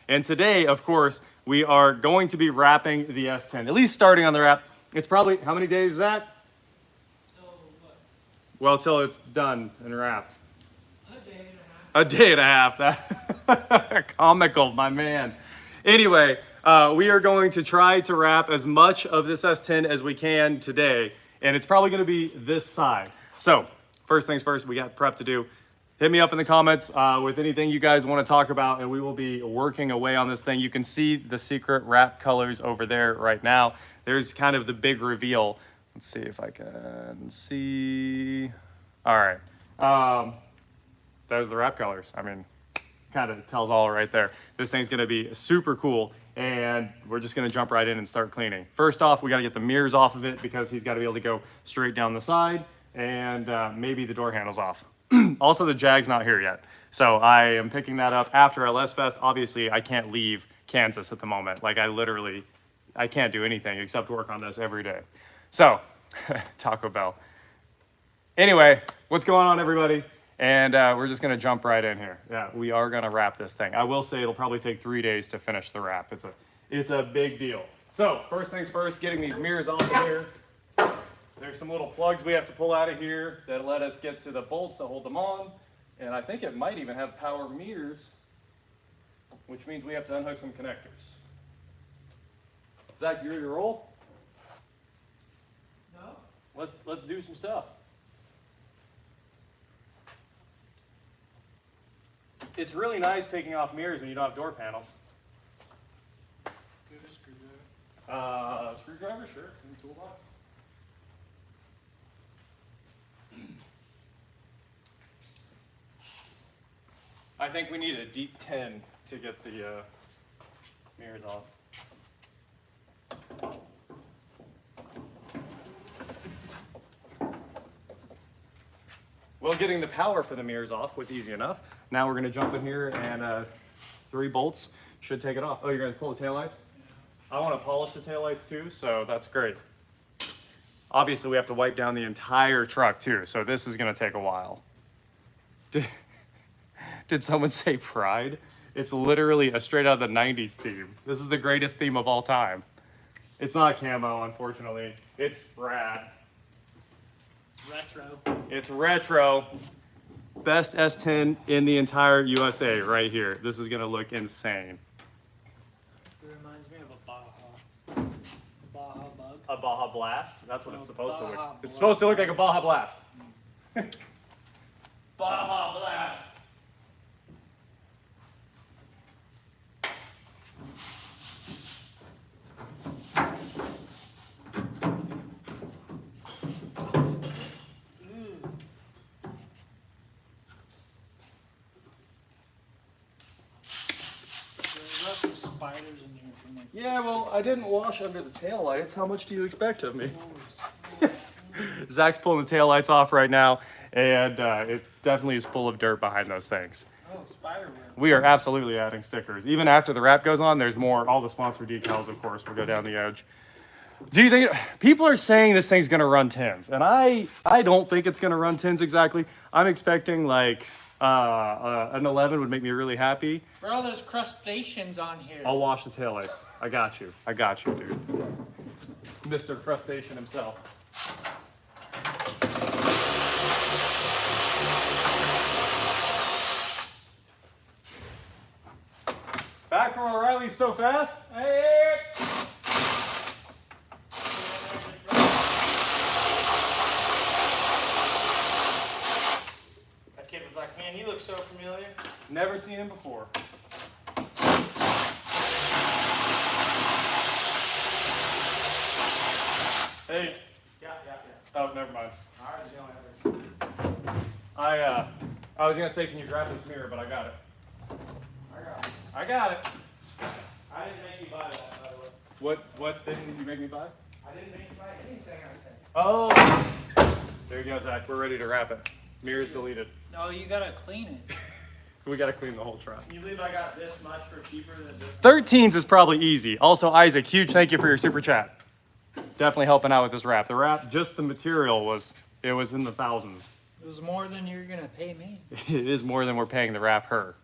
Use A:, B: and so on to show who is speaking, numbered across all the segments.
A: And today, of course, we are going to be wrapping the S10, at least starting on the wrap. It's probably, how many days is that? Well, till it's done and wrapped. A day and a half. That comical, my man. Anyway, we are going to try to wrap as much of this S10 as we can today, and it's probably going to be this side. So, first things first, we got prep to do. Hit me up in the comments with anything you guys want to talk about, and we will be working away on this thing. You can see the secret wrap colors over there right now. There's kind of the big reveal. Let's see if I can see. All right. Those are the wrap colors. I mean, kind of tells all right there. This thing's gonna be super cool, and we're just gonna jump right in and start cleaning. First off, we gotta get the mirrors off of it because he's gotta be able to go straight down the side, and maybe the door handle's off. Also, the Jag's not here yet. So I am picking that up after LS Fest. Obviously, I can't leave Kansas at the moment. Like, I can't do anything except work on this every day. So, Taco Bell. Anyway, what's going on, everybody? And we're just gonna jump right in here. Yeah, we are gonna wrap this thing. I will say it'll probably take 3 days to finish the wrap. It's a big deal. So first things first, getting these mirrors off of here. There's some little plugs we have to pull out of here that let us get to the bolts that hold them on. And I think it might even have power meters, which means we have to unhook some connectors. Zach, you ready to roll?
B: No.
A: Let's do some stuff. It's really nice taking off mirrors when you don't have door panels.
B: Do a screwdriver.
A: Screwdriver, sure, in the toolbox. I think we need a deep 10 to get the mirrors off. Well, getting the power for the mirrors off was easy enough. Now we're gonna jump in here and 3 bolts should take it off. Oh, you're gonna pull the taillights? Yeah. I wanna polish the taillights too, so that's great. Obviously, we have to wipe down the entire truck too, so this is gonna take a while. Did someone say Pride? It's literally a straight out of the 90s theme. This is the greatest theme of all time. It's not camo, unfortunately. It's rad.
B: Retro.
A: It's retro. Best S10 in the entire USA right here. This is gonna look insane.
B: It reminds me of a Baja. Baja bug.
A: A Baja Blast? That's what it's supposed to look.
B: Baja
A: It's supposed to look like a Baja Blast. Baja Blast.
B: Spiders in here from like
A: Yeah, well, I didn't wash under the taillights. How much do you expect of me? Zach's pulling the taillights off right now, and it definitely is full of dirt behind those things.
B: Oh, spider web.
A: We are absolutely adding stickers. Even after the wrap goes on, there's more. All the sponsor decals, of course, will go down the edge. Do you think, people are saying this thing's gonna run 10s, and I don't think it's gonna run 10s exactly. I'm expecting like an 11 would make me really happy.
B: Bro, there's crustaceans on here.
A: I'll wash the taillights. I got you, dude. Mr. Crustacean himself. Back from O'Reilly's so fast.
B: Hey! That kid was like, man, he looks so familiar.
A: Never seen him before. Hey.
B: Yeah.
A: Oh, never mind.
B: All right,
A: I was gonna say, can you grab this mirror? But I got it. I got it.
B: I didn't make you buy that, by the way.
A: What didn't you make me buy?
B: I didn't make you buy anything, I said.
A: Oh. There you go, Zach. We're ready to wrap it. Mirror's deleted.
B: No, you gotta clean it.
A: We gotta clean the whole truck.
B: Can you believe I got this much for cheaper than this?
A: 13s is probably easy. Also, Isaac, huge thank you for your super chat. Definitely helping out with this wrap. The wrap, just the material was in the thousands.
B: It was more than you're gonna pay me.
A: It is more than we're paying the wrap her.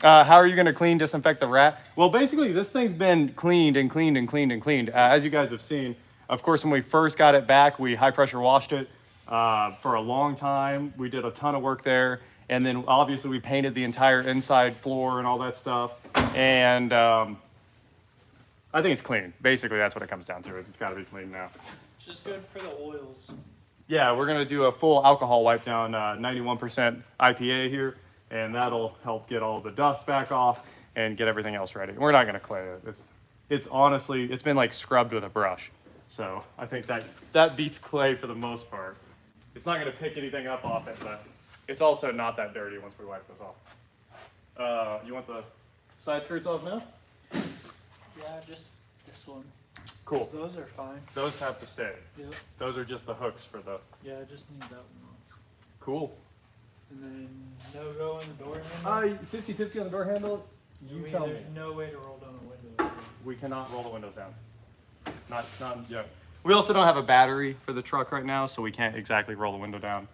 A: How are you going to clean, disinfect the rat? Well, basically, this thing's been cleaned and cleaned and cleaned and cleaned. As you guys have seen, of course, when we first got it back, we high pressure washed it for a long time. We did a ton of work there. And then obviously we painted the entire inside floor and all that stuff. And I think it's clean. Basically, that's what it comes down to. It's got to be clean now.
B: Just good for the oils.
A: Yeah, we're going to do a full alcohol wipe down, 91% IPA here. And that'll help get all the dust back off and get everything else ready. We're not gonna clay it. It's honestly, it's been like scrubbed with a brush. So I think that beats clay for the most part. It's not gonna pick anything up off it, but it's also not that dirty once we wipe this off. You want the side skirts off now?
B: Yeah, just this one.
A: Cool.
B: 'Cause those are fine.
A: Those have to stay.
B: Yep.
A: Those are just the hooks for the...
B: Yeah, I just need that one off.
A: Cool.
B: And then no go in the door handle?
A: 50-50 on the door handle?
B: You tell me. There's no way to roll down the window.
A: We cannot roll the windows down. Not yet. We also don't have a battery for the truck right now, so we can't exactly roll the window down.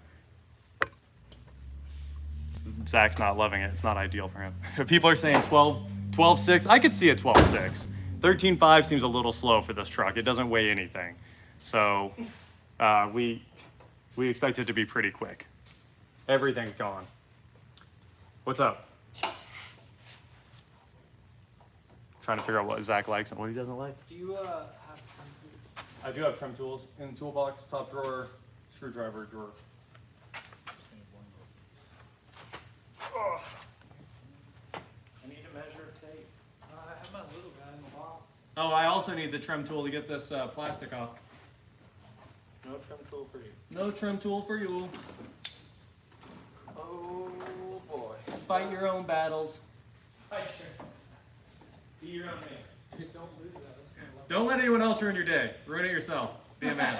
A: Zach's not loving it. It's not ideal for him. People are saying 12.6. I could see a 12.6. 13.5 seems a little slow for this truck. It doesn't weigh anything. So we expect it to be pretty quick. Everything's gone. What's up? Trying to figure out what Zach likes and what he doesn't like.
B: Do you have trim tools?
A: I do have trim tools in the toolbox, top drawer, screwdriver drawer.
B: Just need one more piece.
A: I need to measure tape.
B: I have my little guy in the box.
A: Oh, I also need the trim tool to get this plastic off.
B: No trim tool for you.
A: No trim tool for you.
B: Oh boy.
A: Fight your own battles.
B: Fight sure. Be your own man. Just don't lose that.
A: Don't let anyone else ruin your day. Ruin it yourself. Be a man.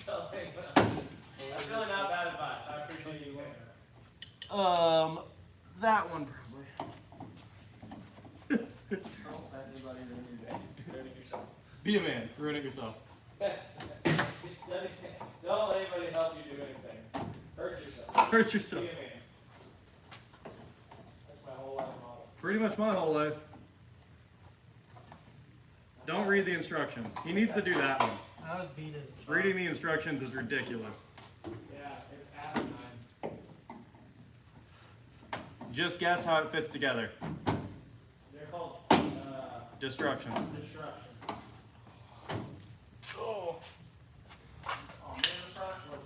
B: That's really not bad advice. I appreciate you saying that.
A: That one probably.
B: Don't let anybody ruin your day. Ruin it yourself.
A: Be a man. Ruin it yourself.
B: Don't let anybody help you do anything. Hurt yourself.
A: Hurt yourself.
B: Be a man. That's my whole life model.
A: Pretty much my whole life. Don't read the instructions. He needs to do that one.
B: I was beat as a child.
A: Reading the instructions is ridiculous.
B: Yeah, it's asinine.
A: Just guess how it fits together.
B: They're called
A: Destructions.
B: destruction.
A: Oh.
B: Oh man, the front was.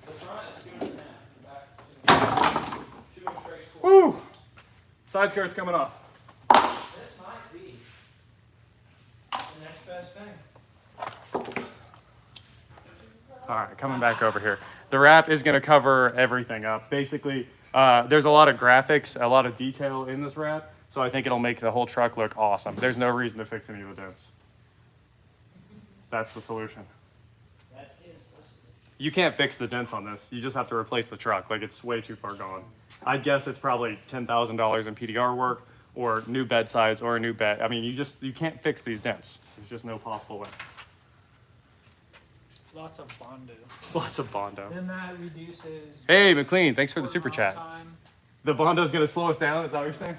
B: The front is 2.5. The back is 2. 2 and trace 4.
A: Woo! Side skirt's coming off.
B: This might be the next best thing.
A: All right, coming back over here. The wrap is going to cover everything up. Basically, there's a lot of graphics, a lot of detail in this wrap, so I think it'll make the whole truck look awesome. There's no reason to fix any of the dents. That's the solution.
B: That is the solution.
A: You can't fix the dents on this. You just have to replace the truck. Like, it's way too far gone. I'd guess it's probably $10,000 in PDR work or new bed sides or a new bed. I mean, you can't fix these dents. There's just no possible way.
B: Lots of Bondo.
A: Lots of Bondo.
B: Then that reduces.
A: Hey, McLean, thanks for the super chat.
B: Time.
A: The Bondo's gonna slow us down, is that what you're saying?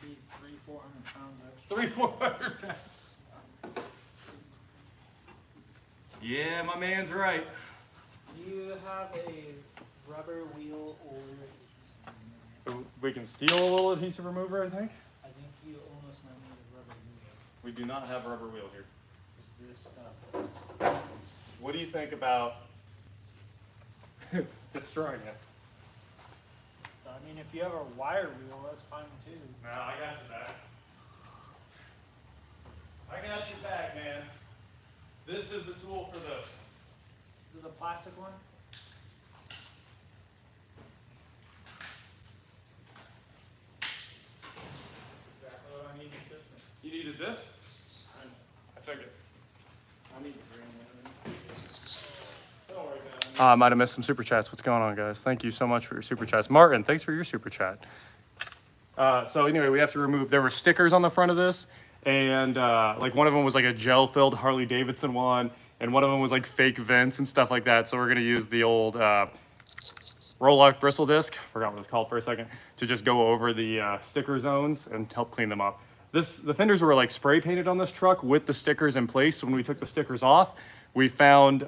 B: Maybe 300-400 pounds extra.
A: 300-400 pounds. Yeah, my man's right.
B: Do you have a rubber wheel or adhesive?
A: We can steal a little adhesive remover, I think.
B: I think you almost might need a rubber wheel.
A: We do not have a rubber wheel here.
B: Because this stuff is.
A: What do you think about destroying it?
B: I mean, if you have a wire wheel, that's fine too.
A: No, I got your back. I got your back, man. This is the tool for this.
B: Is it the plastic one? That's exactly what I needed this one.
A: You needed this? I took it.
B: I need to bring that in. Don't worry about it.
A: I might have missed some super chats. What's going on, guys? Thank you so much for your super chats. Martin, thanks for your super chat. So anyway, we have to remove, there were stickers on the front of this, and like one of them was like a gel-filled Harley Davidson one, and one of them was like fake vents and stuff like that. So we're gonna use the old roll-lock bristle disc, forgot what it's called for a second, to just go over the sticker zones and help clean them up. The fenders were like spray painted on this truck with the stickers in place. So when we took the stickers off, we found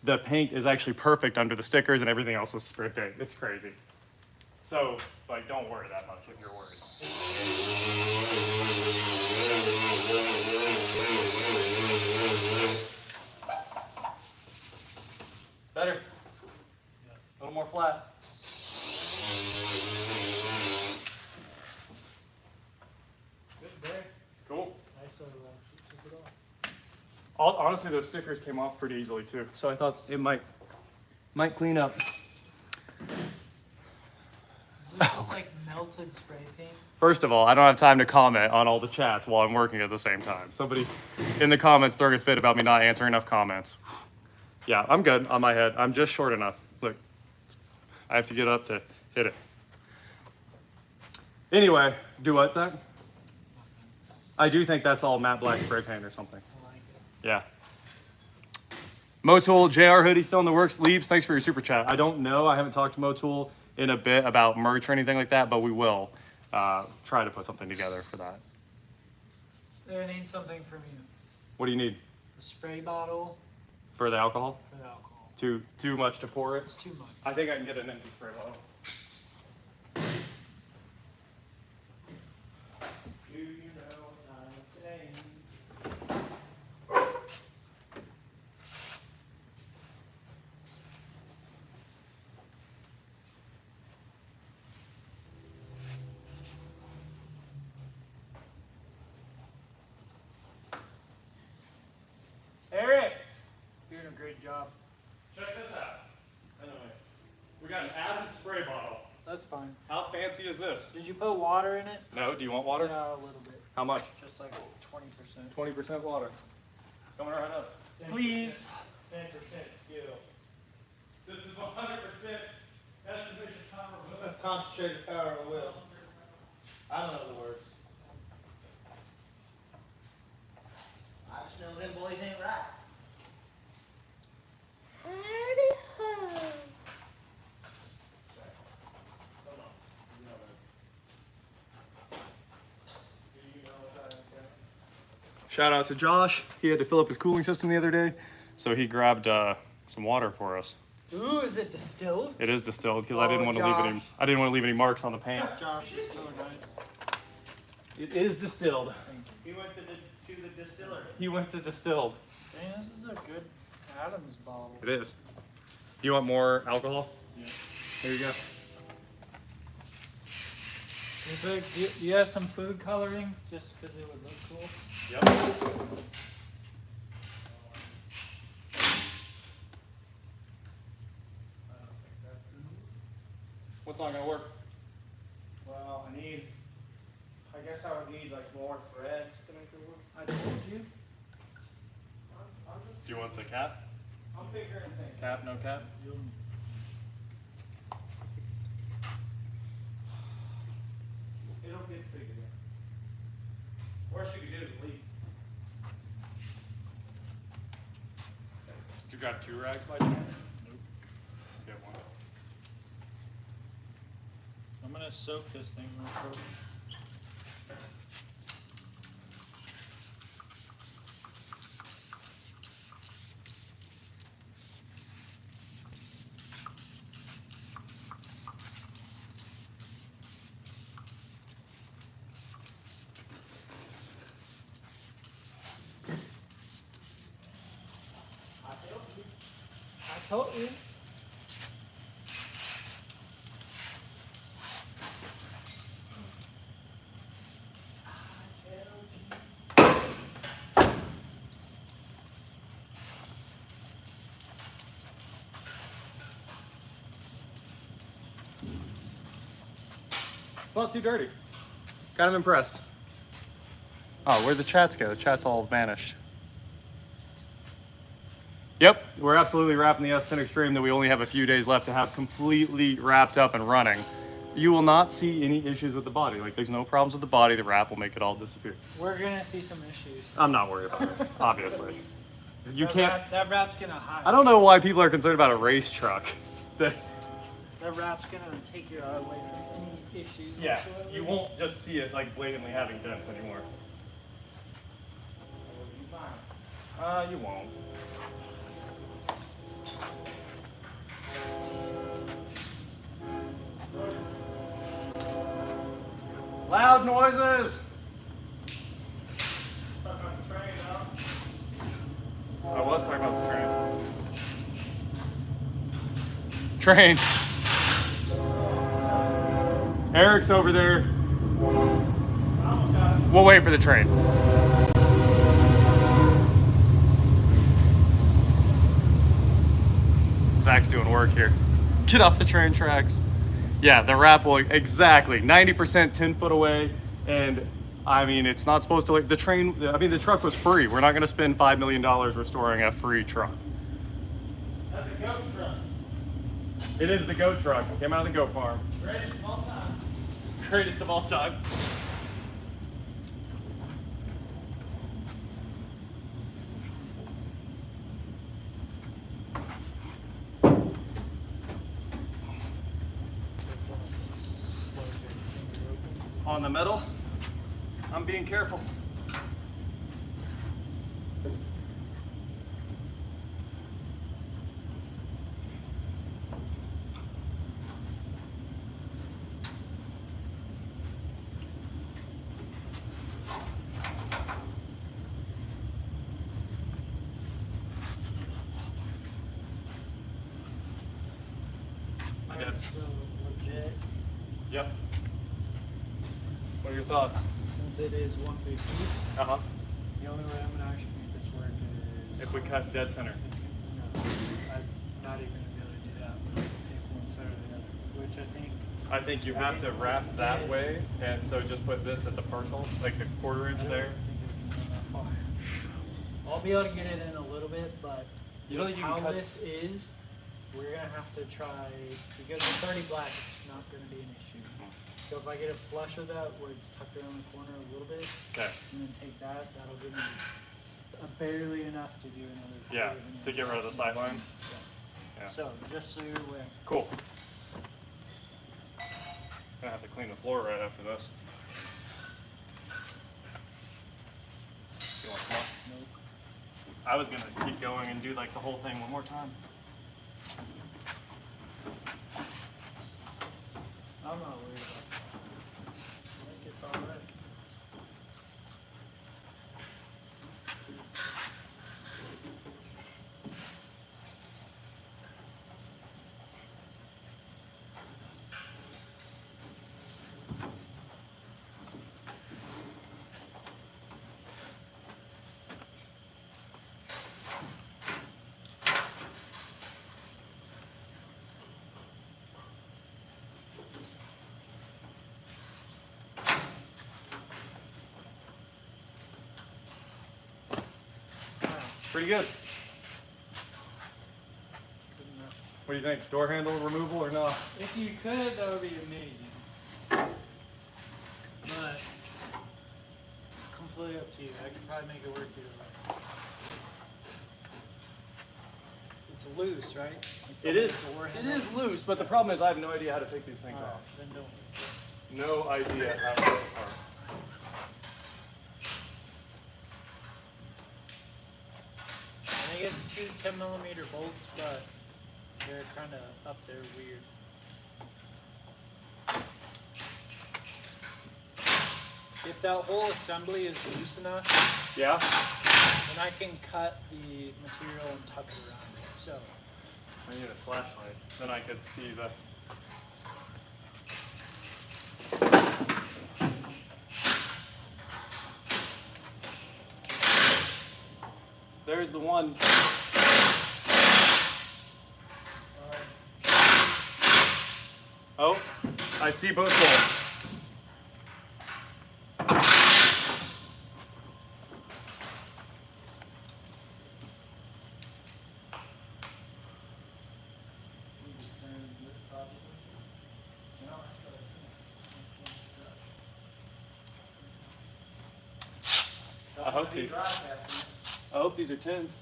A: the paint is actually perfect under the stickers and everything else was spray paint. It's crazy. So like, don't worry that much if you're worried. Better. A little more flat.
B: Good there.
A: Cool.
B: Nice took it off.
A: Honestly, those stickers came off pretty easily too, so I thought it might clean up.
B: Is this just like melted spray paint?
A: First of all, I don't have time to comment on all the chats while I'm working at the same time. Somebody's in the comments throwing a fit about me not answering enough comments. Yeah, I'm good on my head. I'm just short enough. Look, I have to get up to hit it. Anyway, do what, Zach? I do think that's all matte black spray paint or something.
B: I like it.
A: Yeah. Motul, JR hoodie still in the works. Leaves, thanks for your super chat. I don't know. I haven't talked to Motul in a bit about merch or anything like that, but we will try to put something together for that.
B: I need something from you.
A: What do you need?
B: A spray bottle
A: For the alcohol?
B: for the alcohol.
A: Too much to pour it?
B: It's too much.
A: I think I can get an empty spray bottle.
B: Do you know what I'm saying? Eric! Doing a great job.
A: Check this out. Anyway, we got an Adams spray bottle.
B: That's fine.
A: How fancy is this?
B: Did you put water in it?
A: No, do you want water?
B: Yeah, a little bit.
A: How much?
B: Just like 20%.
A: 20% water. Coming right up.
B: Please.
C: 10% still.
A: This is 100% estimation power.
C: Concentrated power of will. I don't know the words. I just know them boys ain't right. Hold on. You know that. Do you know what I'm saying?
A: Shout out to Josh. He had to fill up his cooling system the other day, so he grabbed some water for us.
B: Ooh, is it distilled?
A: It is distilled because I didn't
B: Oh,
A: want to leave any.
B: Josh.
A: I didn't want to leave any marks on the paint.
B: Josh is so nice.
A: It is distilled.
B: Thank you.
C: He went to the distillery.
A: He went to distilled.
B: Dang, this is a good Adams bottle.
A: It is. Do you want more alcohol?
B: Yeah.
A: Here you go.
B: Do you have some food coloring just because it would look cool?
A: Yep. What's not gonna work?
C: Well, I guess I would need like more threads to make it work.
B: I told you.
A: Do you want the cap?
C: I'm figuring things.
A: Cap, no cap?
C: It'll get figured out. Worst you could do is leave.
A: Did you grab 2 rags by chance?
B: Nope.
A: Get one.
B: I'm gonna soak this thing real quick. I told you.
A: It's not too dirty. Kind of impressed. Oh, where'd the chats go? The chats all vanished. Yep, we're absolutely wrapping the S10 Xtreme that we only have a few days left to have completely wrapped up and running. You will not see any issues with the body. Like, there's no problems with the body. The wrap will make it all disappear.
B: We're gonna see some issues.
A: I'm not worried about it, obviously. You can't.
B: That wrap's gonna hide.
A: I don't know why people are concerned about a race truck. The,
B: That wrap's gonna take you away from any issues.
A: yeah,
B: whatsoever.
A: you won't just see it like blatantly having dents anymore. You won't. Loud noises! I was talking about the train. Train. Eric's over there. We'll wait for the train. Zach's doing work here. Get off the train tracks. Yeah, the wrap will exactly 90% 10 foot away, and I mean it's not supposed to like the train. I mean the truck was free. We're not going to spend $5 million restoring a free truck.
C: That's a goat truck.
A: It is the goat truck. Came out of the goat farm.
C: Greatest of all time.
A: Greatest of all time. On the metal, I'm being careful.
B: Alright, so legit.
A: Yep. What are your thoughts?
B: Since it is one big piece,
A: Uh-huh.
B: the only way I'm gonna actually make this work is
A: If we cut dead center.
B: it's no, I'm not even gonna be able to do that. I'm gonna have to take one side or the other, which
A: I think you have to wrap that way, and so just put this at the partial, like the quarter inch
B: I don't
A: there.
B: think we can go that far. I'll be able to get it in a little bit, but
A: You don't think you can
B: how
A: cut
B: this is, we're gonna have to try, because it's already black, it's not gonna be an issue. So if I get it flush with that, where it's tucked around the corner a little bit,
A: Okay.
B: and then take that, that'll give me barely enough to do another.
A: Yeah,
B: quarter of an
A: to
B: inch.
A: get rid of the sight line.
B: Yeah.
A: Yeah.
B: So, just so you're aware.
A: Cool. Gonna have to clean the floor right after this. You want some more?
B: Nope.
A: I was gonna keep going and do like the whole thing one more time.
B: I'm not worried about that. I think it's alright.
A: Pretty good.
B: Good enough.
A: What do you think? Door handle removal or not?
B: If you could, that would be amazing. But it's completely up to you. I could probably make it work either way. It's loose, right? Like the
A: It is.
B: door
A: It
B: handle?
A: is loose, but the problem is I have no idea how to take these things
B: Alright,
A: off.
B: then don't.
A: No idea how to take it apart.
B: I think it's two 10mm bolts, but they're kind of up there weird. If that whole assembly is loose enough,
A: Yeah?
B: then I can cut the material and tuck it around it. So,
A: I need a flashlight. Then I could see the. There's the one. Oh, I see both holes. I hope these are 10s.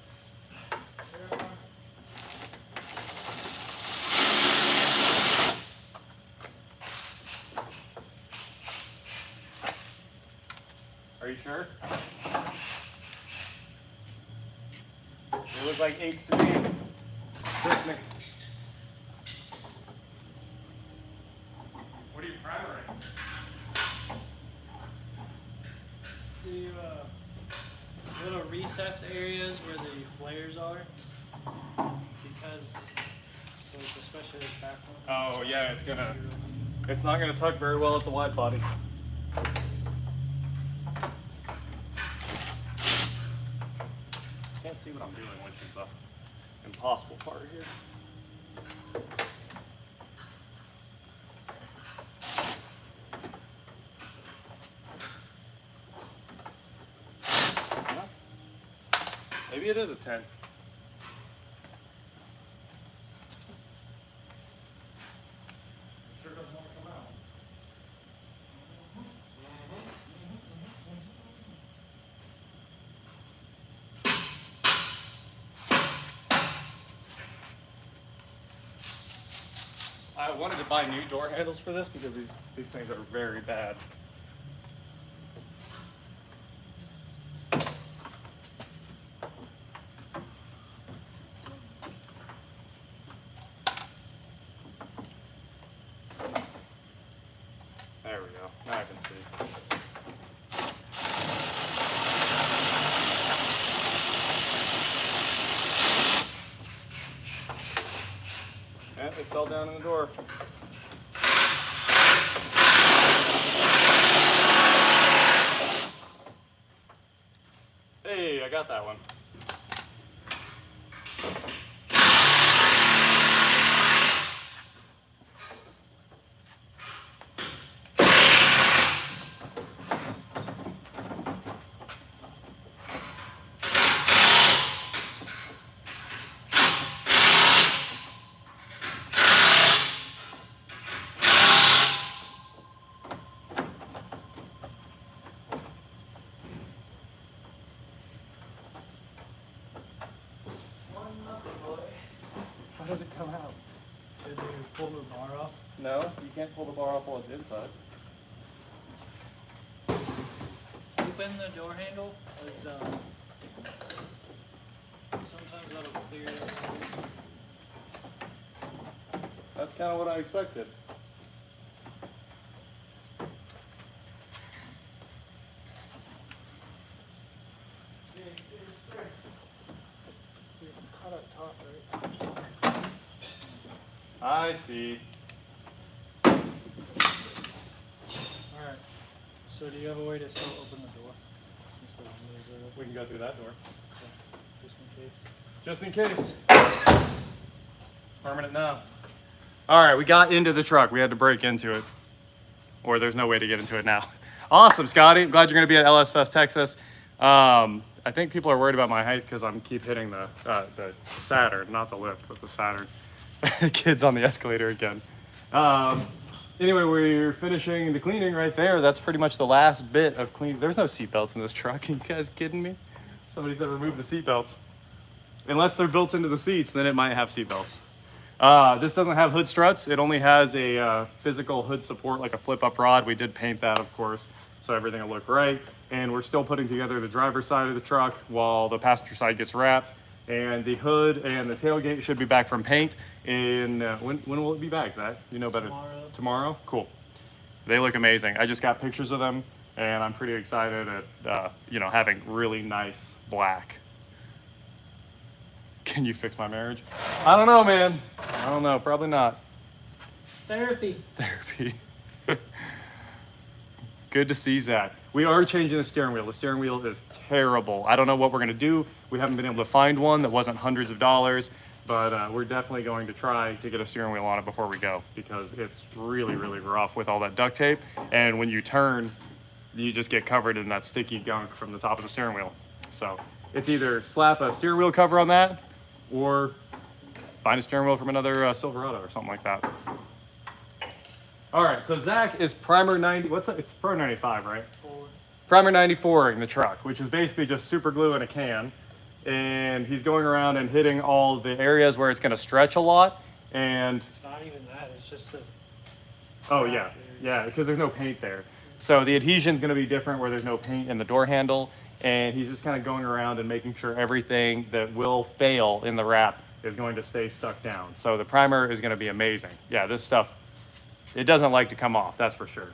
A: Are you sure? They look like 8s to me. Trick me. What are you primering?
B: The little recessed areas where the flares are, because so especially the back one.
A: Oh yeah, it's not gonna tuck very well at the wide body. Can't see what I'm doing, which is the impossible part here. Maybe it is a 10. Sure doesn't want to come out. I wanted to buy new door handles for this because these things are very bad. There we go. Now I can see. Yeah, it fell down in the door. Hey, I got that one. How does it come out?
B: Did you pull the bar off?
A: No, you can't pull the bar off while it's inside.
B: Open the door handle, as sometimes that'll clear.
A: That's kind of what I expected.
B: It's caught up top, right?
A: I see.
B: Alright. So do you have a way to still open the door? Since the windows are
A: We can go through that door.
B: open, just in case.
A: Just in case. Permanent now. All right, we got into the truck. We had to break into it. Or there's no way to get into it now. Awesome, Scotty. I'm glad you're going to be at LS Fest, Texas. I think people are worried about my height because I'm keep hitting the Saturn, not the lift, but the Saturn. Kids on the escalator again. Anyway, we're finishing the cleaning right there. That's pretty much the last bit of cleaning. There's no seatbelts in this truck. Are you guys kidding me? Somebody said remove the seatbelts. Unless they're built into the seats, then it might have seatbelts. This doesn't have hood struts. It only has a physical hood support, like a flip-up rod. We did paint that, of course, so everything will look right. And we're still putting together the driver's side of the truck while the passenger side gets wrapped. And the hood and the tailgate should be back from paint in, when will it be back, Zach? You know better.
B: Tomorrow.
A: Tomorrow? Cool. They look amazing. I just got pictures of them, and I'm pretty excited at, having really nice black. Can you fix my marriage? I don't know, man. I don't know. Probably not.
B: Therapy.
A: Therapy. Good to see Zach. We are changing the steering wheel. The steering wheel is terrible. I don't know what we're gonna do. We haven't been able to find one that wasn't hundreds of dollars, but we're definitely going to try to get a steering wheel on it before we go because it's really, really rough with all that duct tape. And when you turn, you just get covered in that sticky gunk from the top of the steering wheel. So it's either slap a steering wheel cover on that or find a steering wheel from another Silverado or something like that. All right, so Zach is primer 90, it's primer 95, right?
B: Forward.
A: Primer 94 in the truck, which is basically just super glue in a can. And he's going around and hitting all the areas where it's gonna stretch a lot. And
B: Not even that, it's just the.
A: oh yeah, yeah, because there's no paint there. So the adhesion's gonna be different where there's no paint in the door handle, and he's just kind of going around and making sure everything that will fail in the wrap is going to stay stuck down. So the primer is gonna be amazing. Yeah, this stuff, it doesn't like to come off, that's for sure.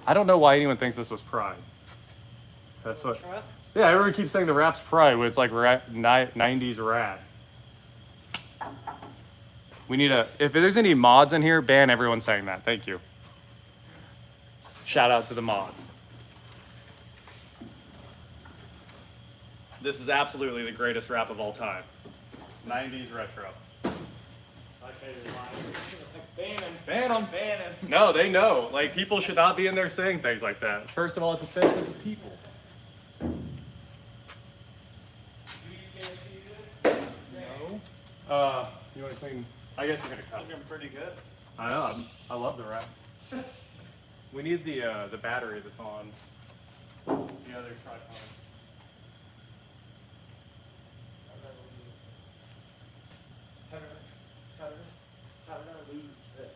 A: I don't know why anyone thinks this was Pride. That's what, yeah, everyone keeps saying the wrap's Pride when it's like 90s rad. We need if there's any mods in here, ban everyone saying that, thank you. Shout out to the mods. This is absolutely the greatest wrap of all time. 90s retro.
B: Okay, you're lying.
A: Ban them. No, they know. Like, people should not be in there saying things like that. First of all, it's offensive to people. No. You want to clean? I guess you're gonna cut.
C: Looking pretty good.
A: I know. I love the wrap. We need the battery that's on the other tripod.
C: How did I lose that?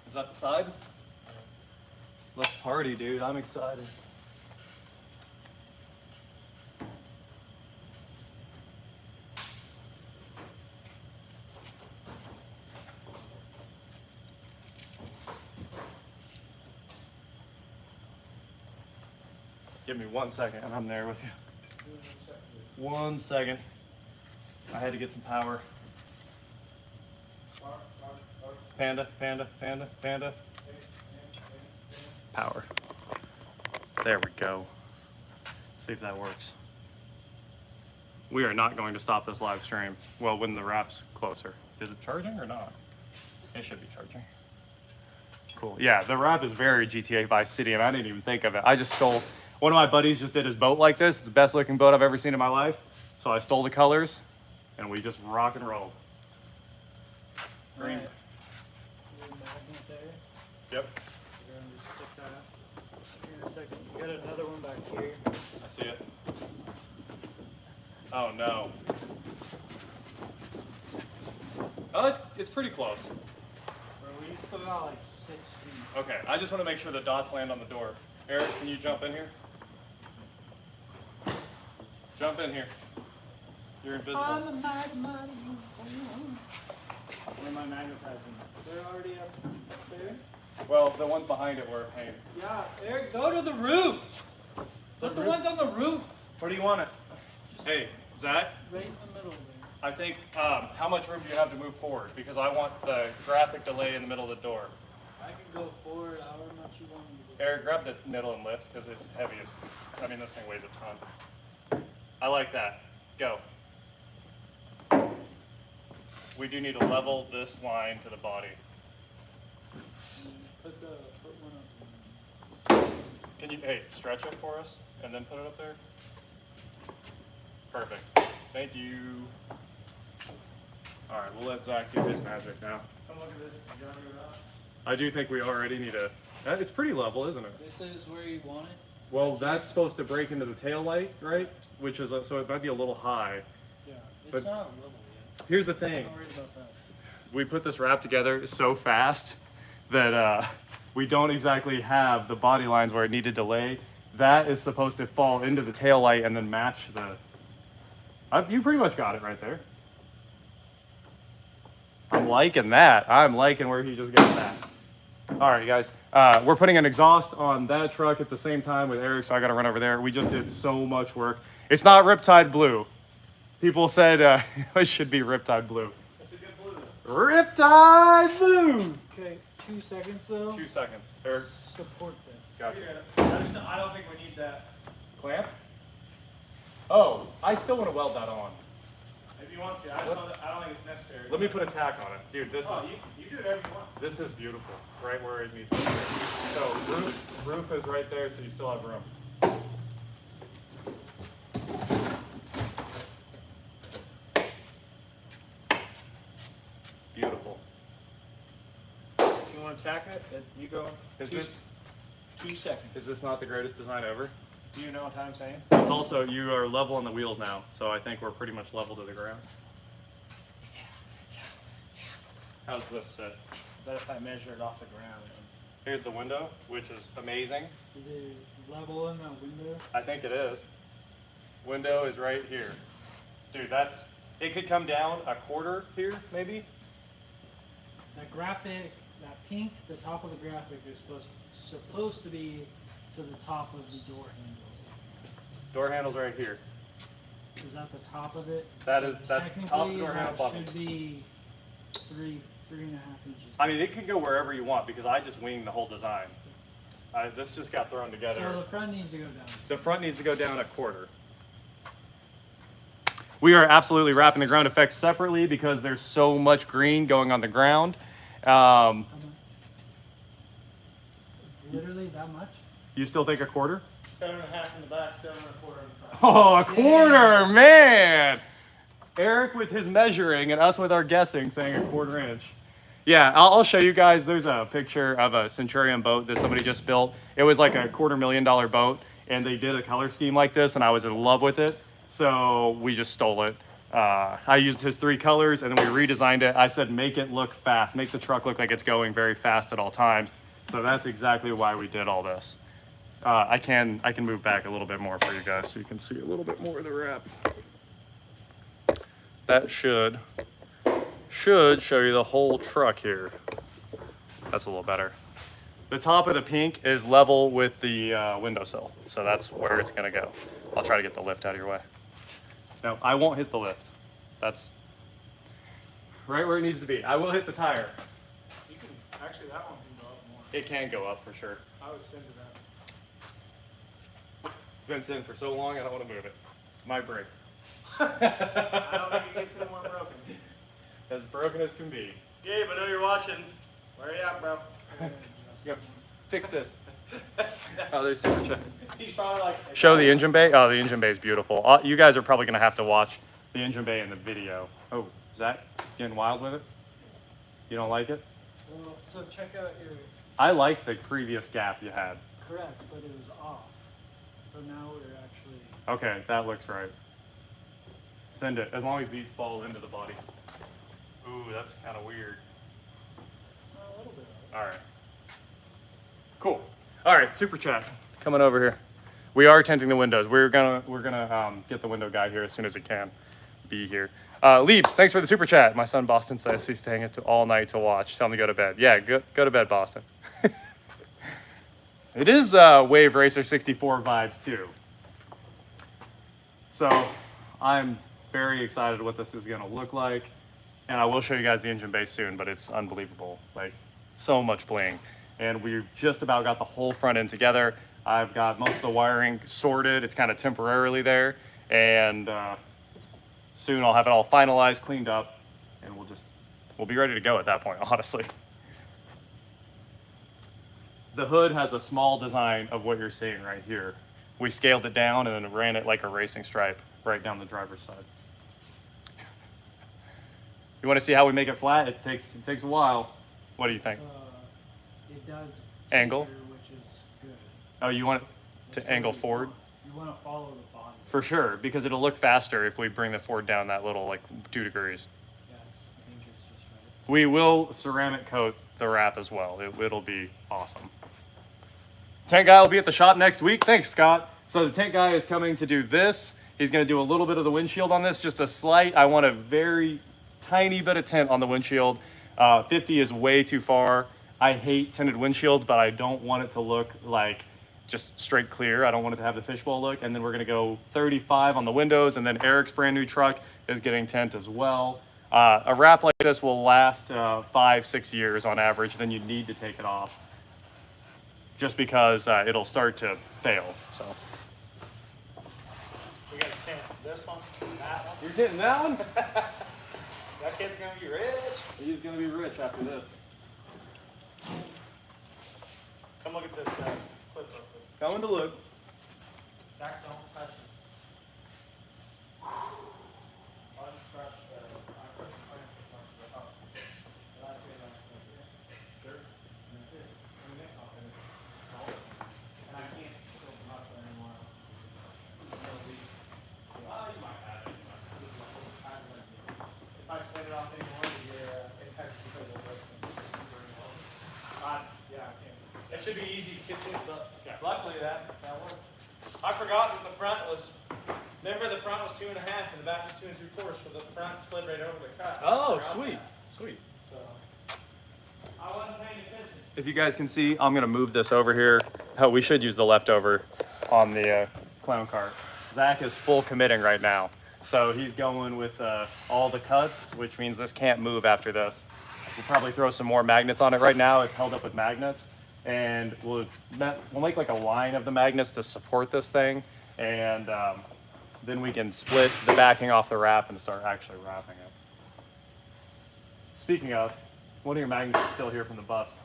A: Is that the side? Let's party, dude. I'm excited. Give me 1 second and I'm there with you. 1 second. I had to get some power. Panda, panda, panda, panda. Power. There we go. See if that works. We are not going to stop this live stream. Well, when the wrap's closer. Is it charging or not? It should be charging. Cool. Yeah, the wrap is very GTA Vice City, and I didn't even think of it. I just stole, one of my buddies just did his boat like this. It's the best looking boat I've ever seen in my life. So I stole the colors, and we just rock and rolled. Green.
B: Right. Magnet there.
A: Yep.
B: We're gonna just stick that here in a second. You got another one back here.
A: I see it. Oh no. Oh, it's pretty close.
B: Bro, we still got like 6 feet.
A: Okay, I just want to make sure the dots land on the door. Eric, can you jump in here? Jump in here. You're invisible.
B: Where am I magnetizing? They're already up there?
A: Well, the ones behind it were a pain.
B: Yeah, Eric, go to the roof! Put the ones on the roof!
A: Where do you want it? Hey, Zach,
B: Right in the middle there.
A: I think, how much room do you have to move forward? Because I want the graphic delay in the middle of the door.
B: I can go forward however much you want me to go.
A: Eric, grab the middle and lift because it's heaviest. I mean, this thing weighs a ton. I like that. Go. We do need to level this line to the body.
B: Put one up.
A: Can you, hey, stretch it for us and then put it up there? Perfect. Thank you. All right, we'll let Zach do his magic now.
C: Come look at this.
A: I do think we already need a, it's pretty level, isn't it?
B: This is where you want it?
A: Well, that's supposed to break into the tail light, right? Which is, so it might be a little high.
B: Yeah, it's
A: But-
B: not level yet.
A: Here's the
B: I'm
A: thing.
B: not worried about that.
A: We put this wrap together so fast that we don't exactly have the body lines where it needed to lay. That is supposed to fall into the tail light and then match the, you pretty much got it right there. I'm liking that. I'm liking where he just got that. All right, guys. We're putting an exhaust on that truck at the same time with Eric, so I got to run over there. We just did so much work. It's not Riptide Blue. People said it should be Riptide Blue.
C: That's a good blue.
A: Riptide Blue!
B: Okay, 2 seconds though.
A: 2 seconds. Eric,
B: Support this.
A: gotcha.
C: I don't think we need that.
A: Clamp? Oh, I still want to weld that on.
C: If you want to, I don't think it's necessary.
A: Let me put a tack on it. Dude, this
C: Oh,
A: is
C: you do whatever you want.
A: this is beautiful. Right where it needs to be. So roof is right there, so you still have room. Beautiful.
C: If you want to tack it, you go.
A: Is this
C: 2 seconds.
A: is this not the greatest design ever?
B: Do you know what I'm saying?
A: It's also, you are level on the wheels now, so I think we're pretty much level to the ground. How's this sit?
B: But if I measure it off the ground,
A: Here's the window, which is amazing.
B: is it level in that window?
A: I think it is. Window is right here. Dude, it could come down a quarter here, maybe?
B: That graphic, that pink, the top of the graphic is supposed to be to the top of the door handle.
A: Door handle's right here.
B: Is that the top of it?
A: That's
B: technically
A: top door handle,
B: that
A: bottom.
B: should be 3.5 inches.
A: I mean, it could go wherever you want because I just winged the whole design. This just got thrown together.
B: So the front needs to go down.
A: The front needs to go down a quarter. We are absolutely wrapping the ground effects separately because there's so much green going on the ground.
B: How much? Literally that much?
A: You still think a quarter?
C: 7.5 in the back, 7 1/4 in the front.
A: Oh, a quarter, man! Eric with his measuring and us with our guessing saying a quarter inch. Yeah, I'll show you guys. There's a picture of a Centurion boat that somebody just built. It was like a $250,000 boat, and they did a color scheme like this, and I was in love with it. So we just stole it. I used his 3 colors, and then we redesigned it. I said, make it look fast. Make the truck look like it's going very fast at all times. So that's exactly why we did all this. I can move back a little bit more for you guys so you can see a little bit more of the wrap. That should show you the whole truck here. That's a little better. The top of the pink is level with the windowsill, so that's where it's gonna go. I'll try to get the lift out of your way. No, I won't hit the lift. That's right where it needs to be. I will hit the tire.
C: You can, actually that one can go up more.
A: It can go up for sure.
C: I would send it up.
A: It's been sitting for so long, I don't want to move it. Might break.
C: I don't think it gets any more broken.
A: As broken as can be.
C: Gabe, I know you're watching. Where you at, bro?
A: Yeah, fix this. Oh, there's super check.
C: He's probably like,
A: Show the engine bay. Oh, the engine bay is beautiful. You guys are probably gonna have to watch the engine bay in the video. Oh, is that getting wild with it? You don't like it?
B: Well, so check out your,
A: I like the previous gap you had.
B: correct, but it was off. So now we're actually,
A: Okay, that looks right. Send it, as long as these fall into the body. Ooh, that's kind of weird.
B: a little bit of it.
A: All right. Cool. All right, super chat coming over here. We are tinting the windows. We're gonna get the window guy here as soon as he can be here. Leaps, thanks for the super chat. My son Boston says he's staying it all night to watch. Tell him to go to bed. Yeah, go to bed, Boston. It is Wave Racer 64 vibes too. So I'm very excited what this is gonna look like. And I will show you guys the engine bay soon, but it's unbelievable. Like, so much bling. And we've just about got the whole front end together. I've got most of the wiring sorted. It's kind of temporarily there. And soon I'll have it all finalized, cleaned up, and we'll be ready to go at that point, honestly. The hood has a small design of what you're seeing right here. We scaled it down and then ran it like a racing stripe right down the driver's side. You want to see how we make it flat? It takes a while. What do you think?
B: It does
A: Angle?
B: taper, which is good.
A: Oh, you want it
B: That's
A: to angle
B: what you
A: forward?
B: want. You want to follow the body.
A: For sure, because it'll look faster if we bring the Ford down that little, like, 2 degrees.
B: Yeah, I think it's just right.
A: We will ceramic coat the wrap as well. It'll be awesome. Tent guy will be at the shop next week. Thanks, Scott. So the tent guy is coming to do this. He's going to do a little bit of the windshield on this, just a slight. I want a very tiny bit of tint on the windshield. 50 is way too far. I hate tinted windshields, but I don't want it to look like just straight clear. I don't want it to have the fishbowl look. And then we're gonna go 35 on the windows, and then Eric's brand new truck is getting tint as well. A wrap like this will last 5-6 years on average, then you need to take it off just because it'll start to fail, so.
C: we got to tint this one, that one.
A: You're tinting that one?
C: That kid's gonna be rich.
A: He's gonna be rich after this.
C: Come look at this clip real quick.
A: Coming to look.
C: Zach, don't touch it. Unscratch the, I press the button to touch the up. And I say that, sure. And that's it. And the next off, and I can't fill them up anymore else. off anymore to your Apex because of this. Yeah, I can't. It should be easy to tip, but luckily that worked. I forgot that the front was. Remember, the front was 2.5 and the back was 2 3/4, so the front slid right over the cut.
A: Oh, sweet, sweet.
C: So I wasn't paying attention.
A: If you guys can see, I'm gonna move this over here. Oh, we should use the leftover on the clown cart. Zach is full committing right now. So he's going with all the cuts, which means this can't move after this. We'll probably throw some more magnets on it right now. It's held up with magnets. And we'll make like a line of the magnets to support this thing. And then we can split the backing off the wrap and start actually wrapping it. Speaking of, one of your magnets is still here from the bus.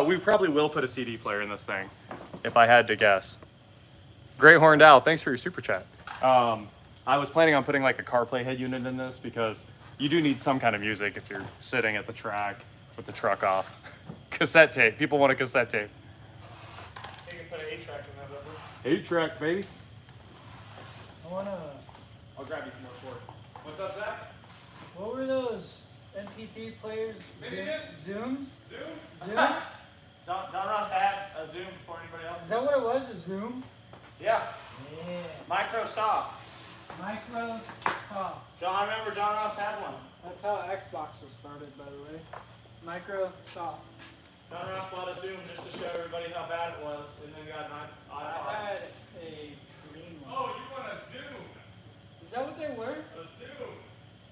A: We probably will put a CD player in this thing, if I had to guess. Great Horned Owl, thanks for your super chat. I was planning on putting like a CarPlay head unit in this because you do need some kind of music if you're sitting at the track with the truck off. Cassette tape, people want a cassette tape.
C: You can put an 8-track in that, rubber.
A: 8-track, baby.
C: I'll grab you some more cord. What's up, Zach?
B: What were those MP3 players?
C: Mini disc?
B: Zooms?
C: Zoom?
B: Zoom?
C: Don Ross had a Zoom before anybody else.
B: Is that what it was? A Zoom?
C: Yeah.
B: Yeah.
C: Microsoft.
B: Microsoft.
C: John, I remember Don Ross had one.
B: That's how Xbox was started, by the way. Microsoft.
C: John Ross bought a Zoom just to show everybody how bad it was, and then got an
B: I
C: iPod.
B: had a green one.
A: Oh, you want a Zoom?
B: Is that what they were?
A: A Zoom?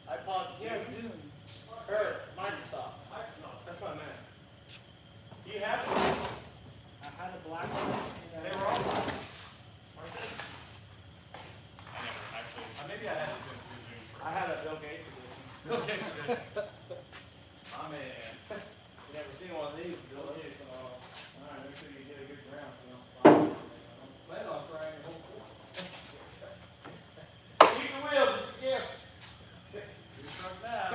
C: iPod Zoom.
B: Yeah, Zoom.
C: Or Microsoft. That's what I meant. You have one.
B: I had a black one.
C: They were all black. Weren't they?
A: I never actually. Maybe I had a Zoom.
C: I had a Bill Gates edition.
A: Bill Gates edition.
C: Oh man. You never seen one of these, Bill Gates. Alright, make sure you get a good ground so you don't fly. Plan on frying your whole floor. Keep the wheels, it's a gift. You're from now.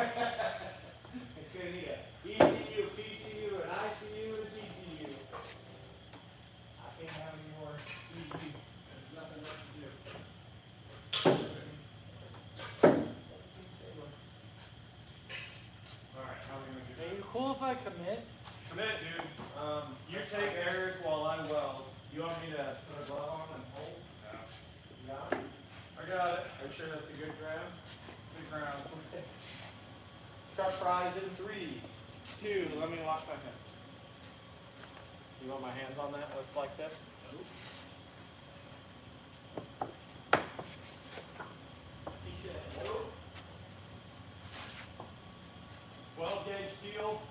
C: It's gonna need a ECU, PCU, an ICU, and a GCU. I can't have any more CUs. There's nothing else to do. Alright, how are we gonna do
B: Are you
C: this?
B: cool if I commit?
C: Commit, dude. You take Eric while I weld. You want me to put a glove on and hold?
A: No.
C: You got it? I got it. Are you sure that's a good ground? Good ground. Truck fries in 3, 2. Let me wash my hands. You want my hands on that like this? He said no. 12 gauge steel.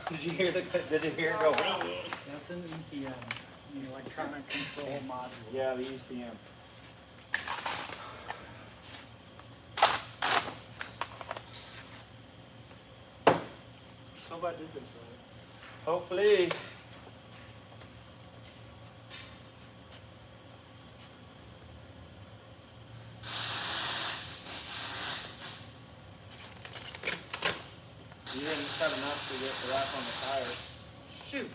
C: Did you hear it go?
B: That's an ECM, the electronic control module.
C: Yeah, the ECM.
B: So I did this right.
C: Hopefully. just got enough to get the wrap on the tire.
B: Shoot.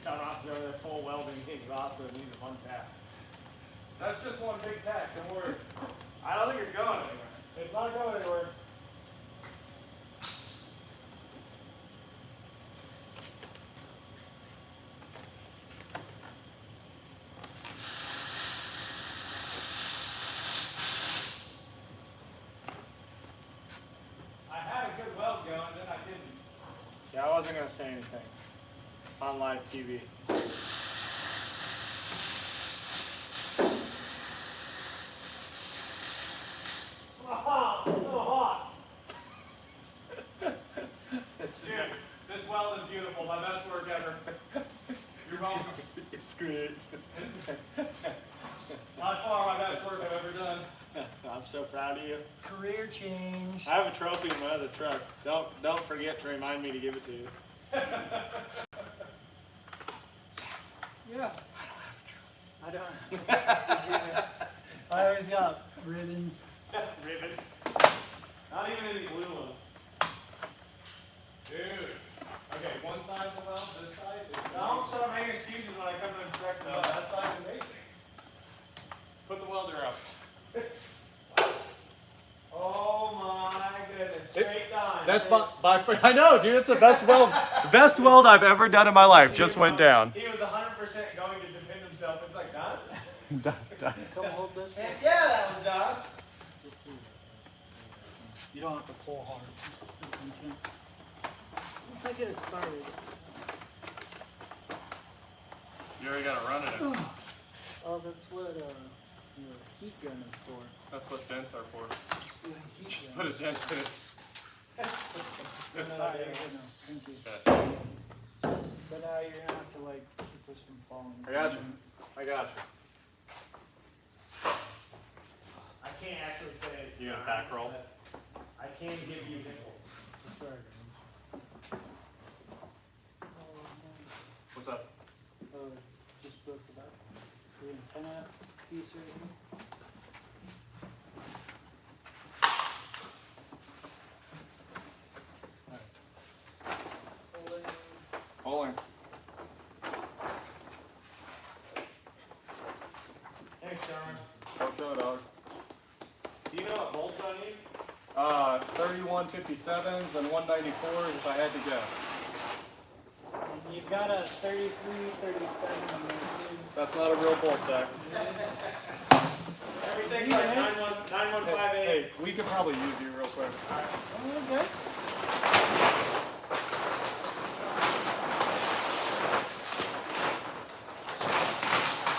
C: John Ross is over there full welding the exhaust, so it needs one tap. That's just one big tap, don't worry. I don't think it's going anywhere. It's not going anywhere. I had a good weld going, then I didn't. Yeah, I wasn't going to say anything on live TV. Oh, so hot. Dude, this weld is beautiful. My best work ever. You're welcome.
B: It's great.
C: By far my best work I've ever done.
B: I'm so proud of you. Career change.
C: I have a trophy in my other truck. Don't forget to remind me to give it to you.
B: Yeah. I don't have a trophy. I always got ribbons.
C: Ribbons. Not even any blue ones. Dude. Okay, one side of the weld, this side is... Don't start making excuses when I come to inspect the weld. That side's amazing. Put the welder up. Oh my goodness, straight down.
A: That's by I know, dude. It's the best weld I've ever done in my life. Just went down.
C: He was 100% going to defend himself. It's like, Dobbs?
B: Come hold this one.
C: Heck yeah, that was Dobbs.
B: Just do it. You don't have to pull hard. Just put tension. Once I get it started.
A: You already got to run it.
B: Oh, that's what your heat gun is for.
A: That's what dents are for.
B: Yeah, heat
A: Just
B: gun.
A: put a dent in it.
B: No, there you go. Thank you.
A: Okay.
B: But now you're gonna have to like keep this from falling.
A: I got you. I got you.
C: I can't actually say it's
A: You got a back roll?
C: but I can give you nickels.
B: Start. Oh, nice.
A: What's up?
B: Just broke it up. The antenna piece right here.
A: Bowling.
C: Thanks, Chalmers.
A: Don't show, dog.
C: Do you know what bolts I need?
A: 3157s and 194s if I had to guess.
B: You've got a 33, 37 in there too.
A: That's not a real bolt, Zach.
C: Everything's like 9158.
A: Hey, we could probably use you real quick.
B: Oh, okay.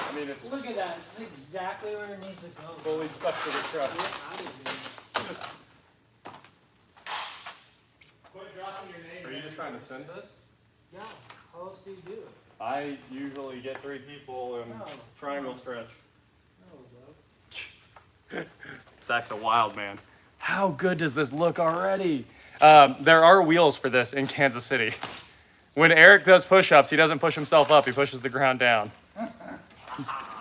A: I mean, it's
B: Look at that. It's exactly where it needs to go.
A: fully stuck to the truck.
B: Get out of here.
C: Quit dropping your name.
A: Are you just trying to send this?
B: Yeah. How else do you do it?
A: I usually get 3 people and
B: No.
A: triangle stretch.
B: No, bro.
A: Zach's a wild man. How good does this look already? There are wheels for this in Kansas City. When Eric does push-ups, he doesn't push himself up, he pushes the ground down.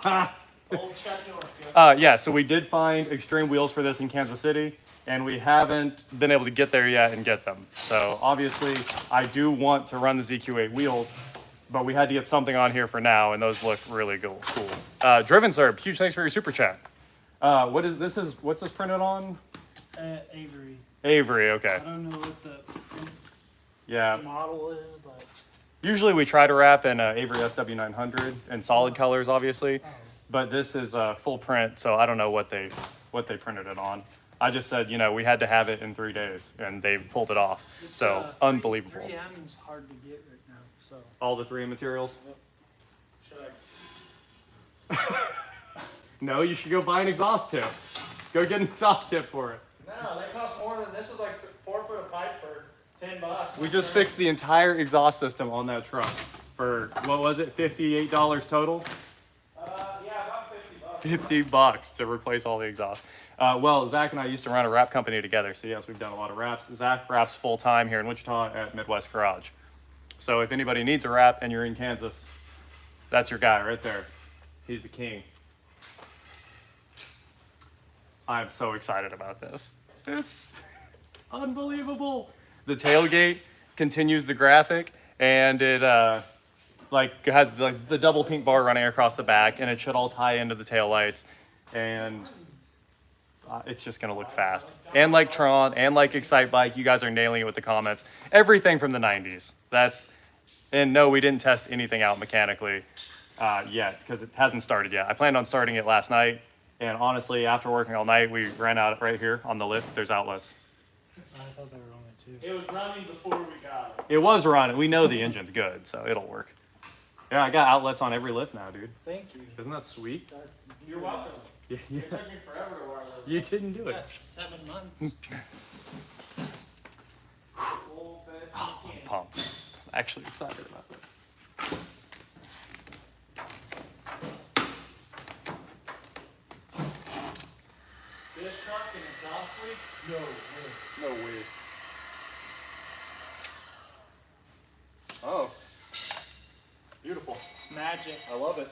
C: Old Chuck North.
A: Yeah, so we did find Xtreme wheels for this in Kansas City, and we haven't been able to get there yet and get them. So obviously, I do want to run the ZQ8 wheels, but we had to get something on here for now, and those look really cool. Driven Serb, huge thanks for your super chat. What's this printed on?
B: Avery.
A: Avery, okay.
B: I don't know what the
A: Yeah.
B: model is, but.
A: Usually we try to wrap in Avery SW900 in solid colors, obviously,
B: Oh.
A: but this is full print, so I don't know what they printed it on. I just said, we had to have it in 3 days, and they pulled it off.
B: It's,
A: So unbelievable.
B: 3M's hard to get right now, so.
A: All the 3M materials.
C: Should I?
A: No, you should go buy an exhaust tip. Go get an exhaust tip for it.
C: No, they cost more than this. Was like 4 foot of pipe for $10.
A: We just fixed the entire exhaust system on that truck for, what was it, $58 total?
C: Yeah, about $50.
A: $50 to replace all the exhaust. Well, Zach and I used to run a wrap company together, so yes, we've done a lot of wraps. Zach wraps full time here in Wichita at Midwest Garage. So if anybody needs a wrap and you're in Kansas, that's your guy right there. He's the king. I'm so excited about this. unbelievable. The tailgate continues the graphic, and it like has the double pink bar running across the back, and it should all tie into the tail lights, and it's just gonna look fast. And like Tron, and like Excite Bike, you guys are nailing it with the comments. Everything from the 90s. And no, we didn't test anything out mechanically yet, because it hasn't started yet. I planned on starting it last night, and honestly, after working all night, we ran out right here on the lift. There's outlets.
B: I thought they were on it too.
C: It was running before we got it.
A: It was running. We know the engine's good, so it'll work. Yeah, I got outlets on every lift now, dude.
B: Thank you.
A: Isn't that sweet?
B: That's
C: You're welcome.
A: Yeah.
C: It took me forever to wire those.
A: You didn't do it.
B: Yes, 7 months.
C: Full-fledged
A: Oh, I'm
C: mechanic.
A: pumped. I'm actually excited about this.
C: This truck and exhaust leak? No way.
A: No way. Oh. Beautiful.
B: It's magic.
A: I love it.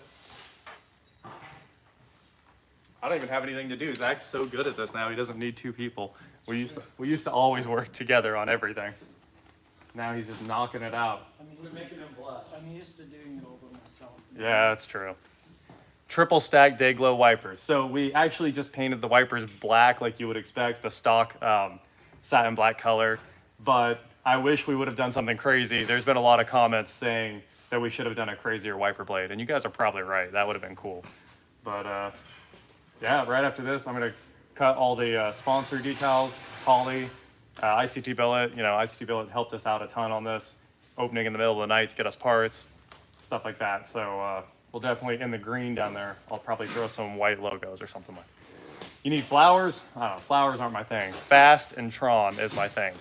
A: I don't even have anything to do. Zach's so good at this now. He doesn't need 2 people. We used to always work together on everything. Now he's just knocking it out.
C: We're making them blush.
B: I'm used to doing it all by myself.
A: Yeah, that's true. Triple stack day glow wipers. So we actually just painted the wipers black like you would expect, the stock satin black color. But I wish we would have done something crazy. There's been a lot of comments saying that we should have done a crazier wiper blade. And you guys are probably right. That would have been cool. But yeah, right after this, I'm going to cut all the sponsor decals, poly, ICT billet. You know, ICT billet helped us out a ton on this, opening in the middle of the night to get us parts, stuff like that. So we'll definitely, in the green down there, I'll probably throw some white logos or something like that. You need flowers? I don't know, flowers aren't my thing. Fast and Tron is my thing.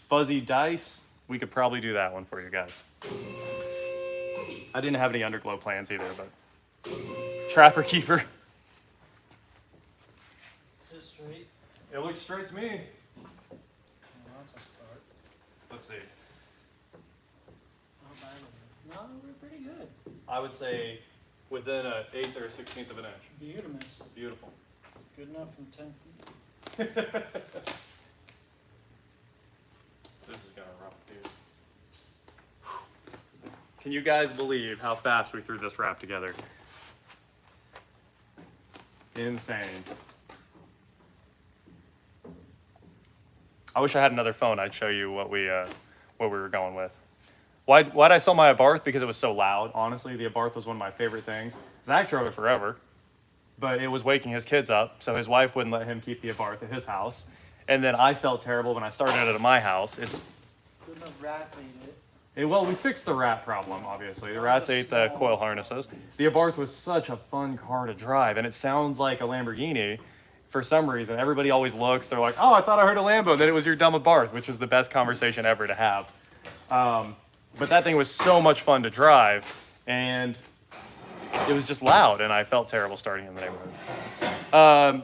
A: Fuzzy dice, we could probably do that one for you guys. I didn't have any underglow plans either, but Trapper Keeper.
B: Is it straight?
A: It looks straight to me.
B: Well, that's a start.
A: Let's see.
B: Not bad. No, we're pretty good.
A: I would say within an 1/8 or a 1/16 of an inch.
B: Beautiful.
A: Beautiful.
B: It's good enough from 10 feet.
A: This is gonna rough, dude. Can you guys believe how fast we threw this wrap together? Insane. I wish I had another phone. I'd show you what we were going with. Why'd I sell my Abarth? Because it was so loud. Honestly, the Abarth was one of my favorite things. Zach drove it forever, but it was waking his kids up, so his wife wouldn't let him keep the Abarth at his house. And then I felt terrible when I started it at my house.
B: Good enough rat ate it.
A: Well, we fixed the rat problem, obviously. The rats ate the coil harnesses. The Abarth was such a fun car to drive, and it sounds like a Lamborghini for some reason. Everybody always looks, they're like, oh, I thought I heard a Lambo, and then it was your dumb Abarth, which was the best conversation ever to have. But that thing was so much fun to drive, and it was just loud, and I felt terrible starting in the neighborhood.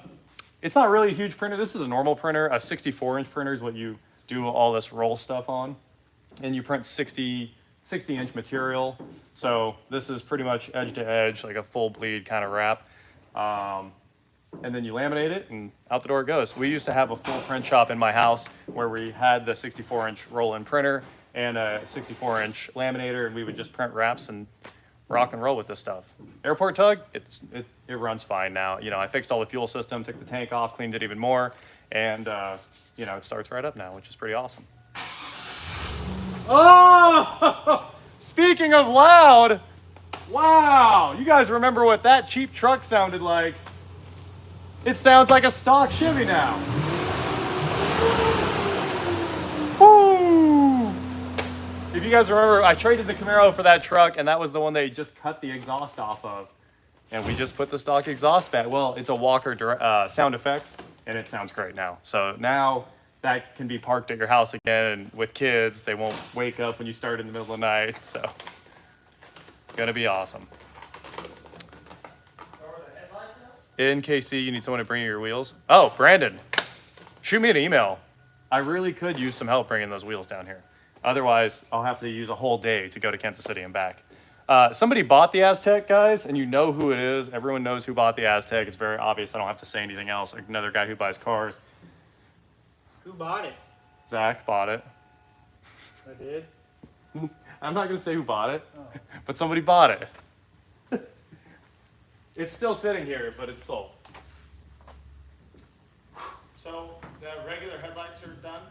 A: It's not really a huge printer. This is a normal printer. A 64-inch printer is what you do all this roll stuff on. And you print 60-inch material. So this is pretty much edge to edge, like a full bleed kind of wrap. And then you laminate it, and out the door it goes. We used to have a full print shop in my house where we had the 64-inch roll-in printer and a 64-inch laminator, and we would just print wraps and rock and roll with this stuff. Airport tug, it runs fine now. You know, I fixed all the fuel system, took the tank off, cleaned it even more, and you know, it starts right up now, which is pretty awesome. Oh, speaking of loud, wow, you guys remember what that cheap truck sounded like? It sounds like a stock Chevy now. Woo! If you guys remember, I traded the Camaro for that truck, and that was the one they just cut the exhaust off of. And we just put the stock exhaust back. Well, it's a Walker sound effects, and it sounds great now. So now that can be parked at your house again, and with kids, they won't wake up when you start in the middle of the night. So, gonna be awesome. In KC, you need someone to bring you your wheels. Oh, Brandon, shoot me an email. I really could use some help bringing those wheels down here. Otherwise, I'll have to use a whole day to go to Kansas City and back. Somebody bought the Aztec, guys, and you know who it is. Everyone knows who bought the Aztec. It's very obvious. I don't have to say anything else. Another guy who buys cars.
B: Who bought it?
A: Zach bought it.
B: I did.
A: I'm not gonna say who bought it,
B: Oh.
A: but somebody bought it. It's still sitting here, but it's sold.
C: So the regular headlights are done?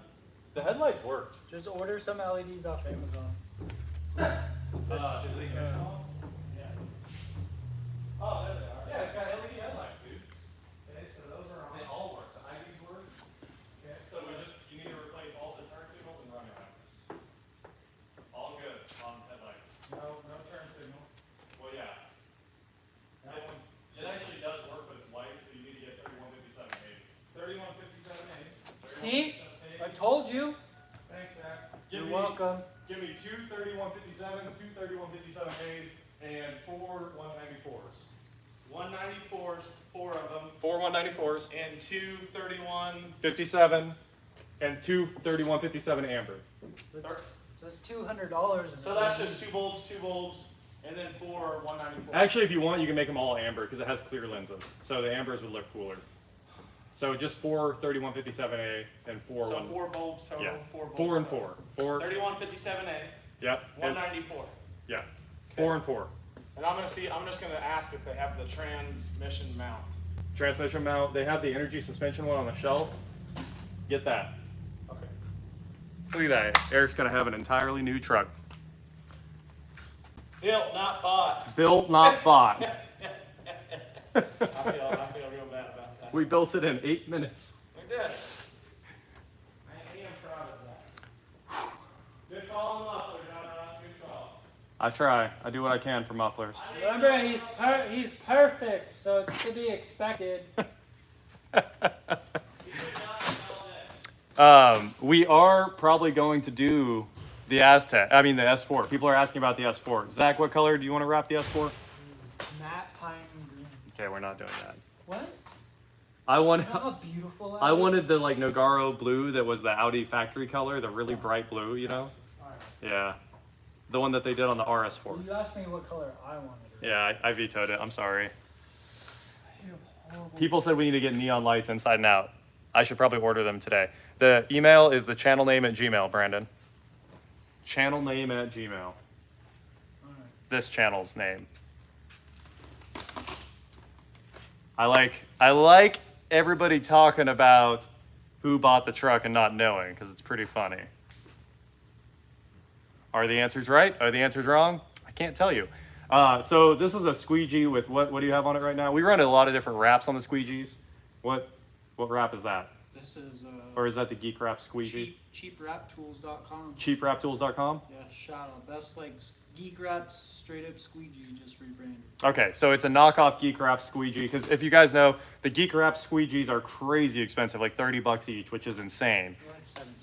A: The headlights worked.
B: Just order some LEDs off Amazon.
C: Oh, there they are.
A: Yeah, it's got LED headlights, dude.
C: Okay, so those are on.
A: They all work. The IDs work.
C: Okay.
A: So you need to replace all the turn signals and running lights. All good on headlights.
C: No turn signal.
A: Well, yeah.
C: That one's
A: It actually does work, but it's white, so you need to get 3157 A's.
C: 3157 A's.
B: See? I told you.
C: Thanks, Zach.
B: You're welcome.
A: Give me two 3157s, two 3157 A's, and four 194s.
C: 194s, 4 of them,
A: Four 194s,
C: and 2 31.
A: 57, and two 3157 amber.
B: That's $200.
C: So that's just 2 bulbs, and then 4 194s.
A: Actually, if you want, you can make them all amber because it has clear lenses. So the ambers would look cooler. So just four 3157A and four
C: so
A: one.
C: 4 bulbs total,
A: Yeah.
C: 4 bulbs.
A: 4 and
C: total.
A: 4. 4.
C: 3157A,
A: Yep. And,
C: 194.
A: yeah. 4 and 4.
C: And I'm just gonna ask if they have the transmission mount.
A: Transmission mount. They have the energy suspension one on the shelf. Get that.
C: Okay.
A: Look at that. Eric's gonna have an entirely new truck.
C: Built, not bought.
A: Built, not bought.
C: I feel real bad about that.
A: We built it in 8 minutes.
C: We did. I am proud of that. Good call on muffler, John Ross. Good call.
A: I try. I do what I can for mufflers.
B: Remember, he's perfect, so it's to be expected.
A: We are probably going to do the Aztec. I mean the S4. People are asking about the S4. Zach, what color do you want to wrap the S4?
B: Matte pine green.
A: Okay, we're not doing that.
B: What?
A: I
B: You
A: want.
B: know how beautiful that
A: I
B: is?
A: wanted the like Nogaro blue that was the Audi factory color, the really bright blue. You know?
B: Alright.
A: Yeah. The one that they did on the RS4.
B: Well, you asked me what color I wanted.
A: Yeah, I vetoed it. I'm sorry. People said we need to get neon lights inside and out. I should probably order them today. The email is the channel name at Gmail, Brandon. Channel name at Gmail.
B: Alright.
A: This channel's name. I like everybody talking about who bought the truck and not knowing because it's pretty funny. Are the answers right? Are the answers wrong? I can't tell you. So this is a squeegee with what do you have on it right now? We run a lot of different wraps on the squeegees. What wrap is that?
B: This is
A: Or is that the Geek Wrap squeegee?
B: cheapraptools.com.
A: Cheapraptools.com?
B: Yeah, shout out. That's like Geek Wrap straight up squeegee, just rebranded.
A: Okay, so it's a knockoff Geek Wrap squeegee because if you guys know, the Geek Wrap squeegees are crazy expensive, like $30 each, which is insane.
B: They're like 17.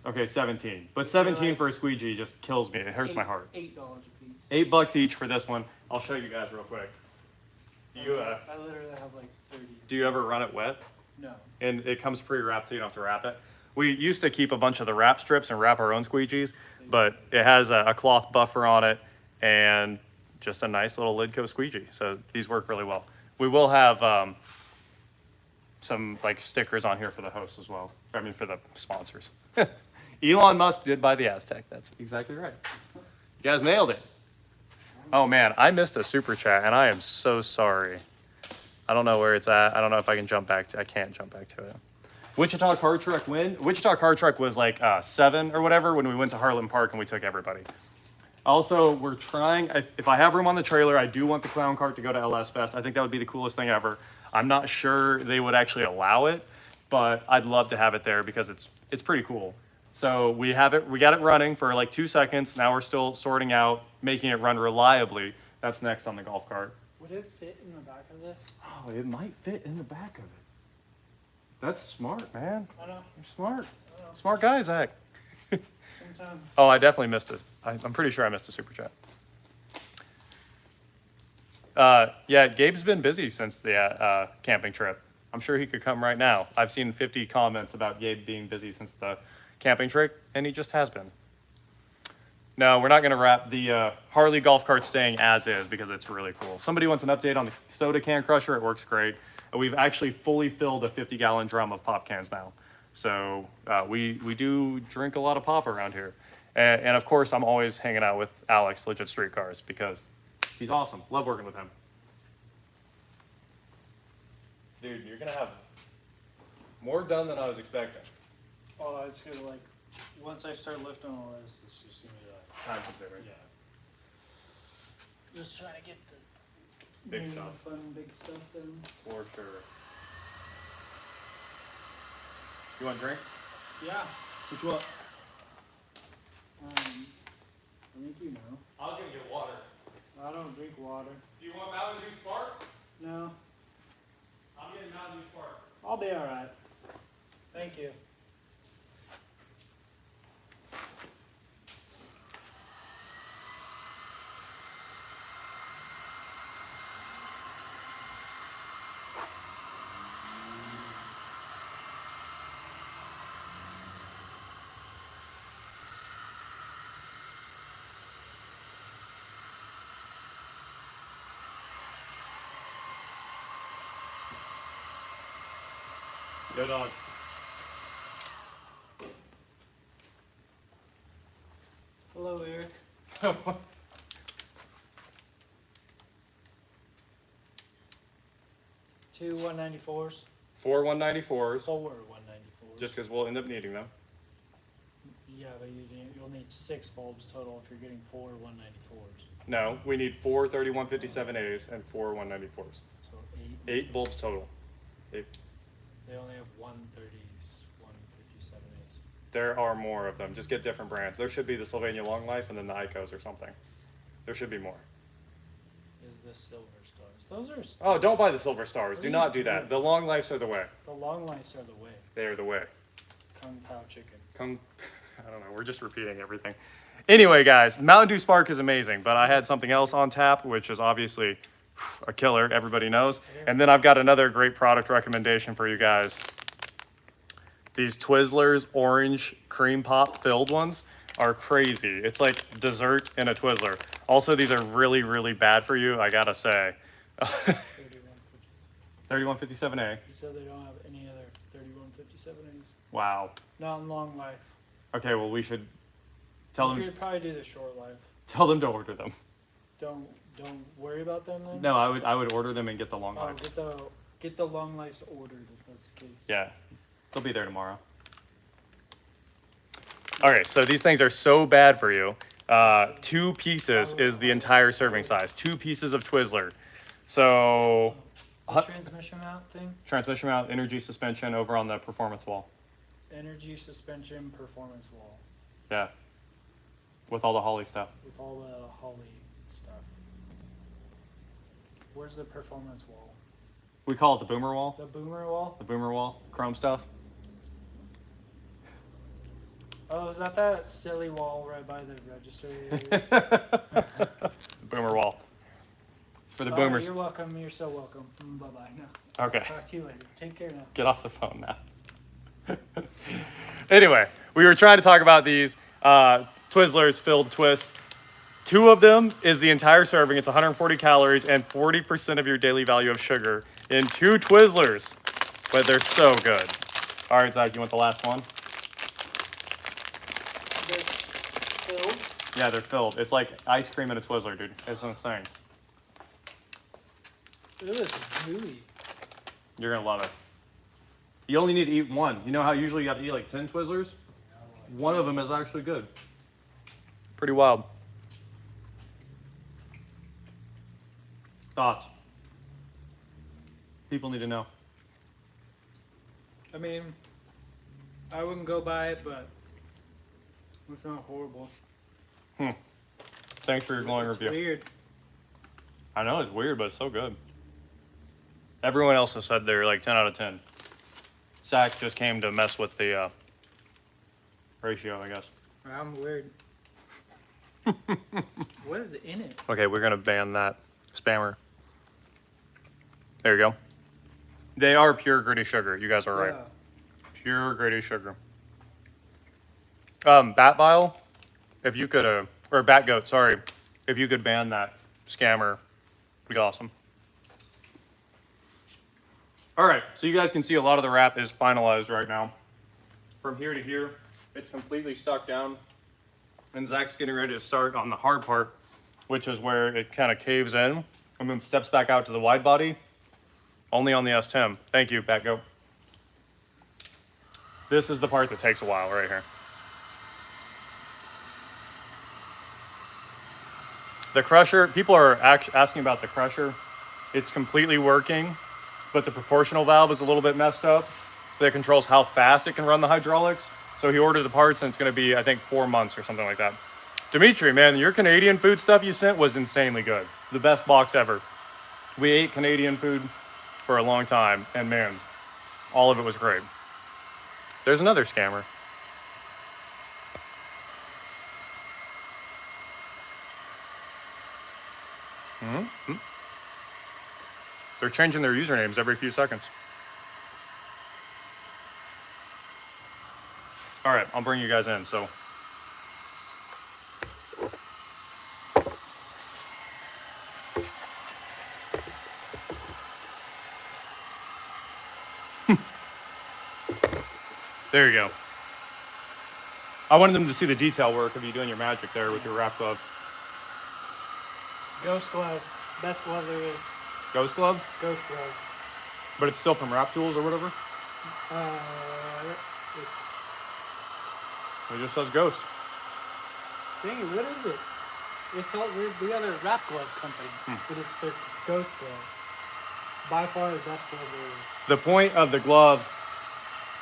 A: Okay, 17. But 17
B: like-
A: for a squeegee just kills me. It hurts my heart.
B: $8 a piece.
A: $8 each for this one. I'll show you guys real quick. Do you
B: I literally have like 30.
A: do you ever run it wet?
B: No.
A: And it comes pre-wrapped, so you don't have to wrap it. We used to keep a bunch of the wrap strips and wrap our own squeegees, but it has a cloth buffer on it and just a nice little Lidco squeegee. So these work really well. We will have some like stickers on here for the hosts as well. I mean, for the sponsors. Elon Musk did buy the Aztec. That's exactly right. You guys nailed it. Oh man, I missed a super chat and I am so sorry. I don't know where it's at. I don't know if I can jump back to I can't jump back to it. Wichita Car Truck win. Wichita Car Truck was like 7 or whatever when we went to Harlan Park and we took everybody. Also, we're trying, if I have room on the trailer, I do want the clown cart to go to LS Fest. I think that would be the coolest thing ever. I'm not sure they would actually allow it, but I'd love to have it there because it's pretty cool. So we got it running for like 2 seconds. Now we're still sorting out, making it run reliably. That's next on the golf cart.
B: Would it fit in the back of this?
A: Oh, it might fit in the back of it. That's smart, man.
B: I know.
A: You're smart.
B: I know.
A: Smart guy, Zach.
B: Sometimes.
A: Oh, I definitely missed it. I'm pretty sure I missed a super chat. Yeah, Gabe's been busy since the camping trip. I'm sure he could come right now. I've seen 50 comments about Gabe being busy since the camping trip, and he just has been. No, we're not going to wrap the Harley golf cart staying as is because it's really cool. Somebody wants an update on the soda can crusher. It works great. We've actually fully filled a 50-gallon drum of pop cans now. So we do drink a lot of pop around here. And of course, I'm always hanging out with Alex, Legit Street Cars, because he's awesome. Love working with him. Dude, you're gonna have more done than I was expecting.
B: Oh, it's good. Like, once I start lifting all this, it's just gonna be like
A: Time consuming.
B: yeah. Just trying to get the
A: Big
B: new
A: stuff.
B: fun big stuff done.
A: For sure. You want a drink?
B: Yeah.
A: Which one?
B: I think you know.
A: I was gonna get water.
B: I don't drink water.
A: Do you want Mountain Dew Spark?
B: No.
A: I'm getting Mountain Dew Spark.
B: I'll be all right. Thank you.
A: Go dog.
B: Hello, Eric. 2 194s.
A: 4 194s.
B: 4 194s.
A: Just because we'll end up needing them.
B: Yeah, but you'll need 6 bulbs total if you're getting 4 194s.
A: No, we need 4 3157As and 4 194s.
B: So 8.
A: 8 bulbs total. 8.
B: They only have 130s, 157As.
A: There are more of them. Just get different brands. There should be the Sylvania Long Life and then the Icos or something. There should be more.
B: Is the Silver Stars? Those are.
A: Oh, don't buy the Silver Stars.
B: What
A: Do
B: are
A: not
B: you
A: do that.
B: doing?
A: The Long Lives are the way.
B: The long lights are the way.
A: They are the way.
B: Kung Pao chicken.
A: Come, I don't know. We're just repeating everything. Anyway, guys, Mountain Dew Spark is amazing, but I had something else on tap, which is obviously a killer. Everybody knows. And then I've got another great product recommendation for you guys. These Twizzlers orange cream pop filled ones are crazy. It's like dessert in a Twizzler. Also, these are really, really bad for you, I gotta say. 3157A.
B: You said they don't have any other 3157As.
A: Wow.
B: Not in long life.
A: Okay, well, we should tell
B: You
A: them,
B: could probably do the short life.
A: tell them to order them.
B: Don't worry about them then.
A: No, I would order them and get the long
B: Oh,
A: lives.
B: get the long lives ordered if that's the case.
A: Yeah, they'll be there tomorrow. Okay, so these things are so bad for you. 2 pieces is the entire serving size. 2 pieces of Twizzler. So,
B: The transmission mount thing.
A: transmission mount, energy suspension over on the performance wall.
B: Energy suspension performance wall
A: Yeah, with all the Holly stuff.
B: with all the Holly stuff. Where's the performance wall?
A: We call it the boomer wall.
B: The boomer wall?
A: The boomer wall, chrome stuff.
B: Oh, is that silly wall right by the register area?
A: Boomer wall. It's for the
B: Oh,
A: boomers.
B: You're welcome. You're so welcome. Bye-bye now.
A: Okay.
B: Talk to you later. Take care now.
A: Get off the phone now. Anyway, we were trying to talk about these Twizzlers filled twists. 2 of them is the entire serving. It's 140 calories and 40% of your daily value of sugar in 2 Twizzlers. But they're so good. All right, Zach, you want the last one?
B: They're filled.
A: Yeah, they're filled. It's like ice cream in a Twizzler, dude. It's insane.
B: Ooh, it's gooey.
A: You're gonna love it. You only need to eat 1. You know how usually you have to eat like 10 Twizzlers? 1 of them is actually good. Pretty wild. Thoughts? People need to know.
B: I mean, I wouldn't go by it, but it's not horrible.
A: Thanks for your glowing
B: It's
A: review.
B: weird.
A: I know it's weird, but it's so good. Everyone else has said they're like 10 out of 10. Zach just came to mess with the ratio, I guess.
B: I'm weird. What is in it?
A: Okay, we're gonna ban that spammer. There you go. They are pure gritty sugar. You guys are right.
B: Yeah.
A: Pure gritty sugar. Bat Vial, if you could, or Bat Goat, sorry, if you could ban that scammer, it'd be awesome. All right, so you guys can see a lot of the wrap is finalized right now. from here to here, it's completely stuck down. And Zach's getting ready to start on the hard part, which is where it kind of caves in and then steps back out to the wide body. Only on the S10. Thank you, back go. This is the part that takes a while right here. The crusher, people are asking about the crusher. It's completely working, but the proportional valve is a little bit messed up. That controls how fast it can run the hydraulics. So he ordered the parts and it's gonna be, I think, 4 months or something like that. Dimitri, man, your Canadian food stuff you sent was insanely good. The best box ever. We ate Canadian food for a long time, and man, all of it was great. There's another scammer. Mm-hmm. They're changing their usernames every few seconds. All right, I'll bring you guys in, so. There you go. I wanted them to see the detail work of you doing your magic there with your wrap glove.
B: Ghost glove. Best glove there is.
A: Ghost glove?
B: Ghost glove.
A: But it's still from Wrap Tools or whatever? It just says Ghost.
B: Dang it, what is it? It's all, we got a wrap glove company, but it's the Ghost glove. By far the best glove there is.
A: The point of the glove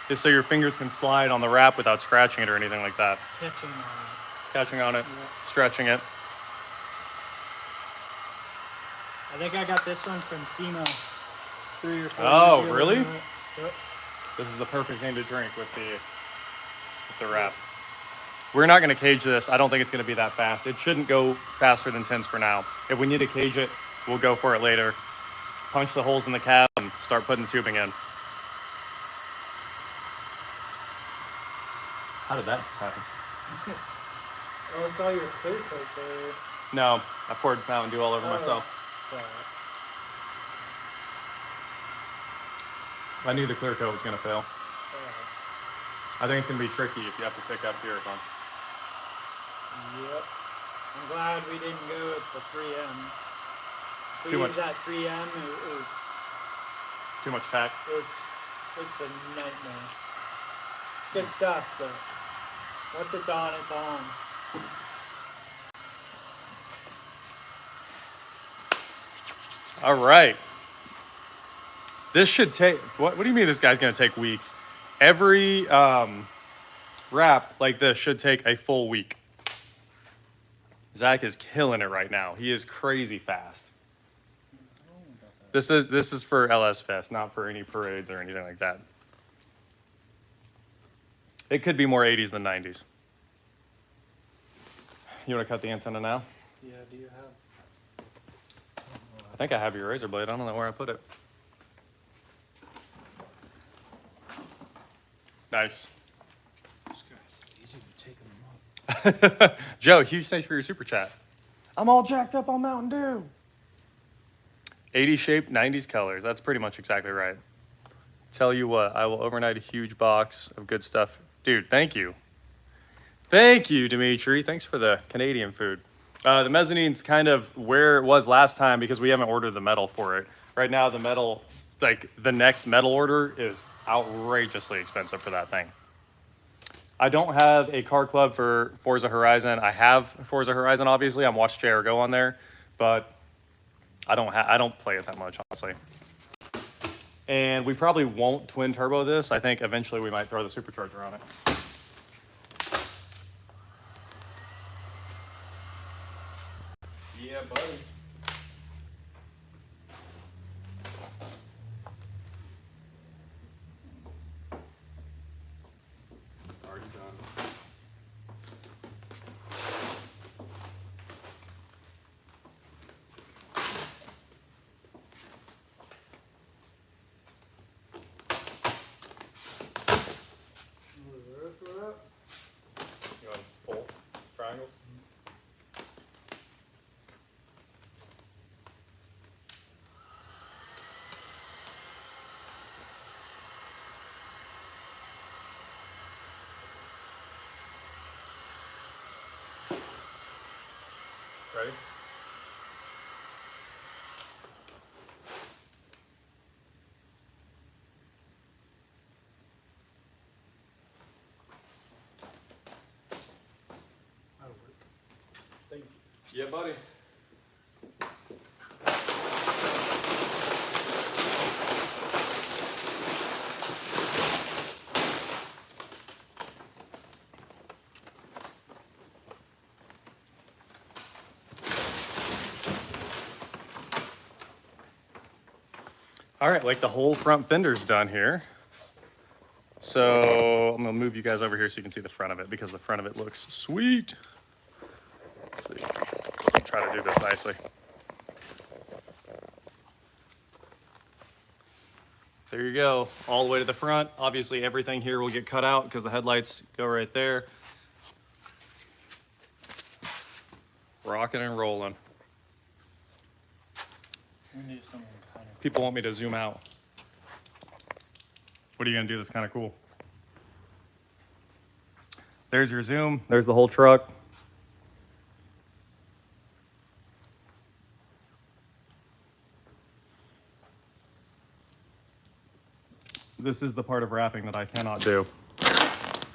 A: is so your fingers can slide on the wrap without scratching it or anything like that.
B: Catching on it.
A: Yeah. Stretching it.
B: I think I got this one from SEMA 3 or 4
A: Oh,
B: years ago.
A: really?
B: Yep.
A: This is the perfect thing to drink with the wrap. We're not going to cage this. I don't think it's going to be that fast. It shouldn't go faster than 10s for now. If we need to cage it, we'll go for it later. Punch the holes in the cab and start putting tubing in. How did that happen?
B: Oh, it's all your clear coat there.
A: No, I poured Mountain Dew all over myself.
B: Sorry.
A: I knew the clear coat was going to fail. I think it's going to be tricky if you have to pick up here a bunch.
B: Yep. I'm glad we didn't go with the 3M. If we
A: Too
B: use
A: much.
B: that 3M,
A: Too much tack.
B: it's a nightmare. It's good stuff, but once it's on, it's on.
A: All right. This should take, what do you mean this guy's going to take weeks? Every wrap like this should take a full week. Zach is killing it right now. He is crazy fast. This is for LS Fest, not for any parades or anything like that. It could be more 80s than 90s. You want to cut the antenna now?
B: Yeah, do you have?
A: I think I have your razor blade. I don't know where I put it. Nice.
B: This guy's easy to take them up.
A: Joe, huge thanks for your super chat. I'm all jacked up on Mountain Dew. 80s shape, 90s colors. That's pretty much exactly right. Tell you what, I will overnight a huge box of good stuff. Dude, thank you. Thank you, Dimitri. Thanks for the Canadian food. The mezzanine's kind of where it was last time because we haven't ordered the metal for it. Right now, the metal, like the next metal order is outrageously expensive for that thing. I don't have a car club for Forza Horizon. I have Forza Horizon, obviously. I'm watched JR go on there, but I don't play it that much, honestly. And we probably won't twin turbo this. I think eventually we might throw the supercharger on it. Yeah, buddy. Already done. Ready?
B: That'll work. Thank you.
A: Yeah, buddy. All right, like the whole front fender's done here. So I'm gonna move you guys over here so you can see the front of it because the front of it looks sweet. Let's see, try to do this nicely. There you go, all the way to the front. Obviously everything here will get cut out because the headlights go right there. Rocking and rolling.
B: We need something kind of.
A: People want me to zoom out. What are you gonna do that's kind of cool? There's your zoom, there's the whole truck. This is the part of wrapping that I cannot do.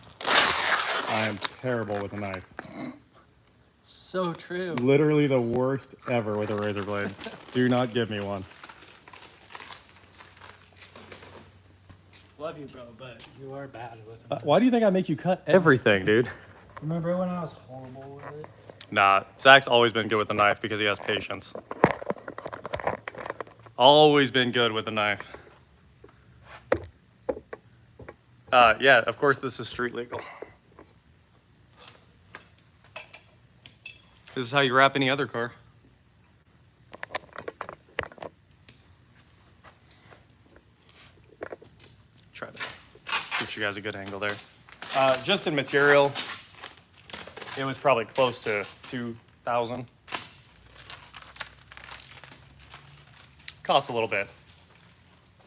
A: I am terrible with a knife.
B: So true.
A: Literally the worst ever with a razor blade. Do not give me one.
B: Love you, bro, but you are bad with them.
A: Why do you think I make you cut everything, dude?
B: Remember when I was horrible with it?
A: Nah, Zach's always been good with a knife because he has patience. Always been good with a knife. Yeah, of course this is street legal. This is how you wrap any other car. Try to get you guys a good angle there. Just in material, it was probably close to 2,000. Costs a little bit.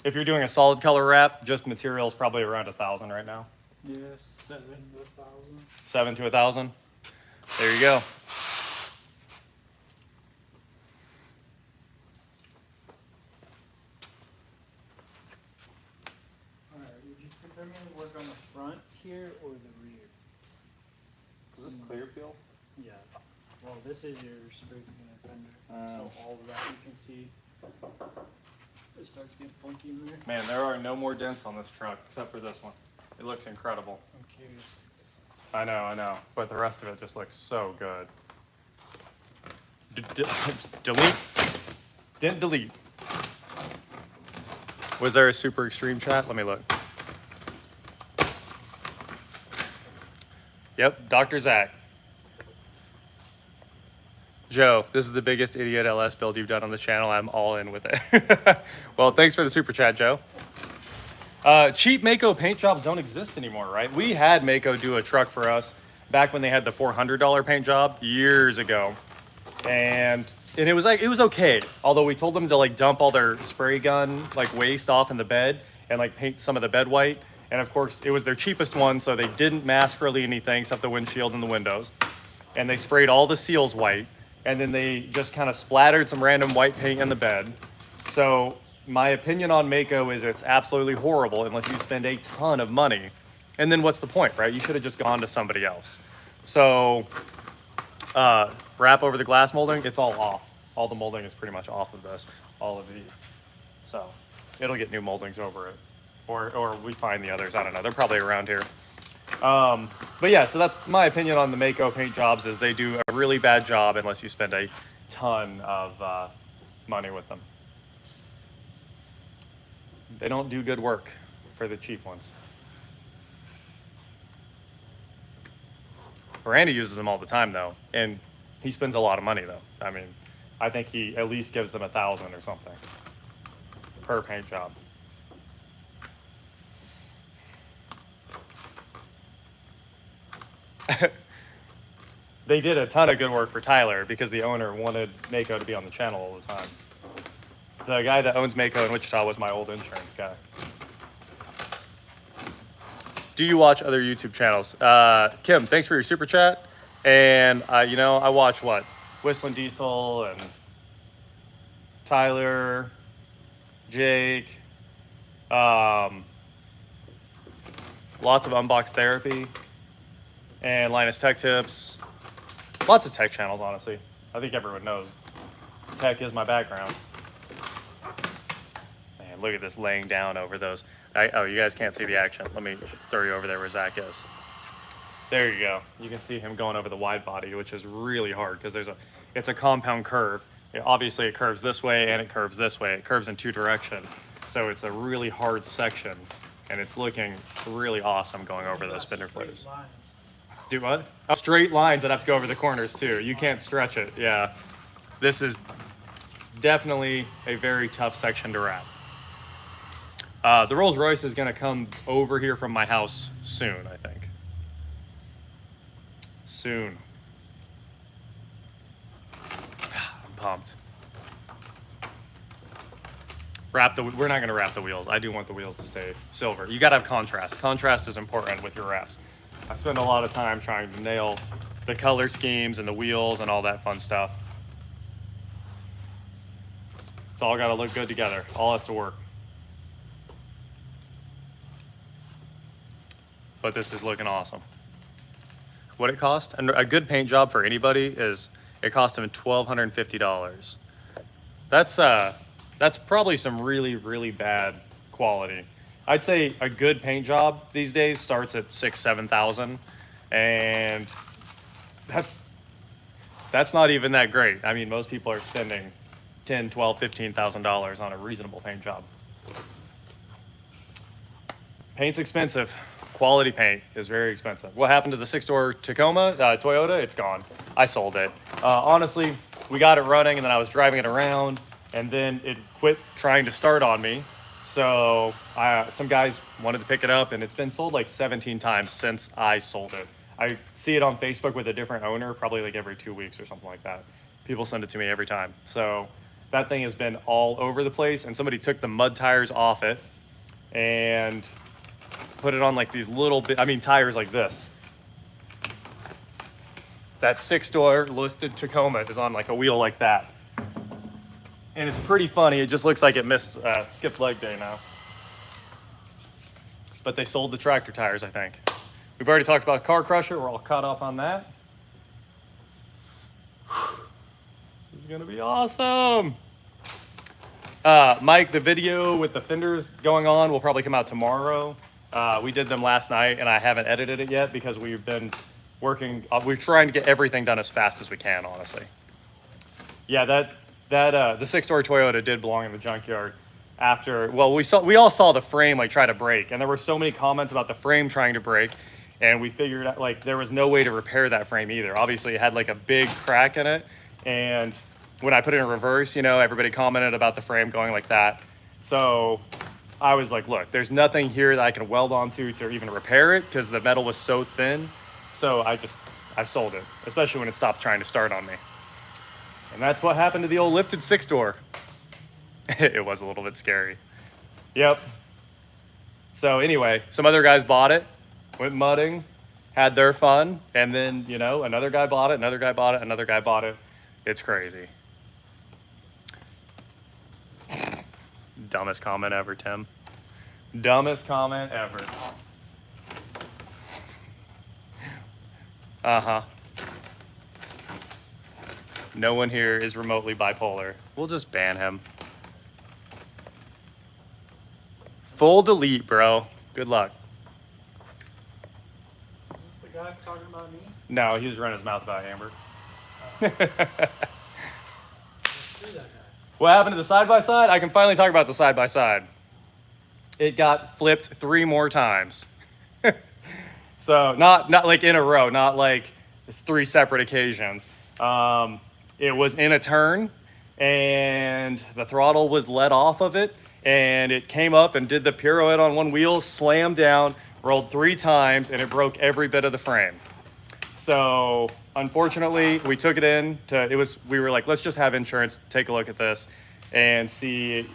A: If you're doing a solid color wrap, just material is probably around 1,000 right now.
B: Yeah, 7 to 1,000.
A: 7 to 1,000. There you go.
B: Alright, would you prefer me to work on the front here or the rear?
A: Is this clear peel?
B: Yeah. Well, this is your spray painted fender, so all of that you can see. It starts getting funky in there.
A: Man, there are no more dents on this truck except for this one. It looks incredible.
B: I'm curious what this is.
A: I know. But the rest of it just looks so good. Delete. Didn't delete. Was there a super extreme chat? Let me look. Yep, Dr. Zach. Joe, this is the biggest idiot LS build you've done on the channel. I'm all in with it. Well, thanks for the super chat, Joe. Cheap Mako paint jobs don't exist anymore, right? We had Mako do a truck for us back when they had the $400 paint job years ago. And it was okay. Although we told them to like dump all their spray gun like waste off in the bed and like paint some of the bed white. And of course it was their cheapest one. So they didn't mask really anything except the windshield and the windows. And they sprayed all the seals white. And then they just kind of splattered some random white paint in the bed. So my opinion on Mako is it's absolutely horrible unless you spend a ton of money. And then what's the point, right? You should have just gone to somebody else. So wrap over the glass molding, it's all off. All the molding is pretty much off of this, all of these. So it'll get new moldings over it. Or we find the others, I don't know. They're probably around here. But yeah, so that's my opinion on the Mako paint jobs is they do a really bad job unless you spend a ton of money with them. They don't do good work for the cheap ones. Randy uses them all the time though, and he spends a lot of money though. I mean, I think he at least gives them 1,000 or something per paint job. They did a ton of good work for Tyler because the owner wanted Mako to be on the channel all the time. The guy that owns Mako in Wichita was my old insurance guy. Do you watch other YouTube channels? Kim, thanks for your super chat. And I watch what? Whistling Diesel and Tyler, Jake, lots of Unbox Therapy, and Linus Tech Tips. Lots of tech channels, honestly. I think everyone knows tech is my background. Man, look at this laying down over those. Oh, you guys can't see the action. Let me throw you over there where Zach is. There you go. You can see him going over the wide body, which is really hard because it's a compound curve. Obviously, it curves this way and it curves this way. It curves in two directions. So it's a really hard section, and it's looking really awesome going over those fender flares. Do what? Oh, straight lines that have to go over the corners too. You can't stretch it. Yeah. This is definitely a very tough section to wrap. The Rolls Royce is going to come over here from my house soon, I think. Soon. I'm pumped. We're not going to wrap the wheels. I do want the wheels to stay silver. You got to have contrast. Contrast is important with your wraps. I spend a lot of time trying to nail the color schemes and the wheels and all that fun stuff. It's all got to look good together. All has to work. But this is looking awesome. What it cost? And a good paint job for anybody is, it cost them $1,250. That's probably some really, really bad quality. I'd say a good paint job these days starts at $6,000, $7,000, and that's not even that great. I mean, most people are spending $10,000, $12,000, $15,000 on a reasonable paint job. Paint's expensive. Quality paint is very expensive. What happened to the 6-door Tacoma, Toyota? It's gone. I sold it. Honestly, we got it running, and then I was driving it around, and then it quit trying to start on me. So some guys wanted to pick it up, and it's been sold like 17 times since I sold it. I see it on Facebook with a different owner, probably like every 2 weeks or something like that. People send it to me every time. So that thing has been all over the place, and somebody took the mud tires off it and put it on like these little tires like this. That 6-door lifted Tacoma is on like a wheel like that. And it's pretty funny. It just looks like it missed skipped leg day now. But they sold the tractor tires, I think. We've already talked about Car Crusher. We're all caught up on that. This is gonna be awesome. Mike, the video with the fenders going on will probably come out tomorrow. We did them last night, and I haven't edited it yet because we've been working. We're trying to get everything done as fast as we can, honestly. Yeah, the 6-door Toyota did belong in the junkyard after. Well, we all saw the frame like try to break, and there were so many comments about the frame trying to break, and we figured out like there was no way to repair that frame either. Obviously, it had like a big crack in it, and when I put it in reverse, everybody commented about the frame going like that. So I was like, look, there's nothing here that I can weld onto to even repair it because the metal was so thin. So I sold it, especially when it stopped trying to start on me. And that's what happened to the old lifted 6-door. It was a little bit scary. Yep. So anyway, some other guys bought it, went mudding, had their fun, and then, another guy bought it, another guy bought it, another guy bought it. It's crazy. Dumbest comment ever, Tim. Dumbest comment ever. Uh-huh. No one here is remotely bipolar. We'll just ban him. Full delete, bro. Good luck.
B: Is this the guy talking about me?
A: No, he was running his mouth about Amber.
B: Let's do that guy.
A: What happened to the side-by-side? I can finally talk about the side-by-side. It got flipped 3 more times. So not like in a row, not like 3 separate occasions. It was in a turn, and the throttle was let off of it, and it came up and did the pirouette on one wheel, slammed down, rolled 3 times, and it broke every bit of the frame. So unfortunately, we took it in we were like, let's just have insurance take a look at this and see,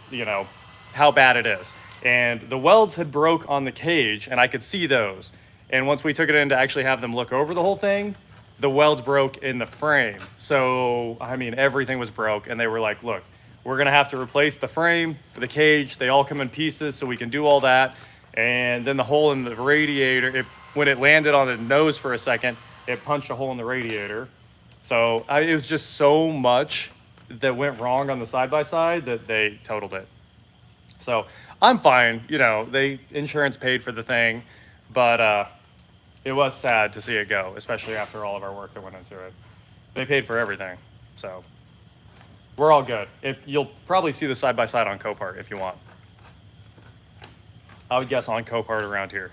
A: how bad it is. And the welds had broke on the cage, and I could see those. And once we took it in to actually have them look over the whole thing, the welds broke in the frame. So, I mean, everything was broke. And they were like, look, we're going to have to replace the frame, the cage. They all come in pieces, so we can do all that. And then the hole in the radiator, when it landed on the nose for a second, it punched a hole in the radiator. So it was just so much that went wrong on the side-by-side that they totaled it. So I'm fine. You know, insurance paid for the thing, but it was sad to see it go, especially after all of our work that went into it. They paid for everything, so we're all good. You'll probably see the side-by-side on Copart if you want. I would guess on Copart around here.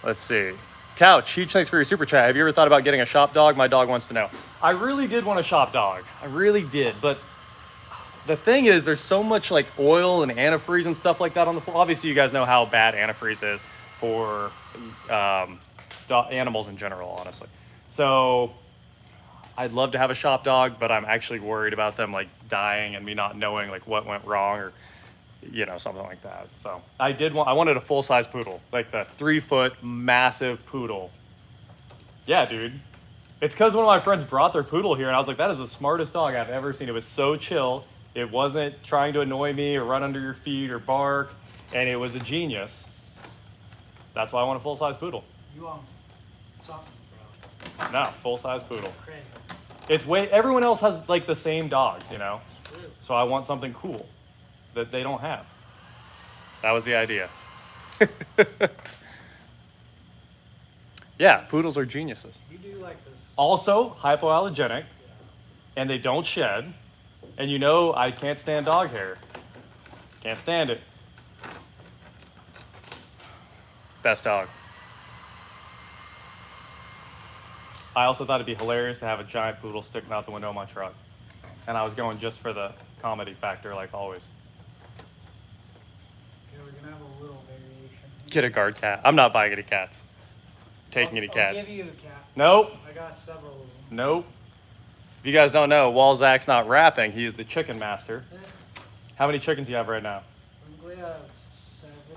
A: Let's see. Couch, huge thanks for your super chat. Have you ever thought about getting a shop dog? My dog wants to know. I really did want a shop dog. I really did, but the thing is, there's so much like oil and antifreeze and stuff like that on the floor. Obviously, you guys know how bad antifreeze is for animals in general, honestly. So I'd love to have a shop dog, but I'm actually worried about them like dying and me not knowing like what went wrong or, you know, something like that. So I wanted a full-size poodle, like the 3-foot massive poodle. Yeah, dude. It's because one of my friends brought their poodle here and I was like, that is the smartest dog I've ever seen. It was so chill. It wasn't trying to annoy me or run under your feet or bark, and it was a genius. That's why I want a full-size poodle.
B: You want something, bro.
A: No, full-size poodle.
B: Crazy.
A: Everyone else has like the same dogs, you know?
B: True.
A: So I want something cool that they don't have. That was the idea. Yeah, poodles are geniuses.
B: You do like this.
A: Also, hypoallergenic, and they don't shed. And you know I can't stand dog hair. Can't stand it. Best dog. I also thought it'd be hilarious to have a giant poodle sticking out the window of my truck. And I was going just for the comedy factor, like always.
B: Okay, we're gonna have a little variation.
A: Get a guard cat. I'm not buying any cats. Taking any cats.
B: I'll give you a cat.
A: Nope.
B: I got several of them.
A: Nope. If you guys don't know, while Zach's not rapping, he is the chicken master. How many chickens do you have right now?
B: We have 70.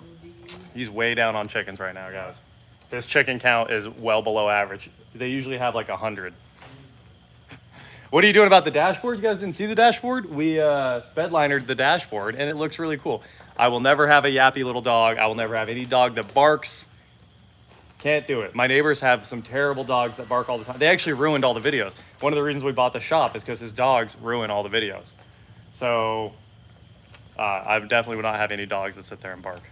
A: He's way down on chickens right now, guys. His chicken count is well below average. They usually have like 100. What are you doing about the dashboard? You guys didn't see the dashboard? We bedlinered the dashboard, and it looks really cool. I will never have a yappy little dog. I will never have any dog that barks. Can't do it. My neighbors have some terrible dogs that bark all the time. They actually ruined all the videos. One of the reasons we bought the shop is because his dogs ruin all the videos. So I definitely would not have any dogs that sit there and bark.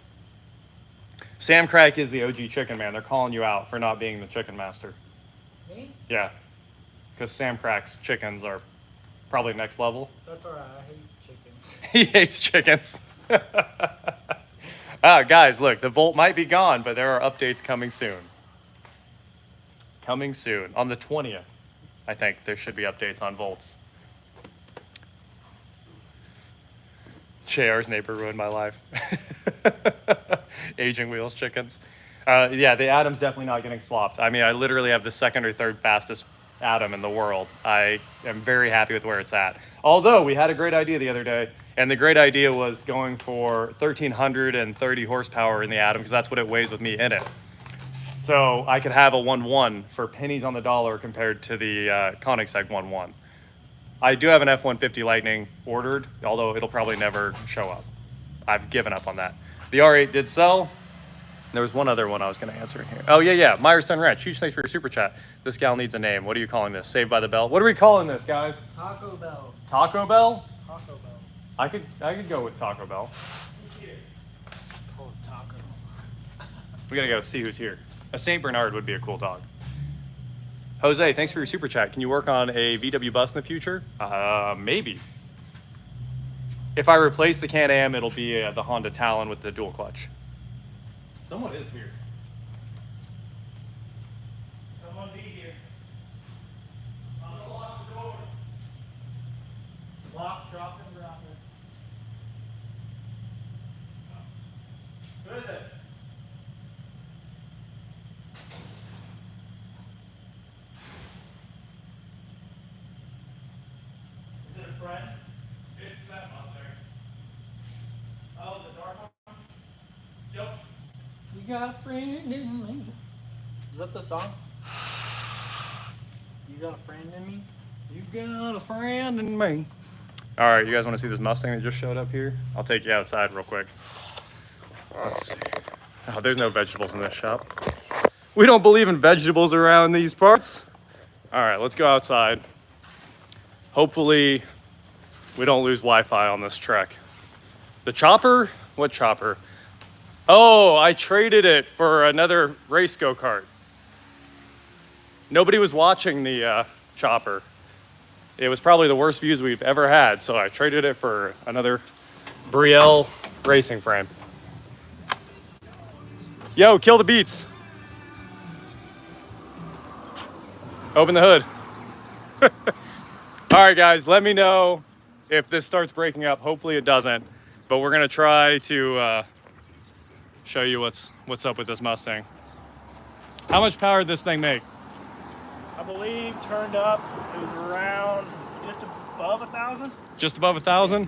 A: Sam Crack is the OG chicken man. They're calling you out for not being the chicken master.
B: Me?
A: Yeah, because Sam Crack's chickens are probably next level.
B: That's alright. I hate chickens.
A: He hates chickens. Guys, look, the Volt might be gone, but there are updates coming soon. Coming soon. On the 20th, I think there should be updates on Volts. JR's neighbor ruined my life. Aging Wheels chickens. Yeah, the Atom's definitely not getting swapped. I mean, I literally have the second or third fastest Atom in the world. I am very happy with where it's at. Although we had a great idea the other day, and the great idea was going for 1,330 horsepower in the Atom because that's what it weighs with me in it. So I could have a 1.1 for pennies on the dollar compared to the Koenigsegg 1.1. I do have an F-150 Lightning ordered, although it'll probably never show up. I've given up on that. The R8 did sell. There was one other one I was going to answer in here. Oh, yeah. Myerson Ranch. Huge thanks for your super chat. This gal needs a name. What are you calling this? Saved by the Bell? What are we calling this, guys?
B: Taco Bell.
A: Taco Bell?
B: Taco Bell.
A: I could go with Taco Bell.
B: Oh, taco.
A: We got to go see who's here. A St. Bernard would be a cool dog. Jose, thanks for your super chat. Can you work on a VW bus in the future? Maybe. If I replace the Can-Am, it'll be the Honda Talon with the dual clutch. Someone is here.
C: Someone be here. I'm gonna lock the doors. Lock, drop, and drop it. Who is it? Is it a friend?
A: It's that Mustang.
C: Oh, the dark one?
A: Yep.
B: You got a friend in me. Is that the song? You got a friend in me?
A: You got a friend in me. All right, you guys want to see this Mustang that just showed up here? I'll take you outside real quick. Let's see. Oh, there's no vegetables in this shop. We don't believe in vegetables around these parts. All right, let's go outside. Hopefully, we don't lose Wi-Fi on this truck. The chopper? What chopper? Oh, I traded it for another race go-kart. Nobody was watching the chopper. It was probably the worst views we've ever had, so I traded it for another Brielle racing frame. Yo, kill the beats. Open the hood. All right, guys, let me know if this starts breaking up. Hopefully it doesn't, but we're gonna try to show you what's up with this Mustang. How much power did this thing make?
C: I believe turned up, it was around just above 1,000.
A: Just above 1,000?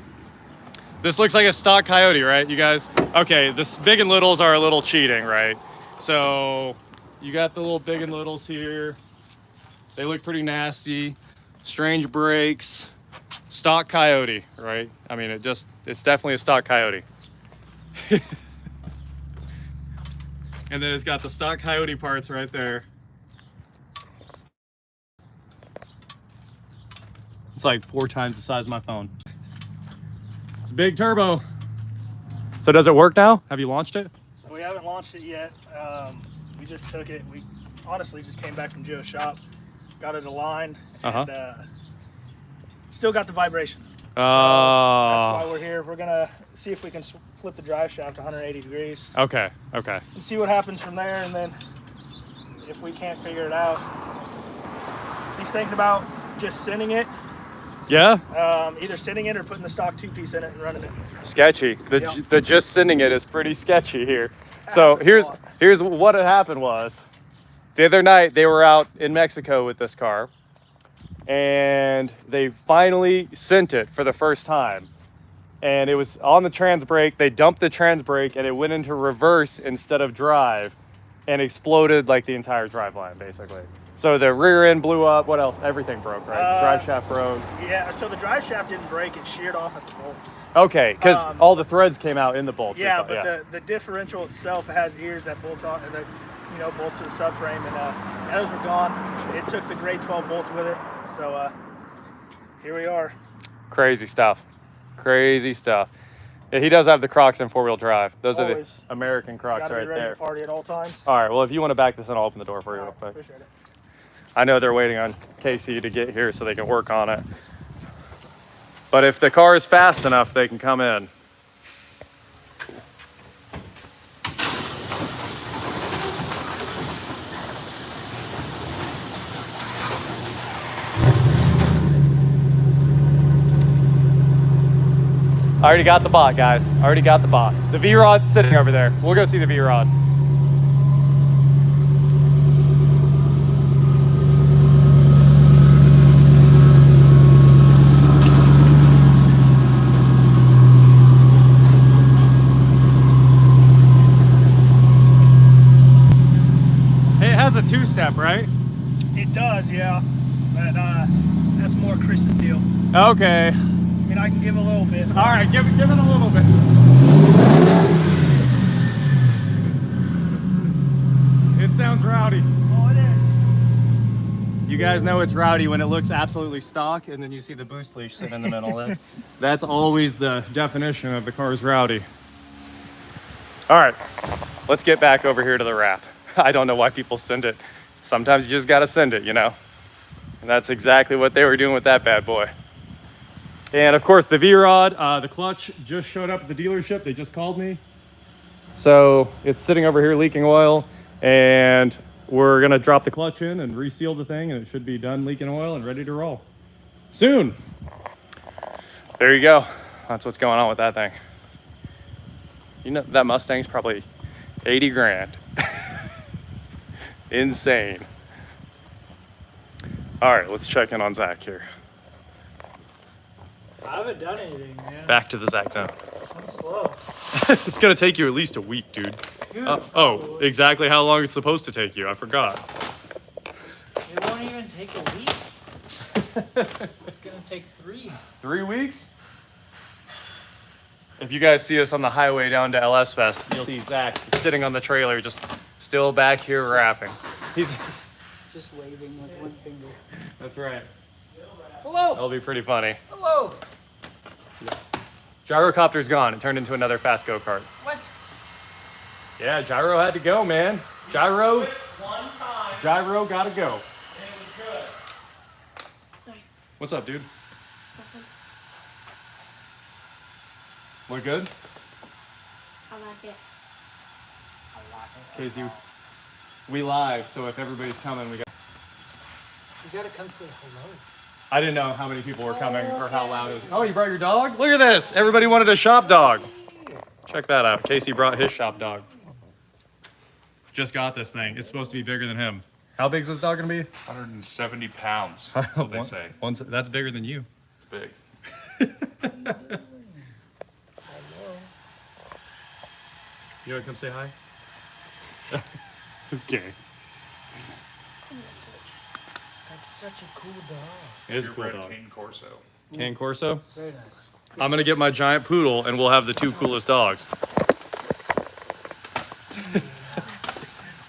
A: This looks like a stock Coyote, right, you guys? Okay, this big and littles are a little cheating, right? So you got the little big and littles here. They look pretty nasty. Strange brakes. Stock Coyote, right? I mean, it's definitely a stock Coyote. And then it's got the stock Coyote parts right there. It's like 4 times the size of my phone. It's a big turbo. So does it work now? Have you launched it?
C: So we haven't launched it yet. We just took it. We honestly just came back from Joe's shop, got it aligned, and still got the vibration. So that's why we're here. We're gonna see if we can flip the drive shaft 180 degrees.
A: Okay.
C: And see what happens from there, and then if we can't figure it out, he's thinking about just sending it.
A: Yeah?
C: Either sending it or putting the stock 2-piece in it and running it.
A: Sketchy. The just sending it is pretty sketchy here. So here's what had happened was, the other night they were out in Mexico with this car, and they finally sent it for the first time. And it was on the trans brake. They dumped the trans brake and it went into reverse instead of drive and exploded like the entire drive line, basically. So the rear end blew up. What else? Everything broke, right? Drive shaft broke.
C: Yeah, so the drive shaft didn't break. It sheared off at the bolts.
A: Okay, because all the threads came out in the bolts.
C: Yeah, but the differential itself has ears that bolts on, and bolts to the subframe, and those were gone. It took the grade 12 bolts with it. So here we are.
A: Crazy stuff. Yeah, he does have the Crocs in 4-wheel drive. Those are the American Crocs
C: Gotta
A: right
C: be ready
A: there.
C: to party at all times.
A: All right, well, if you want to back this in, I'll open the door for you real quick.
C: Appreciate it.
A: I know they're waiting on Casey to get here so they can work on it. But if the car is fast enough, they can come in. I already got the bot, guys. I already got the bot. The V-Rod's sitting over there. We'll go see the V-Rod. It has a 2-step, right?
C: It does, yeah. But that's more Chris's deal.
A: Okay.
C: I mean, I can give a little bit.
A: All right, give it a little bit. It sounds rowdy.
C: Oh, it is.
A: You guys know it's rowdy when it looks absolutely stock and then you see the boost leash sitting in the middle. That's always the definition of the car's rowdy. All right, let's get back over here to the wrap. I don't know why people send it. Sometimes you just gotta send it, you know? And that's exactly what they were doing with that bad boy. And of course, the V-Rod, the clutch just showed up at the dealership. They just called me. So it's sitting over here leaking oil, and we're gonna drop the clutch in and reseal the thing, and it should be done leaking oil and ready to roll soon. There you go. That's what's going on with that thing. You know, that Mustang's probably 80 grand. Insane. All right, let's check in on Zach here.
B: I haven't done anything, man.
A: Back to the Zach zone.
B: I'm slow.
A: It's gonna take you at least a week, dude. Exactly how long it's supposed to take you. I forgot.
B: It won't even take a week. It's gonna take 3.
A: 3 weeks? If you guys see us on the highway down to LS Fest, you'll see Zach sitting on the trailer, just still back here rapping. He's
B: Just waving with one finger.
A: That's right.
B: Hello.
A: That'll be pretty funny.
B: Hello.
A: Gyrocopter's gone. It turned into another fast go-kart.
B: What?
A: Yeah, Gyro had to go, man. Gyro,
C: One time,
A: Gyro gotta go.
C: and it was good.
A: What's up, dude? Look good?
D: I like it.
A: Casey, we live, so if everybody's coming, we got.
B: You gotta come say hello.
A: I didn't know how many people were coming or how loud it was. Oh, you brought your dog? Look at this. Everybody wanted a shop dog. Check that out. Casey brought his shop dog. Just got this thing. It's supposed to be bigger than him. How big is this dog gonna be?
E: 170 pounds, what they say.
A: That's bigger than you.
E: It's big.
A: You wanna come say hi? Okay.
B: That's such a cool dog.
A: It is a cool
E: Purebred
A: dog.
E: Cane Corso.
A: Cane Corso?
B: Very nice.
A: I'm gonna get my giant poodle and we'll have the 2 coolest dogs.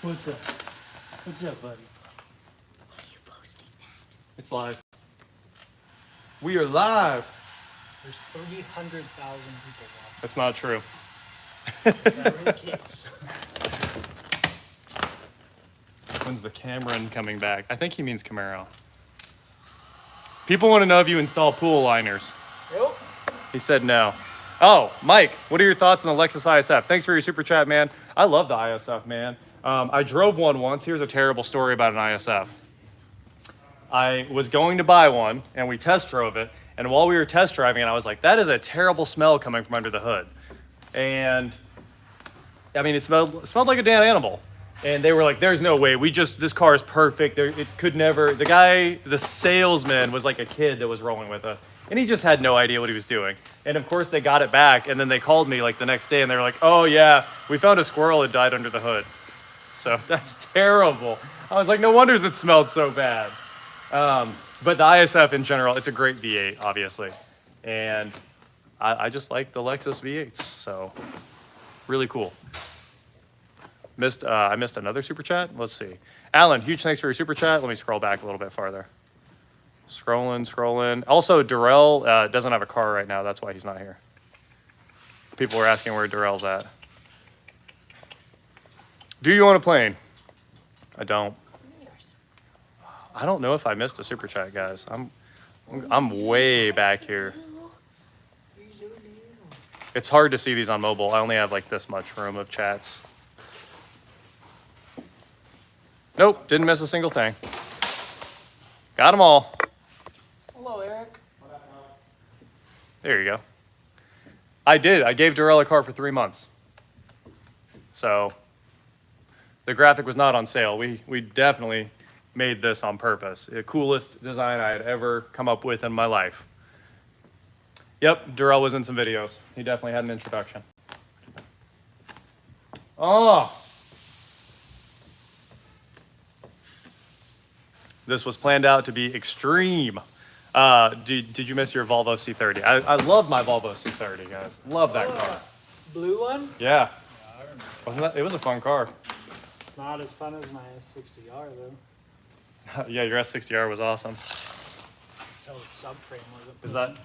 B: What's up? What's up, buddy?
D: Are you posting that?
A: It's live. We are live.
B: There's 300,000 people watching.
A: That's not true.
B: That really kids.
A: When's the Cameron coming back? I think he means Camaro. People want to know if you install pool liners.
B: Nope.
A: He said no. Oh, Mike, what are your thoughts on the Lexus ISF? Thanks for your super chat, man. I love the ISF, man. I drove one once. Here's a terrible story about an ISF. I was going to buy one, and we test drove it. And while we were test driving it, I was like, that is a terrible smell coming from under the hood. And, I mean, it smelled like a dead animal. And they were like, there's no way. This car is perfect. It could never. The salesman was like a kid that was rolling with us. And he just had no idea what he was doing. And of course, they got it back. And then they called me like the next day and they were like, oh, yeah, we found a squirrel that died under the hood. So that's terrible. I was like, no wonders it smelled so bad. But the ISF in general, it's a great V8, obviously. And I just like the Lexus V8s. So really cool. I missed another super chat. Let's see. Alan, huge thanks for your super chat. Let me scroll back a little bit farther. Scrolling. Also, Darrell doesn't have a car right now. That's why he's not here. People were asking where Darrell's at. Do you own a plane? I don't. I don't know if I missed a super chat, guys. I'm way back here. It's hard to see these on mobile. I only have like this much room of chats. Nope, didn't miss a single thing. Got them all.
B: Hello, Eric.
A: There you go. I did. I gave Darrell a car for 3 months. So the graphic was not on sale. We definitely made this on purpose. The coolest design I had ever come up with in my life. Yep, Darrell was in some videos. He definitely had an introduction. Oh. This was planned out to be extreme. Did you miss your Volvo C30? I love my Volvo C30, guys. Love that car.
B: Blue one?
A: Yeah.
B: I remember.
A: Wasn't that? It was a fun car.
B: It's not as fun as my S60R though.
A: Yeah, your S60R was awesome.
B: Until the subframe wasn't.
A: Is that?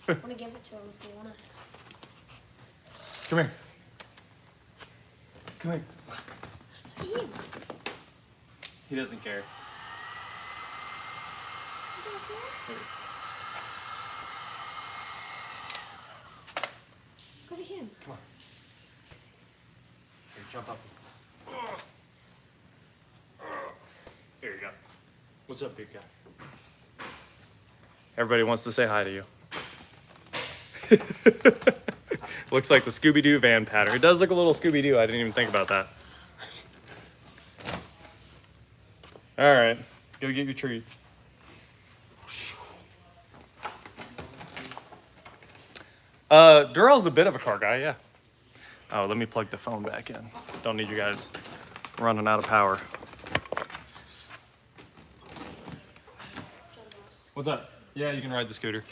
D: I want to give it to him if you want to.
A: Come here. Come here. He doesn't care.
D: Go to him.
A: Come on. Here, jump up. Here you go. What's up, big guy? Everybody wants to say hi to you. Looks like the Scooby-Doo van pattern. It does look a little Scooby-Doo. I didn't even think about that. All right, go get your treat. Darrell's a bit of a car guy, yeah. Oh, let me plug the phone back in. Don't need you guys running out of power. What's up? Yeah, you can ride the scooter.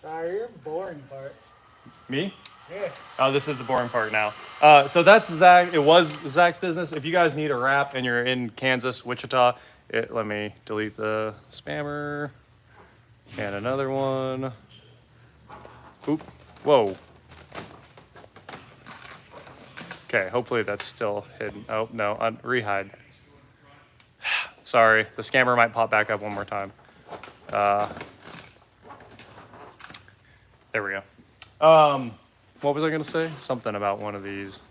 B: Sorry, you're boring part.
A: Me?
B: Yeah.
A: Oh, this is the boring part now. So that's Zach. It was Zach's business. If you guys need a wrap and you're in Kansas, Wichita, let me delete the spammer. And another one. Oop. Whoa. Okay, hopefully that's still hidden. Oh, no, rehide. Sorry, the scammer might pop back up one more time. There we go. What was I gonna say? Something about one of these.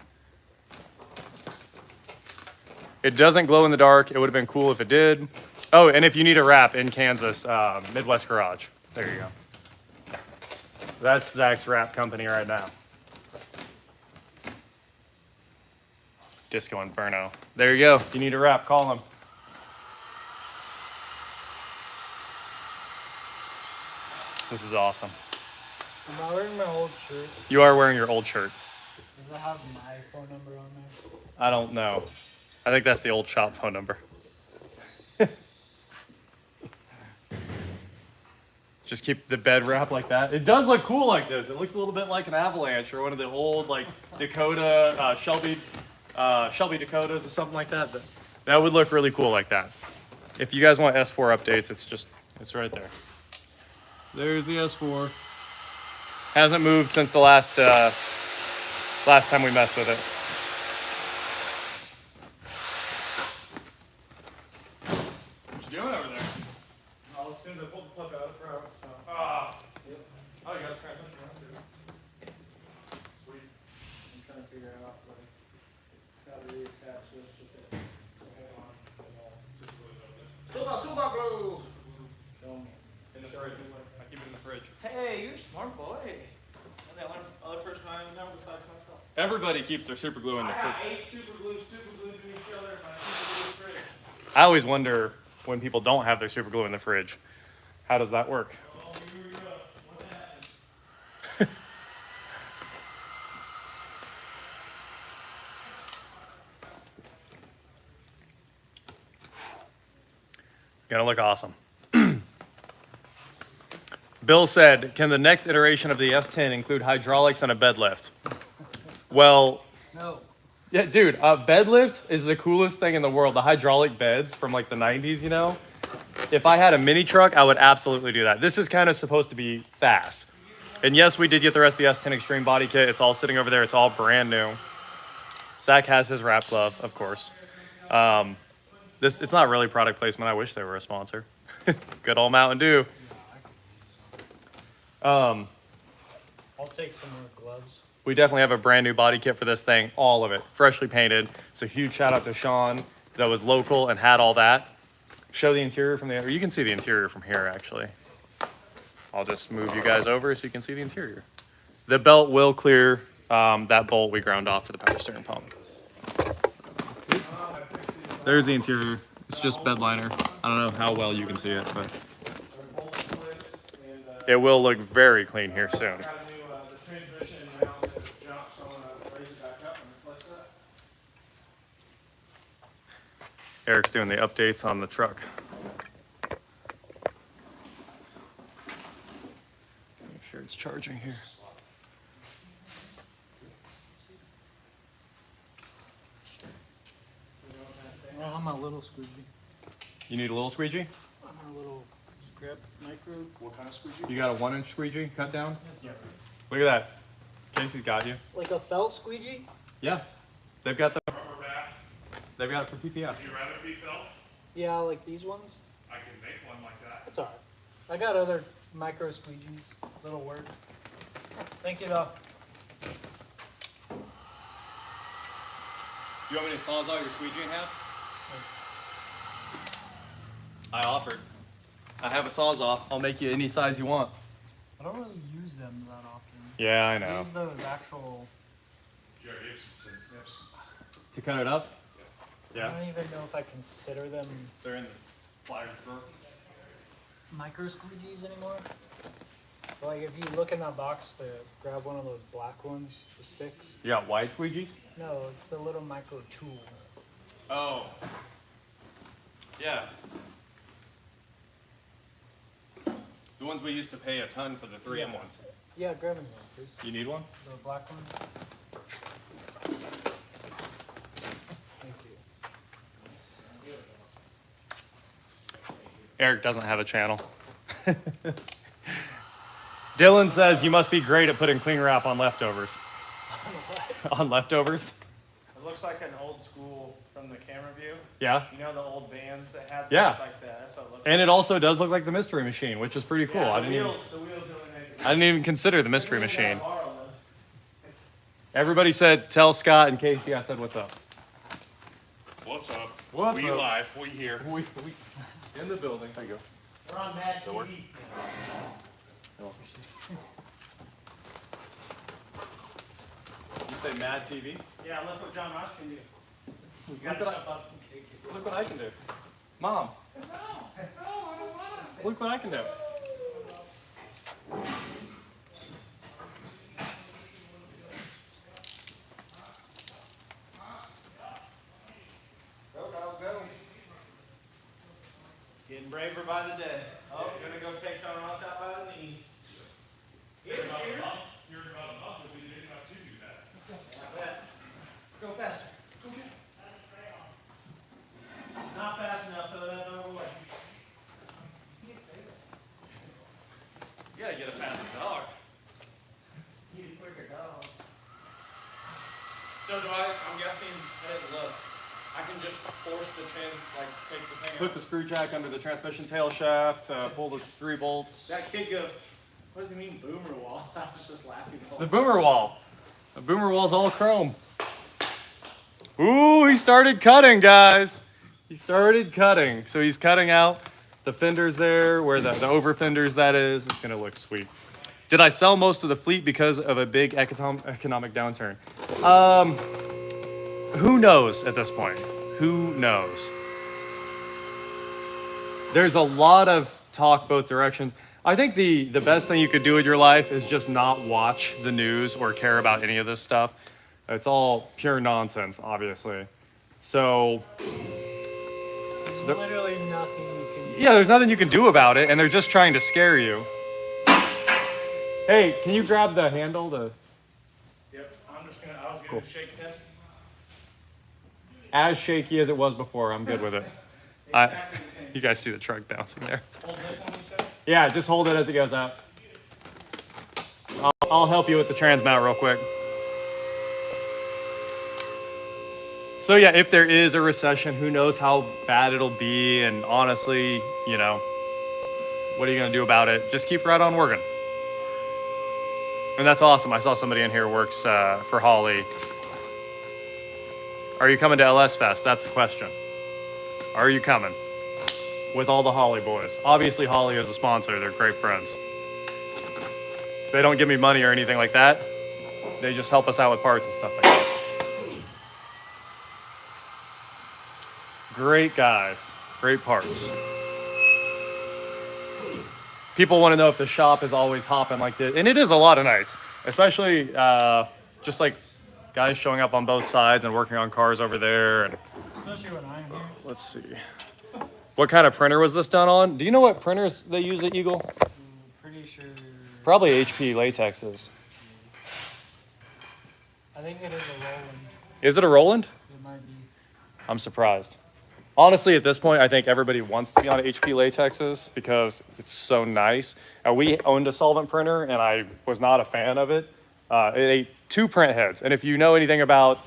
A: It doesn't glow in the dark. It would have been cool if it did. Oh, and if you need a wrap in Kansas, Midwest Garage. There you go. That's Zach's wrap company right now. Disco Inferno. There you go. If you need a wrap, call him. This is awesome.
B: Am I wearing my old shirt?
A: You are wearing your old shirt.
B: Does it have my phone number on there?
A: I don't know. I think that's the old shop phone number. Just keep the bed wrap like that. It does look cool like this. It looks a little bit like an Avalanche or one of the old like Dakota, Shelby Dakotas or something like that. That would look really cool like that. If you guys want S4 updates, it's right there. There's the S4. Hasn't moved since the last time we messed with it. What you doing over there?
C: Well, as soon as I pulled the plug out, it broke, so. Yep.
A: Oh, you got the transmission on too. Sweet.
C: I'm trying to figure out, like, how to reattach this with it. So hang on. Suba glue! Show me.
A: In the fridge. I keep it in the fridge.
C: Hey, you're a smart boy. I'm the other person I know besides myself.
A: Everybody keeps their super glue in the
C: I
A: fridge.
C: got 8 super glued to each other in my super glue fridge.
A: I always wonder when people don't have their super glue in the fridge. How does that work?
C: Oh, here we go. What happened?
A: Gonna look awesome. Bill said, can the next iteration of the S10 include hydraulics and a bed lift? Well,
B: No.
A: yeah, dude, bed lift is the coolest thing in the world. The hydraulic beds from like the 90s, you know? If I had a mini truck, I would absolutely do that. This is kind of supposed to be fast. And yes, we did get the rest of the S10 Xtreme body kit. It's all sitting over there. It's all brand new. Zach has his wrap glove, of course. It's not really product placement. I wish they were a sponsor. Good old Mountain Dew.
B: I'll take some more gloves.
A: We definitely have a brand new body kit for this thing. All of it, freshly painted. So huge shout out to Sean that was local and had all that. Show the interior from there. You can see the interior from here, actually. I'll just move you guys over so you can see the interior. The belt will clear that bolt we ground off for the power steering pump. There's the interior. It's just bed liner. I don't know how well you can see it, but it will look very clean here soon.
C: Got a new, the transmission mount that jumped, so I'm gonna raise it back up and replace that.
A: Eric's doing the updates on the truck. Make sure it's charging here.
B: Well, I'm a little squeegee.
A: You need a little squeegee?
B: I'm a little grip micro.
C: What kind of squeegee?
A: You got a 1-inch squeegee cut down?
B: Yeah.
A: Look at that. Casey's got you.
B: Like a felt squeegee?
A: Yeah. They've got the.
E: Rubber wrap.
A: They've got it for PPF.
E: Would you rather be felt?
B: Yeah, like these ones.
E: I can make one like that.
B: That's alright. I got other micro squeegees. Little work. Thank you, though.
A: Do you want me to sawzall your squeegee in half? I offered. I have a sawzall. I'll make you any size you want.
B: I don't really use them that often.
A: Yeah, I
B: I
A: know.
B: use those actual.
E: Jerry, here's some tin snips.
A: To cut it up?
B: I
A: Yeah.
B: don't even know if I consider them
A: They're in the flyer drawer.
B: micro squeegees anymore. But like if you look in that box to grab one of those black ones, the sticks.
A: You got wide squeegees?
B: No, it's the little micro tool.
A: Oh. Yeah. The ones we used to pay a ton for the 3M ones.
B: Yeah, grab me one, please.
A: You need one?
B: The black one. Thank you.
A: Eric doesn't have a channel. Dylan says you must be great at putting cling wrap on leftovers. On leftovers?
C: It looks like an old school from the camera view.
A: Yeah.
C: You know the old vans that had
A: Yeah.
C: this like that? That's what it looks
A: And
C: like.
A: it also does look like the mystery machine, which is pretty cool.
C: Yeah,
A: I
C: the
A: didn't
C: wheels really make it.
A: I didn't even consider the mystery machine.
C: Borrow them.
A: Everybody said, tell Scott and Casey I said what's up.
E: What's up?
A: What's
E: we
A: up?
E: live. We here.
A: We in the building. There you go.
C: We're on Mad TV.
A: You say Mad TV?
C: Yeah, look what John Ross can do. You
A: Look
C: gotta
A: what I-
C: jump up and kick it.
A: Look what I can do. Mom, look what I can do.
C: Getting braver by the day. Oh, gonna go take John Ross out by the knees.
E: Here in about a month, we'll be doing about to do that.
C: I bet. Go faster. Okay. Not fast enough, throw that dog away.
A: You gotta get a faster dog.
C: Need a quicker dog.
F: So I'm guessing, I didn't look. I can just force the take the thing
A: Put
F: out.
A: the screw jack under the transmission tail shaft, pull the 3 bolts.
C: That kid goes, what does he mean boomer wall? I was just laughing.
A: It's the boomer wall. The boomer wall's all chrome. Ooh, he started cutting, guys. He started cutting. So he's cutting out the fenders there, where the over fenders that is. It's gonna look sweet. Did I sell most of the fleet because of a big economic downturn? Who knows at this point? Who knows? There's a lot of talk both directions. I think the best thing you could do with your life is just not watch the news or care about any of this stuff. It's all pure nonsense, obviously. So,
B: There's literally nothing you can do.
A: yeah, there's nothing you can do about it, and they're just trying to scare you. Hey, can you grab the handle?
C: Yep, I was gonna shake test.
A: As shaky as it was before, I'm good with it.
C: Exactly the same.
A: You guys see the truck bouncing there.
C: Hold this one, you said?
A: Yeah, just hold it as it goes out. I'll help you with the transmount real quick. So yeah, if there is a recession, who knows how bad it'll be, and honestly, you know, what are you gonna do about it? Just keep right on working. And that's awesome. I saw somebody in here who works for Holly. Are you coming to LS Fest? That's the question. Are you coming? With all the Holly boys. Obviously, Holly is a sponsor. They're great friends. They don't give me money or anything like that. They just help us out with parts and stuff like that. Great guys. Great parts. People want to know if the shop is always hopping like this. And it is a lot of nights. Especially just like guys showing up on both sides and working on cars over there. And
B: Especially when I'm here.
A: let's see. What kind of printer was this done on? Do you know what printers they use at Eagle?
B: I'm pretty sure.
A: Probably HP latexes.
B: I think it is a Roland.
A: Is it a Roland?
B: It might be.
A: I'm surprised. Honestly, at this point, I think everybody wants to be on HP latexes because it's so nice. We owned a solvent printer, and I was not a fan of it. It ate 2 print heads. And if you know anything about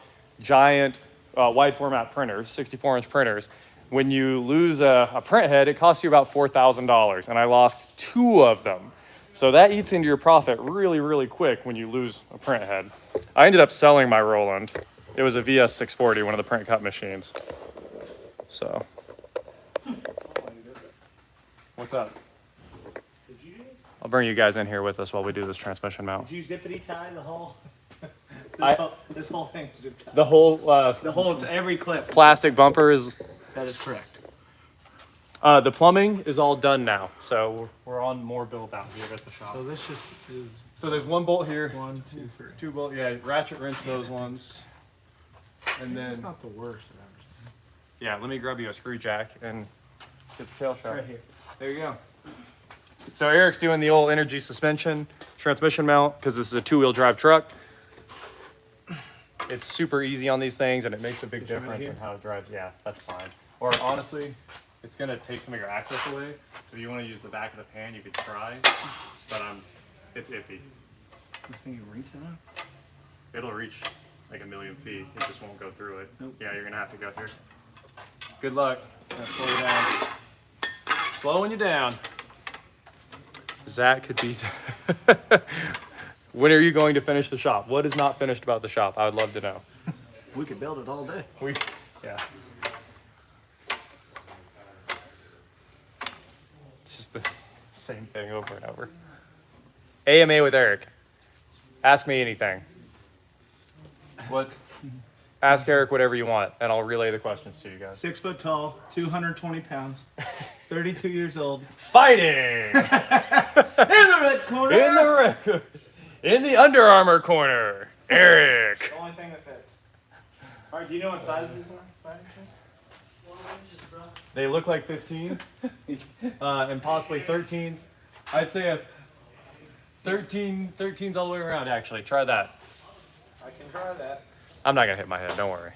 A: giant wide format printers, 64-inch printers, when you lose a print head, it costs you about $4,000. And I lost 2 of them. So that eats into your profit really, really quick when you lose a print head. I ended up selling my Roland. It was a VS640, one of the print cut machines. So, what's up?
C: Did you
A: I'll bring you guys in here with us while we do this transmission mount.
C: Did you zippity tie the whole?
A: I-
C: this whole thing is zip tied.
A: The whole
C: The whole every clip.
A: plastic bumper is,
C: That is correct.
A: the plumbing is all done now. So we're on more build out here at the shop.
B: So this just is
A: So there's 1 bolt here,
B: 1, 2, 3.
A: 2 bolt, yeah, ratchet wrench those ones. And
B: It's
A: then,
B: not the worst I've ever seen.
A: yeah, let me grab you a screw jack and get the tail shaft.
C: Right here.
A: There you go. So Eric's doing the old energy suspension transmission mount because this is a 2-wheel drive truck. It's super easy on these things and it makes a big difference in how it drives. Yeah, that's fine. Or honestly, it's gonna take some of your access away. So if you want to use the back of the pan, you could try, but it's iffy.
C: This thing reach enough?
A: It'll reach like 1,000,000 feet. It just won't go through it.
C: Nope.
A: Yeah, you're gonna have to go through. Good luck. It's gonna slow you down. Slowing you down. Zach could be. When are you going to finish the shop? What is not finished about the shop? I would love to know.
C: We could build it all day.
A: Yeah. It's just the same thing over and over. AMA with Eric. Ask me anything.
C: What?
A: Ask Eric whatever you want, and I'll relay the questions to you guys.
C: 6 foot tall, 220 pounds, 32 years old.
A: Fighting!
C: In the red corner!
A: In the Under Armour corner, Eric.
C: The only thing that fits. All right, do you know what size these are? by any chance?
A: They look like 15s, and possibly 13s. I'd say a 13's all the way around, actually. Try that.
C: I can try that.
A: I'm not gonna hit my head, don't worry.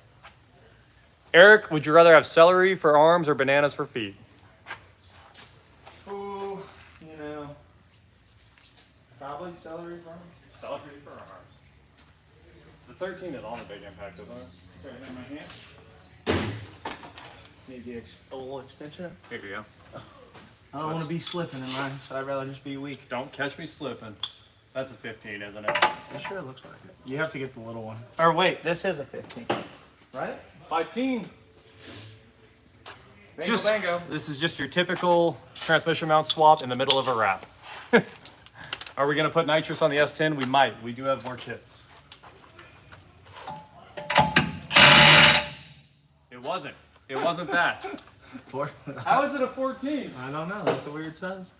A: Eric, would you rather have celery for arms or bananas for feet?
C: Ooh, you know, probably celery farms.
A: Celery for arms. The 13 is on a big impact, isn't it?
C: Sorry, in my hand. Need the old extension.
A: Here you go.
C: I don't want to be slipping in mine, so I'd rather just be weak.
A: Don't catch me slipping. That's a 15, isn't it?
C: It sure looks like it. You have to get the little one. Or wait, this is a 15, right?
A: 15.
C: Bingo, bango.
A: This is just your typical transmission mount swap in the middle of a wrap. Are we gonna put nitrous on the S10? We might. We do have more kits. It wasn't. It wasn't that. How is it a 14?
C: I don't know. That's a weird size.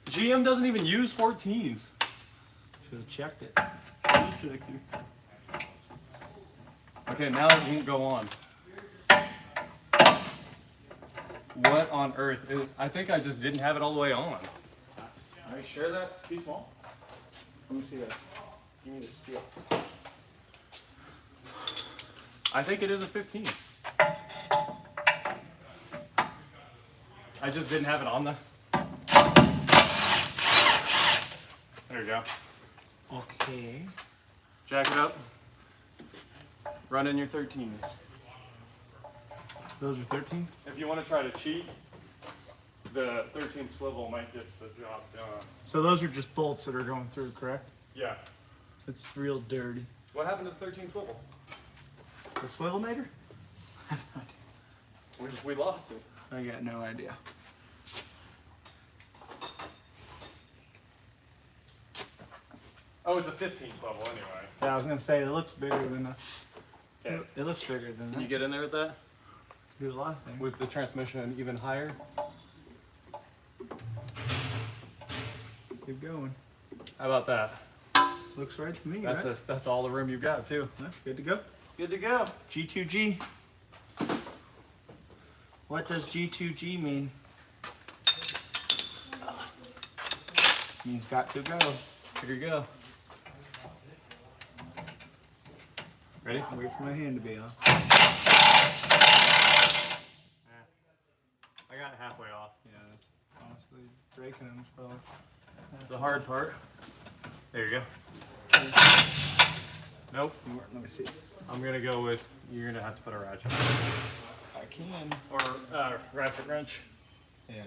A: GM doesn't even use 14s.
C: Should have checked it.
A: Okay, now it won't go on. What on earth? I think I just didn't have it all the way on.
C: Are you sure that's too small? Let me see that. Give me the steel.
A: I think it is a 15. I just didn't have it on the. There you go.
C: Okay.
A: Jack it up. Run in your 13s.
C: Those are 13?
A: If you want to try to cheat, the 13 swivel might get the job done.
C: So those are just bolts that are going through, correct?
A: Yeah.
C: It's real dirty.
A: What happened to the 13 swivel?
C: The swivel maker?
A: We lost it.
C: I got no idea.
A: Oh, it's a 15 swivel anyway.
C: Yeah, I was gonna say it looks bigger than a.
A: Okay.
C: It looks bigger than
A: Can you
C: that.
A: get in there with that?
C: Do a lot of things.
A: With the transmission even higher?
C: Keep going.
A: How about that?
C: Looks right to me.
A: That's
C: right?
A: that's all the room you've got too.
C: Yeah, good to go.
A: Good to go.
C: G2G. What does G2G mean? Means got to go.
A: Here you go. Ready?
C: Wait for my hand to be on.
A: I got it halfway off.
C: Yeah, that's honestly breaking them is probably.
A: The hard part. There you go. Nope.
C: Let me see.
A: I'm gonna go with, you're gonna have to put a ratchet.
C: I can.
A: Or ratchet wrench.
C: Yeah,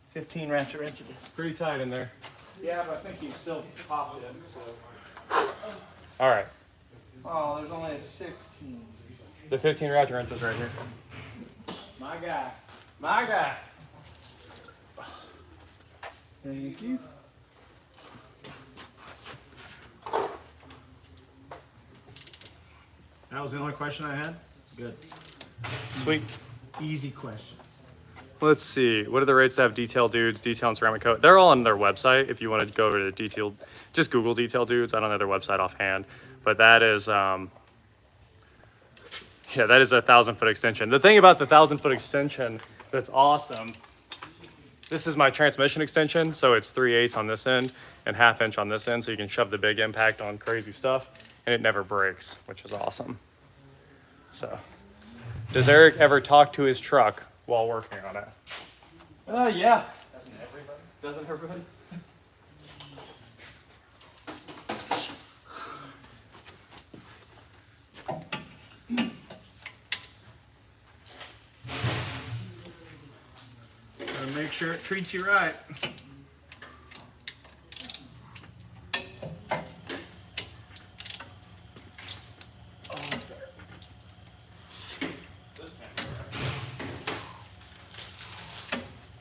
C: 15 ratchet wrenches.
A: It's pretty tight in there.
C: Yeah, but I think you still popped it. So.
A: All right.
C: Oh, there's only a 16.
A: The 15 ratchet wrenches right here.
C: My guy.
A: My guy.
C: Thank you. That was the only question I had? Good.
A: Sweet.
C: Easy question.
A: Let's see. What are the rates to have detail dudes, detail and ceramic coat? They're all on their website. If you want to go over to detail, just Google detail dudes. I don't know their website offhand, but that is, yeah, that is a 1,000-foot extension. The thing about the 1,000-foot extension that's awesome This is my transmission extension, so it's 3/8 on this end and 1/2 inch on this end, so you can shove the big impact on crazy stuff, and it never breaks, which is awesome. So, does Eric ever talk to his truck while working on it? Yeah. Doesn't everybody? Doesn't everybody?
C: Gotta make sure it treats you right.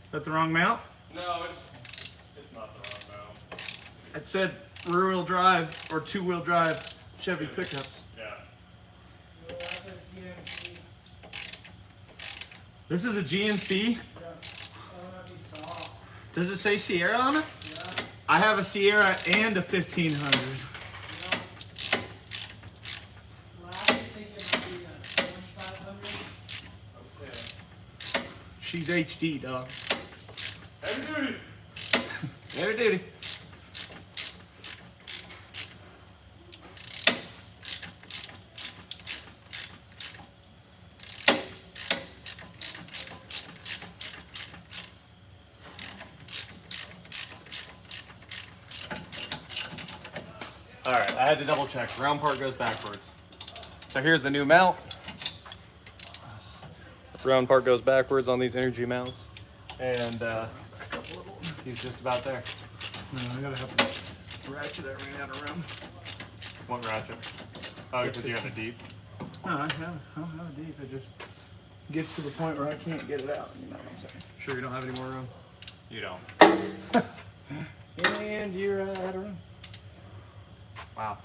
C: Is that the wrong mount?
A: No, it's not the wrong mount.
C: It said rear-wheel drive or two-wheel drive Chevy pickups.
A: Yeah.
C: This is a GMC. Does it say Sierra on it? Yeah. I have a Sierra and a 1500. She's HD, dog.
A: Heavy duty.
C: Heavy duty.
A: All right, I had to double check. Round part goes backwards. So here's the new mount. Round part goes backwards on these energy mounts. And he's just about there.
C: No, I gotta have a ratchet that ran out of room.
A: What ratchet? Oh, because you have a deep.
C: No, I don't have a deep. It just gets to the point where I can't get it out. You know what I'm saying?
A: Sure you don't have any more room? You don't.
C: And you're out of room.
A: Wow.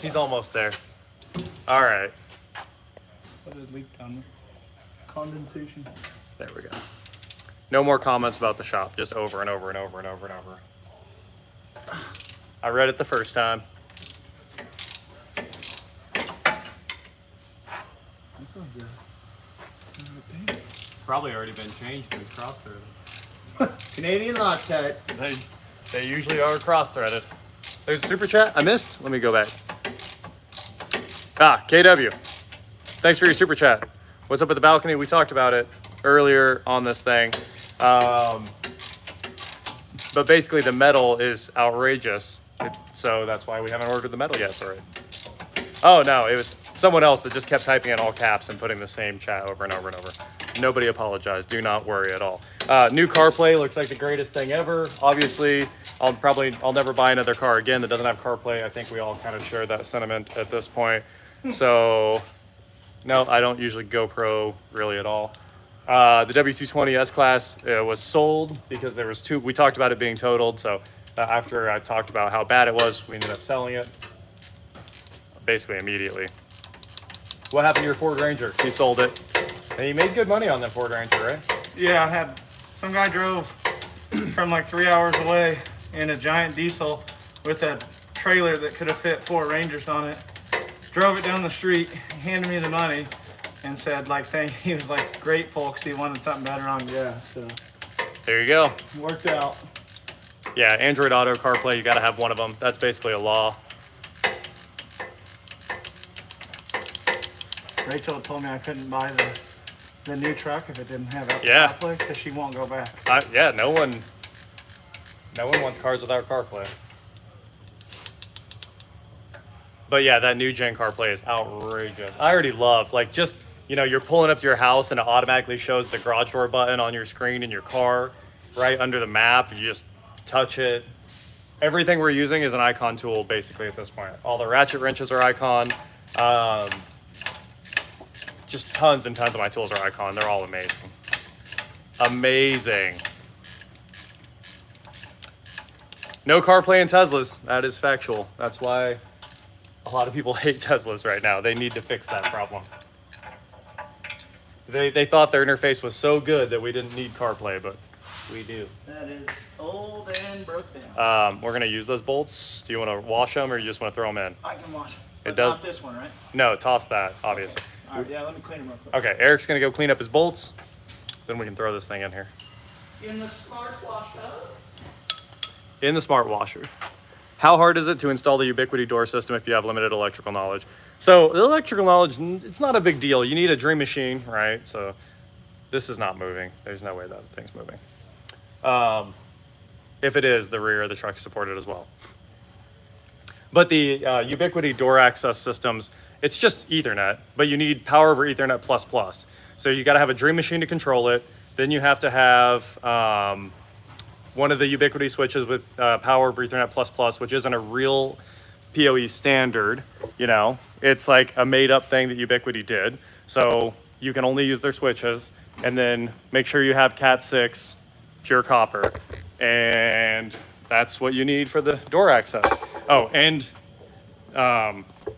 A: He's almost there. All right.
C: What did leak down there? Condensation.
A: There we go. No more comments about the shop, just over and over and over and over and over. I read it the first time.
C: That's not good.
A: It's probably already been changed and cross-threaded.
C: Canadian Loctite.
A: They usually are cross-threaded. There's a super chat I missed. Let me go back. Ah, KW. Thanks for your super chat. What's up with the balcony? We talked about it earlier on this thing. But basically the metal is outrageous. So that's why we haven't ordered the metal yet for it. Oh no, it was someone else that just kept typing in all caps and putting the same chat over and over and over. Nobody apologized. Do not worry at all. New CarPlay looks like the greatest thing ever. Obviously, I'll never buy another car again that doesn't have CarPlay. I think we all kind of share that sentiment at this point. So, no, I don't usually GoPro really at all. The W220 S-Class was sold because there was we talked about it being totaled. So after I talked about how bad it was, we ended up selling it basically immediately. What happened to your Ford Ranger? He sold it. And he made good money on that Ford Ranger, right?
C: Yeah, I had some guy drove from like 3 hours away in a giant diesel with a trailer that could have fit 4 Rangers on it. Drove it down the street, handed me the money, and said like he was like grateful because he wanted something better on gas. So
A: there you go.
C: Worked out.
A: Yeah, Android Auto CarPlay, you gotta have one of them. That's basically a law.
C: Rachel told me I couldn't buy the new truck if it didn't have Apple
A: Yeah.
C: CarPlay because she won't go back.
A: Yeah, no one wants cars without CarPlay. But yeah, that new gen CarPlay is outrageous. I already love, like, just, you know, you're pulling up to your house and it automatically shows the garage door button on your screen in your car, right under the map. You just touch it. Everything we're using is an icon tool, basically, at this point. All the ratchet wrenches are icon. Just tons and tons of my tools are icon. They're all amazing. Amazing. No CarPlay in Teslas. That is factual. That's why a lot of people hate Teslas right now. They need to fix that problem. They thought their interface was so good that we didn't need CarPlay, but we do.
C: That is old and broke down.
A: We're gonna use those bolts. Do you want to wash them or you just want to throw them in?
C: I can wash it.
A: It does.
C: Not this one, right?
A: No, toss that, obviously.
C: All right, yeah, let me clean them real quick.
A: Okay, Eric's gonna go clean up his bolts. Then we can throw this thing in here.
C: In the smart washer.
A: In the smart washer. How hard is it to install the Ubiquity door system if you have limited electrical knowledge? So the electrical knowledge, it's not a big deal. You need a Dream machine, right? So this is not moving. There's no way that thing's moving. If it is, the rear of the truck is supported as well. But the Ubiquity door access systems, it's just Ethernet, but you need power over Ethernet plus plus. So you got to have a Dream machine to control it. Then you have to have one of the Ubiquity switches with power over Ethernet plus plus, which isn't a real PoE standard. You know, it's like a made up thing that Ubiquity did. So you can only use their switches, and then make sure you have Cat 6 pure copper, and that's what you need for the door access. Oh, and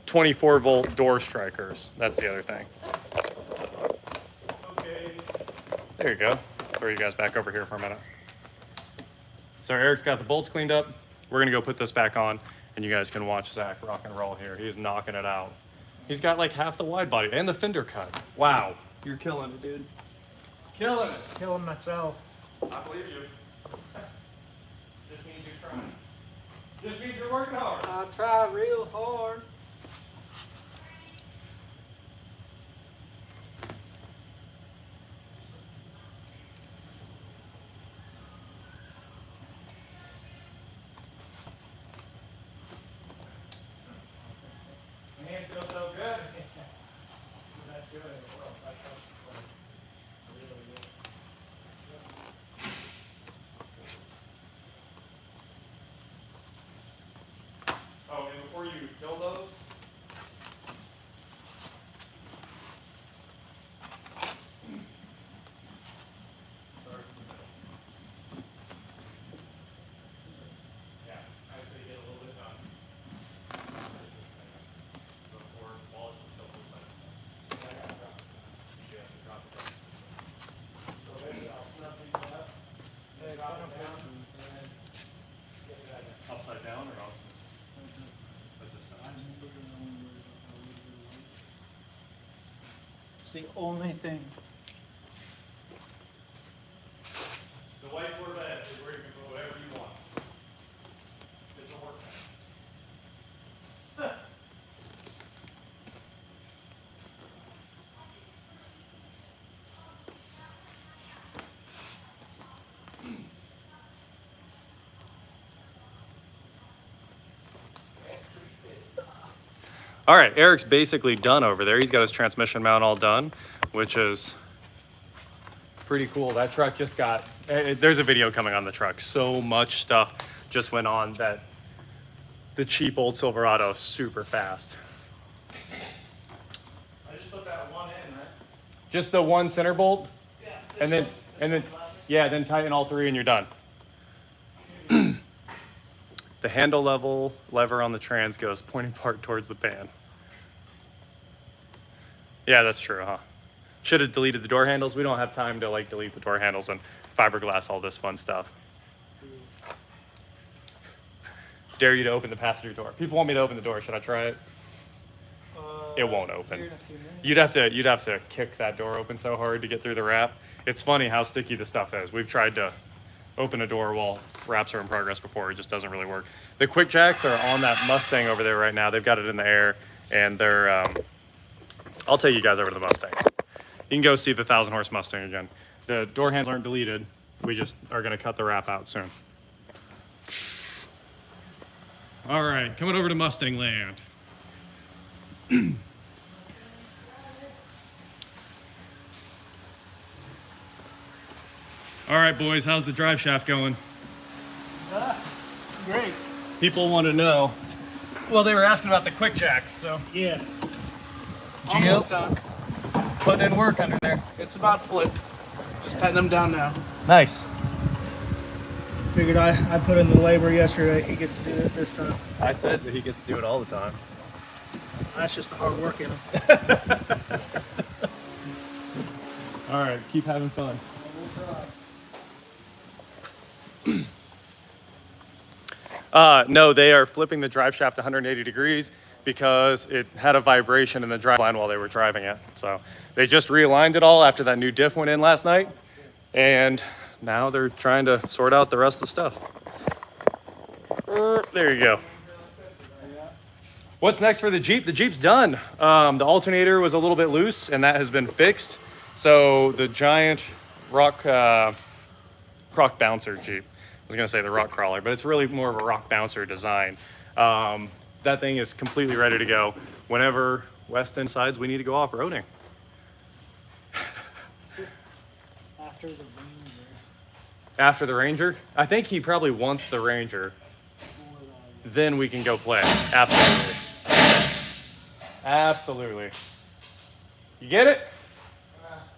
A: 24 volt door strikers. That's the other thing. So,
C: Okay.
A: there you go. Throw you guys back over here for a minute. So Eric's got the bolts cleaned up. We're gonna go put this back on, and you guys can watch Zach rock and roll here. He's knocking it out. He's got like half the wide body and the fender cut. Wow, you're killing it, dude. Killing it.
B: Killing myself.
A: I believe you. Just means you're trying. Just means you're working hard.
B: I try real hard.
A: My hands feel so good.
C: That's good. Well, that's really good.
A: Oh, and before you kill those, sorry. Yeah, I'd say get a little bit done. Before while it's still full size. Yeah, I gotta drop it down. You have to drop it down.
C: So basically, I'll snap these up, then drop it down, and then get it back in.
A: Upside down or outside? That's just
B: It's the only thing.
A: the whiteboard bed is where you can put whatever you want. It's a work bench. All right, Eric's basically done over there. He's got his transmission mount all done, which is pretty cool. That truck just got, there's a video coming on the truck. So much stuff just went on that the cheap old Silverado is super fast.
C: I just put that one in, right?
A: Just the one center bolt,
C: Yeah.
A: and then, yeah, then tighten all three and you're done. The handle lever on the trans goes pointing part towards the pan. Yeah, that's true, huh? Should have deleted the door handles. We don't have time to like delete the door handles and fiberglass, all this fun stuff. Dare you to open the passenger door. People want me to open the door. Should I try it? It won't open.
B: Here in a few minutes.
A: You'd have to kick that door open so hard to get through the wrap. It's funny how sticky the stuff is. We've tried to open a door while wraps are in progress before. It just doesn't really work. The quick jacks are on that Mustang over there right now. They've got it in the air, and they're I'll take you guys over to the Mustang. You can go see the 1,000 horse Mustang again. The door handles aren't deleted. We just are gonna cut the wrap out soon. All right, coming over to Mustang land. All right, boys, how's the drive shaft going?
B: Great.
A: People want to know. Well, they were asking about the quick jacks, so
B: Yeah.
F: Almost done.
A: putting in work under there.
F: It's about flipped. Just tighten them down now.
A: Nice.
B: Figured I put in the labor yesterday. He gets to do it this time.
A: I said that he gets to do it all the time.
B: That's just the hard work in him.
A: All right, keep having fun. No, they are flipping the drive shaft 180 degrees because it had a vibration in the drive line while they were driving it. So they just realigned it all after that new diff went in last night. And now they're trying to sort out the rest of the stuff. There you go. What's next for the Jeep? The Jeep's done. The alternator was a little bit loose and that has been fixed. So the giant rock bouncer Jeep. I was gonna say the rock crawler, but it's really more of a rock bouncer design. That thing is completely ready to go whenever Weston decides we need to go off-roading.
B: After the Ranger.
A: After the Ranger? I think he probably wants the Ranger. Then we can go play. Absolutely. Absolutely. You get it?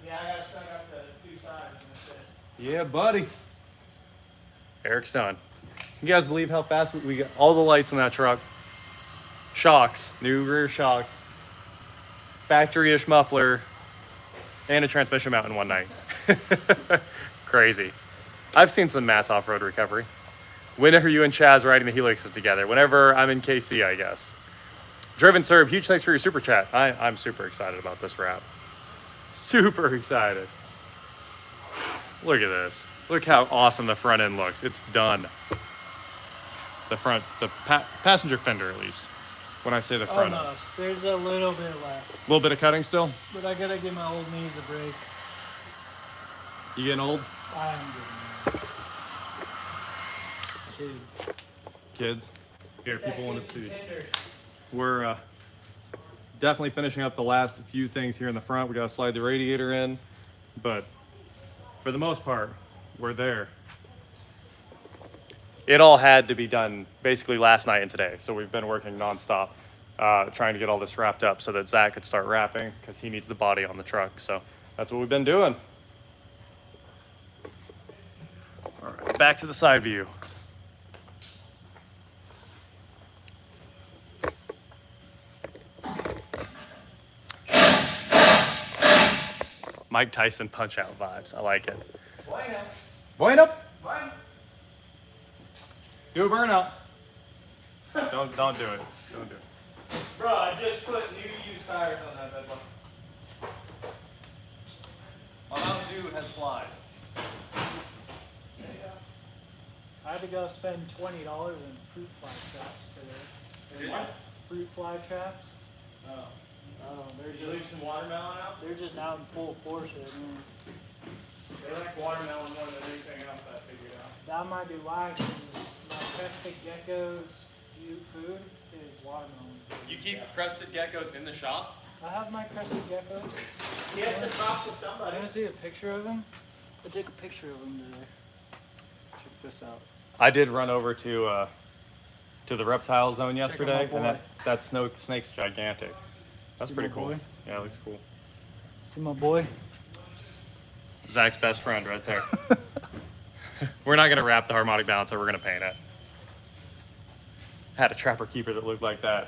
C: Yeah, I gotta snug up the 2 sides and that's it.
A: Yeah, buddy. Eric's done. You guys believe how fast we got all the lights in that truck? Shocks, new rear shocks, factory-ish muffler, and a transmission mount in one night. Crazy. I've seen some Matt's off-road recovery. Whenever you and Chaz riding the Helixes together, whenever I'm in KC, I guess. Driven Serb, huge thanks for your super chat. I'm super excited about this wrap. Super excited. Look at this. Look how awesome the front end looks. It's done. The front, the passenger fender at least. When I say the front end.
B: Almost. There's a little bit left.
A: A little bit of cutting still?
B: But I gotta give my old knees a break.
A: You getting old?
B: I am getting old. Jeez.
A: Kids? Here, people want to see. We're definitely finishing up the last few things here in the front. We gotta slide the radiator in, but for the most part, we're there. It all had to be done basically last night and today, so we've been working nonstop, trying to get all this wrapped up so that Zach could start wrapping because he needs the body on the truck. So that's what we've been doing. All right, back to the side view. Mike Tyson punch out vibes. I like it.
C: Bueno.
A: Bueno.
C: Bueno.
A: Do a burnout. Don't do it. Don't do it.
C: Bro, I just put new used tires on that bed one.
A: My Mountain Dew has flies.
B: I had to go spend $20 in fruit fly traps today.
C: Did you?
B: Fruit fly traps?
C: Oh.
B: Oh,
C: Did you leave some watermelon out?
B: they're just out in full force right now.
C: They like watermelon more than anything else I figured out.
B: That might be why, because my crested gecko's food is watermelon.
A: You keep crested geckos in the shop?
B: I have my crested gecko.
C: He has to talk to somebody.
B: I want to see a picture of him. I took a picture of him today. Check this out.
A: I did run over to the reptile zone yesterday,
B: my
A: and
B: boy.
A: that snake's gigantic. That's
B: See
A: pretty
B: my
A: cool.
B: boy?
A: Yeah, it looks cool.
B: See my boy?
A: Zach's best friend right there. We're not gonna wrap the harmonic balancer, we're gonna paint it. Had a trapper keeper that looked like that.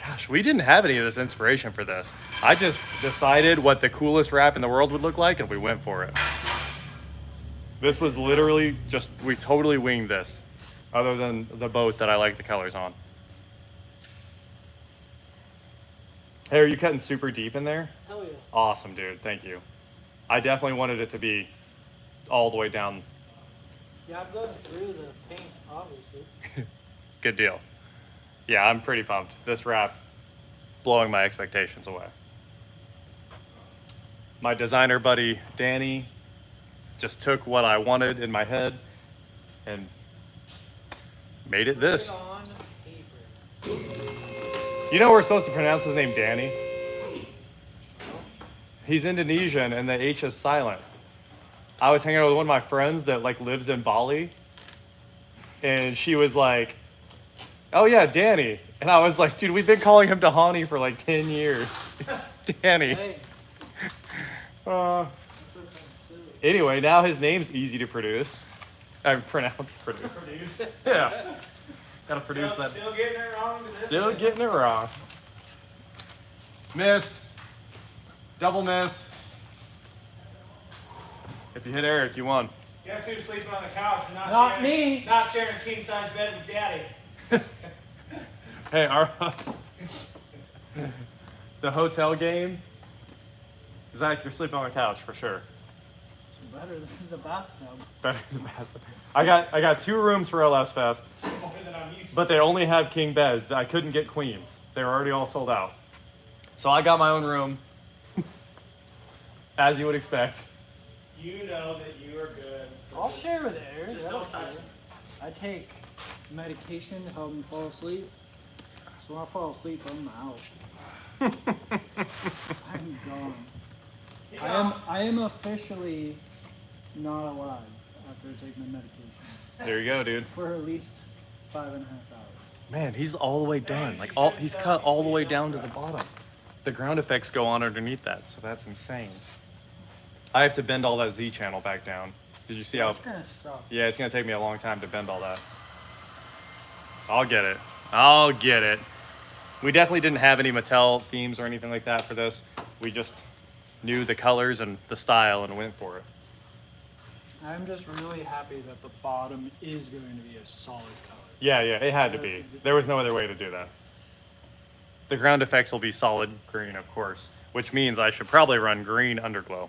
A: Gosh, we didn't have any of this inspiration for this. I just decided what the coolest wrap in the world would look like and we went for it. This was literally just, we totally winged this, other than the boat that I like the colors on. Hey, are you cutting super deep in there?
B: Hell yeah.
A: Awesome, dude. Thank you. I definitely wanted it to be all the way down.
B: Yeah, I'm going through the paint, obviously.
A: Good deal. Yeah, I'm pretty pumped. This wrap blowing my expectations away. My designer buddy, Danny, just took what I wanted in my head and made it this.
B: Put it on paper.
A: You know we're supposed to pronounce his name Danny? He's Indonesian and the H is silent. I was hanging out with one of my friends that like lives in Bali and she was like, oh yeah, Danny. And I was like, dude, we've been calling him Dahani for like 10 years. It's Danny.
B: Hey,
A: Anyway, now his name's easy to produce. I pronounce produce.
C: Produced.
A: Yeah. Gotta produce that.
C: Still getting it wrong to this
A: Still
C: day.
A: getting it wrong. Missed. Double missed. If you hit Eric, you won.
C: Guess who's sleeping on the couch and
B: Not me.
C: Not sharing a king size bed with daddy.
A: Hey, our the hotel game. Zach, you're sleeping on the couch for sure.
B: It's better than the bathtub.
A: Better than the bathroom. I got 2 rooms for LS Fest,
C: More than I'm used to.
A: but they only have king beds. I couldn't get queens. They were already all sold out. So I got my own room, as you would expect.
C: You know that you are good.
B: I'll share with Eric.
C: Just
B: I
C: don't touch
B: care.
C: me.
B: I take medication to help me fall asleep. So when I fall asleep, I'm out. I'm gone. I am officially not alive after I take my medication
A: There you go, dude.
B: for at least 5.5 hours.
A: Man, he's all the way done. Like he's cut all the way down to the bottom. The ground effects go on underneath that, so that's insane. I have to bend all that Z channel back down. Did you see how?
B: It's gonna suck.
A: Yeah, it's gonna take me a long time to bend all that. I'll get it. I'll get it. We definitely didn't have any Mattel themes or anything like that for this. We just knew the colors and the style and went for it.
B: I'm just really happy that the bottom is going to be a solid color.
A: Yeah, it had to be. There was no other way to do that. The ground effects will be solid green, of course, which means I should probably run green underglow.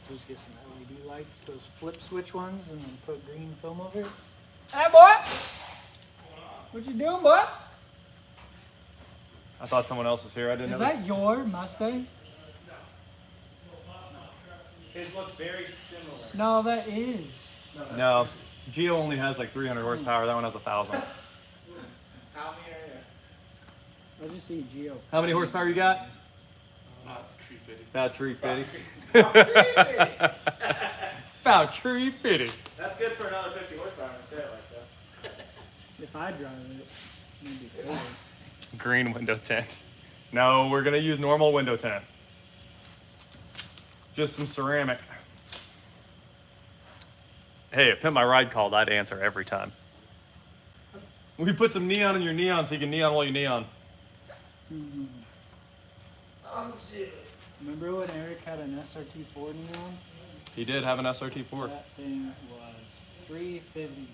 B: Just get some LED lights, those flip switch ones, and then put green film over it. Hey, boy! What you doing, boy?
A: I thought someone else was here. I didn't
B: Is
A: know.
B: that your Mustang?
C: His looks very similar.
B: No, that is.
A: No, Geo only has like 300 horsepower. That one has 1,000.
C: How many are there?
B: I just see Geo.
A: How many horsepower you got?
F: About 350.
A: About 350. About 350.
C: That's good for another 50 horsepower when you say it like that.
B: If I drive it, it'd be cool.
A: Green window tint. No, we're gonna use normal window tint. Just some ceramic. Hey, if Pimp My Ride called, I'd answer every time. We put some neon in your neon so you can neon while you neon.
B: Remember when Eric had an SRT4 neon?
A: He did have an SRT4.
B: That thing was $350.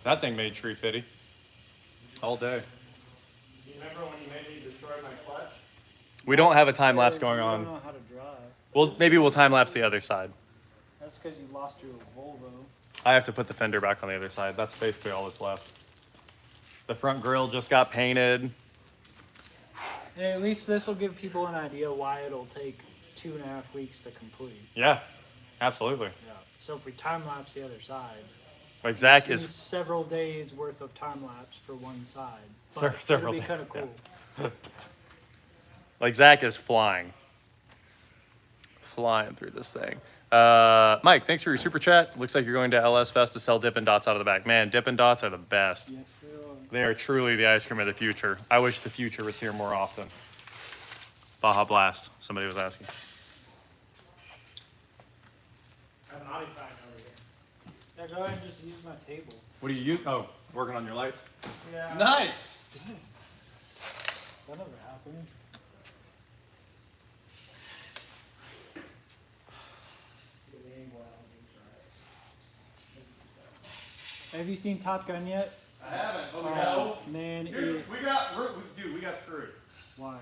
A: That thing made tree fitty. All day.
C: Do you remember when you made me destroy my clutch?
A: We don't have a time lapse going
B: I
A: on.
B: don't know how to drive.
A: Well, maybe we'll time lapse the other side.
B: That's because you lost your Volvo.
A: I have to put the fender back on the other side. That's basically all that's left. The front grille just got painted.
B: And at least this will give people an idea why it'll take 2.5 weeks to complete.
A: Yeah, absolutely.
B: Yeah. So if we time lapse the other side,
A: Like Zach
B: it's
A: is
B: several days worth of time lapse for one side.
A: Several
B: it'll be kind
A: days,
B: of cool.
A: yeah. Like Zach is flying through this thing. Mike, thanks for your super chat. Looks like you're going to LS Fest to sell Dippin' Dots out of the back. Man, Dippin' Dots are the best.
B: Yes, they are.
A: They are truly the ice cream of the future. I wish the future was here more often. Baja Blast, somebody was asking.
C: I'm not even fine over here.
B: Yeah, go ahead and just use my table.
A: What do you use? Oh, working on your lights.
C: Yeah.
A: Nice.
B: That never happened. Have you seen Top Gun yet?
A: I haven't.
B: Oh, man,
A: We got screwed.
B: why?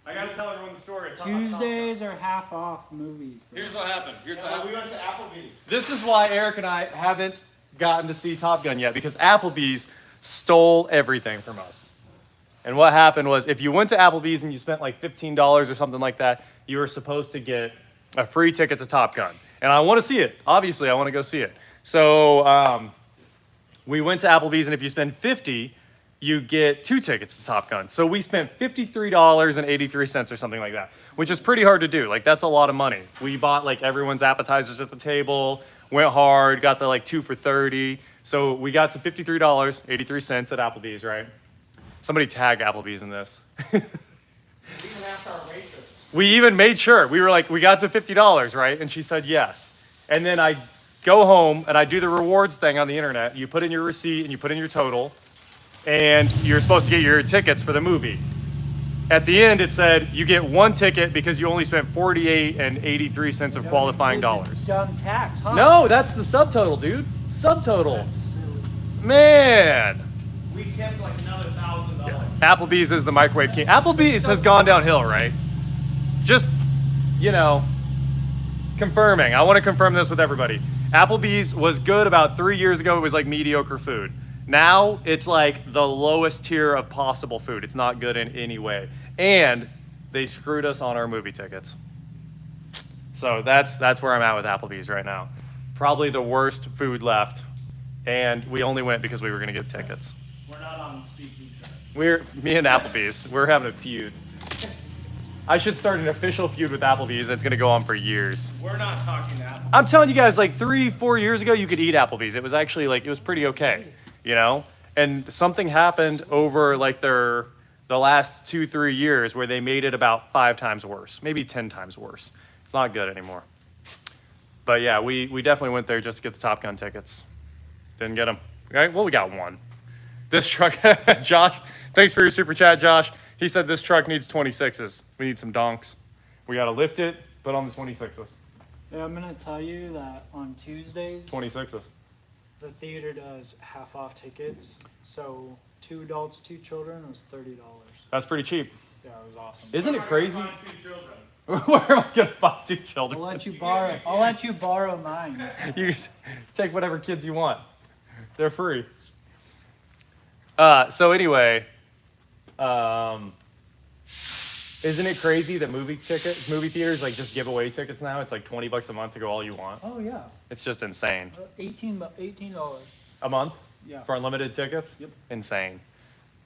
A: I gotta tell everyone the story.
B: Tuesdays are half off movies, bro.
A: Here's what happened.
C: Yeah, we went to Applebee's.
A: This is why Eric and I haven't gotten to see Top Gun yet, because Applebee's stole everything from us. And what happened was, if you went to Applebee's and you spent like $15 or something like that, you were supposed to get a free ticket to Top Gun. And I want to see it. Obviously, I want to go see it. So we went to Applebee's, and if you spend $50, you get 2 tickets to Top Gun. So we spent $53.83 or something like that, which is pretty hard to do. Like, that's a lot of money. We bought like everyone's appetizers at the table, went hard, got the like 2 for $30. So we got to $53.83 at Applebee's, right? Somebody tag Applebee's in this.
C: We even asked our waitress.
A: We even made sure. We were like, we got to $50, right? And she said yes. And then I go home and I do the rewards thing on the internet. You put in your receipt and you put in your total, and you're supposed to get your tickets for the movie. At the end, it said you get 1 ticket because you only spent 48 and 83 cents of qualifying dollars.
B: Dumb tax, huh?
A: No, that's the subtotal, dude. Subtotal.
B: That's silly.
A: Man.
F: We tipped like another $1,000.
A: Applebee's is the microwave king. Applebee's has gone downhill, right? Just, you know, confirming. I want to confirm this with everybody. Applebee's was good about 3 years ago. It was like mediocre food. Now it's like the lowest tier of possible food. It's not good in any way. And they screwed us on our movie tickets. So that's where I'm at with Applebee's right now. Probably the worst food left. And we only went because we were going to get tickets.
F: We're not on speaking terms.
A: Me and Applebee's, we're having a feud. I should start an official feud with Applebee's. It's gonna go on for years.
F: We're not talking to Apple.
A: I'm telling you guys, like 3-4 years ago, you could eat Applebee's. It was actually like, it was pretty okay, you know? And something happened over like the last 2-3 years where they made it about 5 times worse, maybe 10 times worse. It's not good anymore. But yeah, we definitely went there just to get the Top Gun tickets. Didn't get them. Okay, well, we got one. This truck, Josh, thanks for your super chat, Josh. He said this truck needs 26s. We need some donks. We got to lift it, put on the 26s.
B: Yeah, I'm gonna tell you that on Tuesdays,
A: 26s.
B: the theater does half off tickets. So 2 adults, 2 children was $30.
A: That's pretty cheap.
B: Yeah, it was awesome.
A: Isn't it crazy?
F: Find 2 children.
A: Where am I going to find 2 children?
B: I'll let you borrow. I'll let you borrow mine.
A: You can take whatever kids you want. They're free. So anyway, isn't it crazy that movie theaters like just give away tickets now? It's like $20 a month to go all you want.
B: Oh yeah,
A: It's just insane.
B: $18.
A: A month
B: Yeah.
A: for unlimited tickets?
B: Yep.
A: Insane.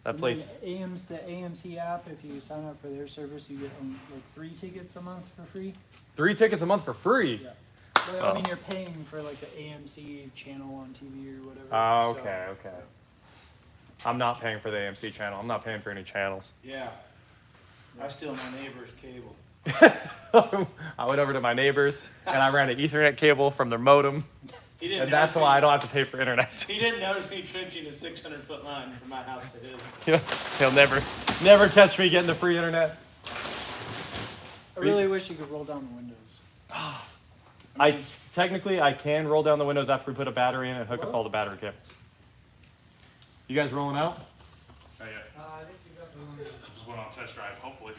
A: That
B: And
A: place.
B: then the AMC app. If you sign up for their service, you get like 3 tickets a month for free.
A: 3 tickets a month for free.
B: Yeah. But, I mean, you're paying for like the AMC channel on TV or whatever.
A: Oh,
B: so-
A: okay. I'm not paying for the AMC channel. I'm not paying for any channels.
F: Yeah. I steal my neighbor's cable.
A: I went over to my neighbors and I ran an Ethernet cable from their modem,
F: He didn't
A: and that's
F: notice
A: why I don't have to pay for internet.
F: He didn't notice me trenching a 600-foot line from my house to his.
A: He'll never catch me getting the free internet.
B: I really wish you could roll down the windows.
A: I can roll down the windows after we put a battery in and hook up all the battery cables. You guys rolling out?
E: Oh, yeah.
B: I think you got the windows.
E: Just went on test drive, hopefully.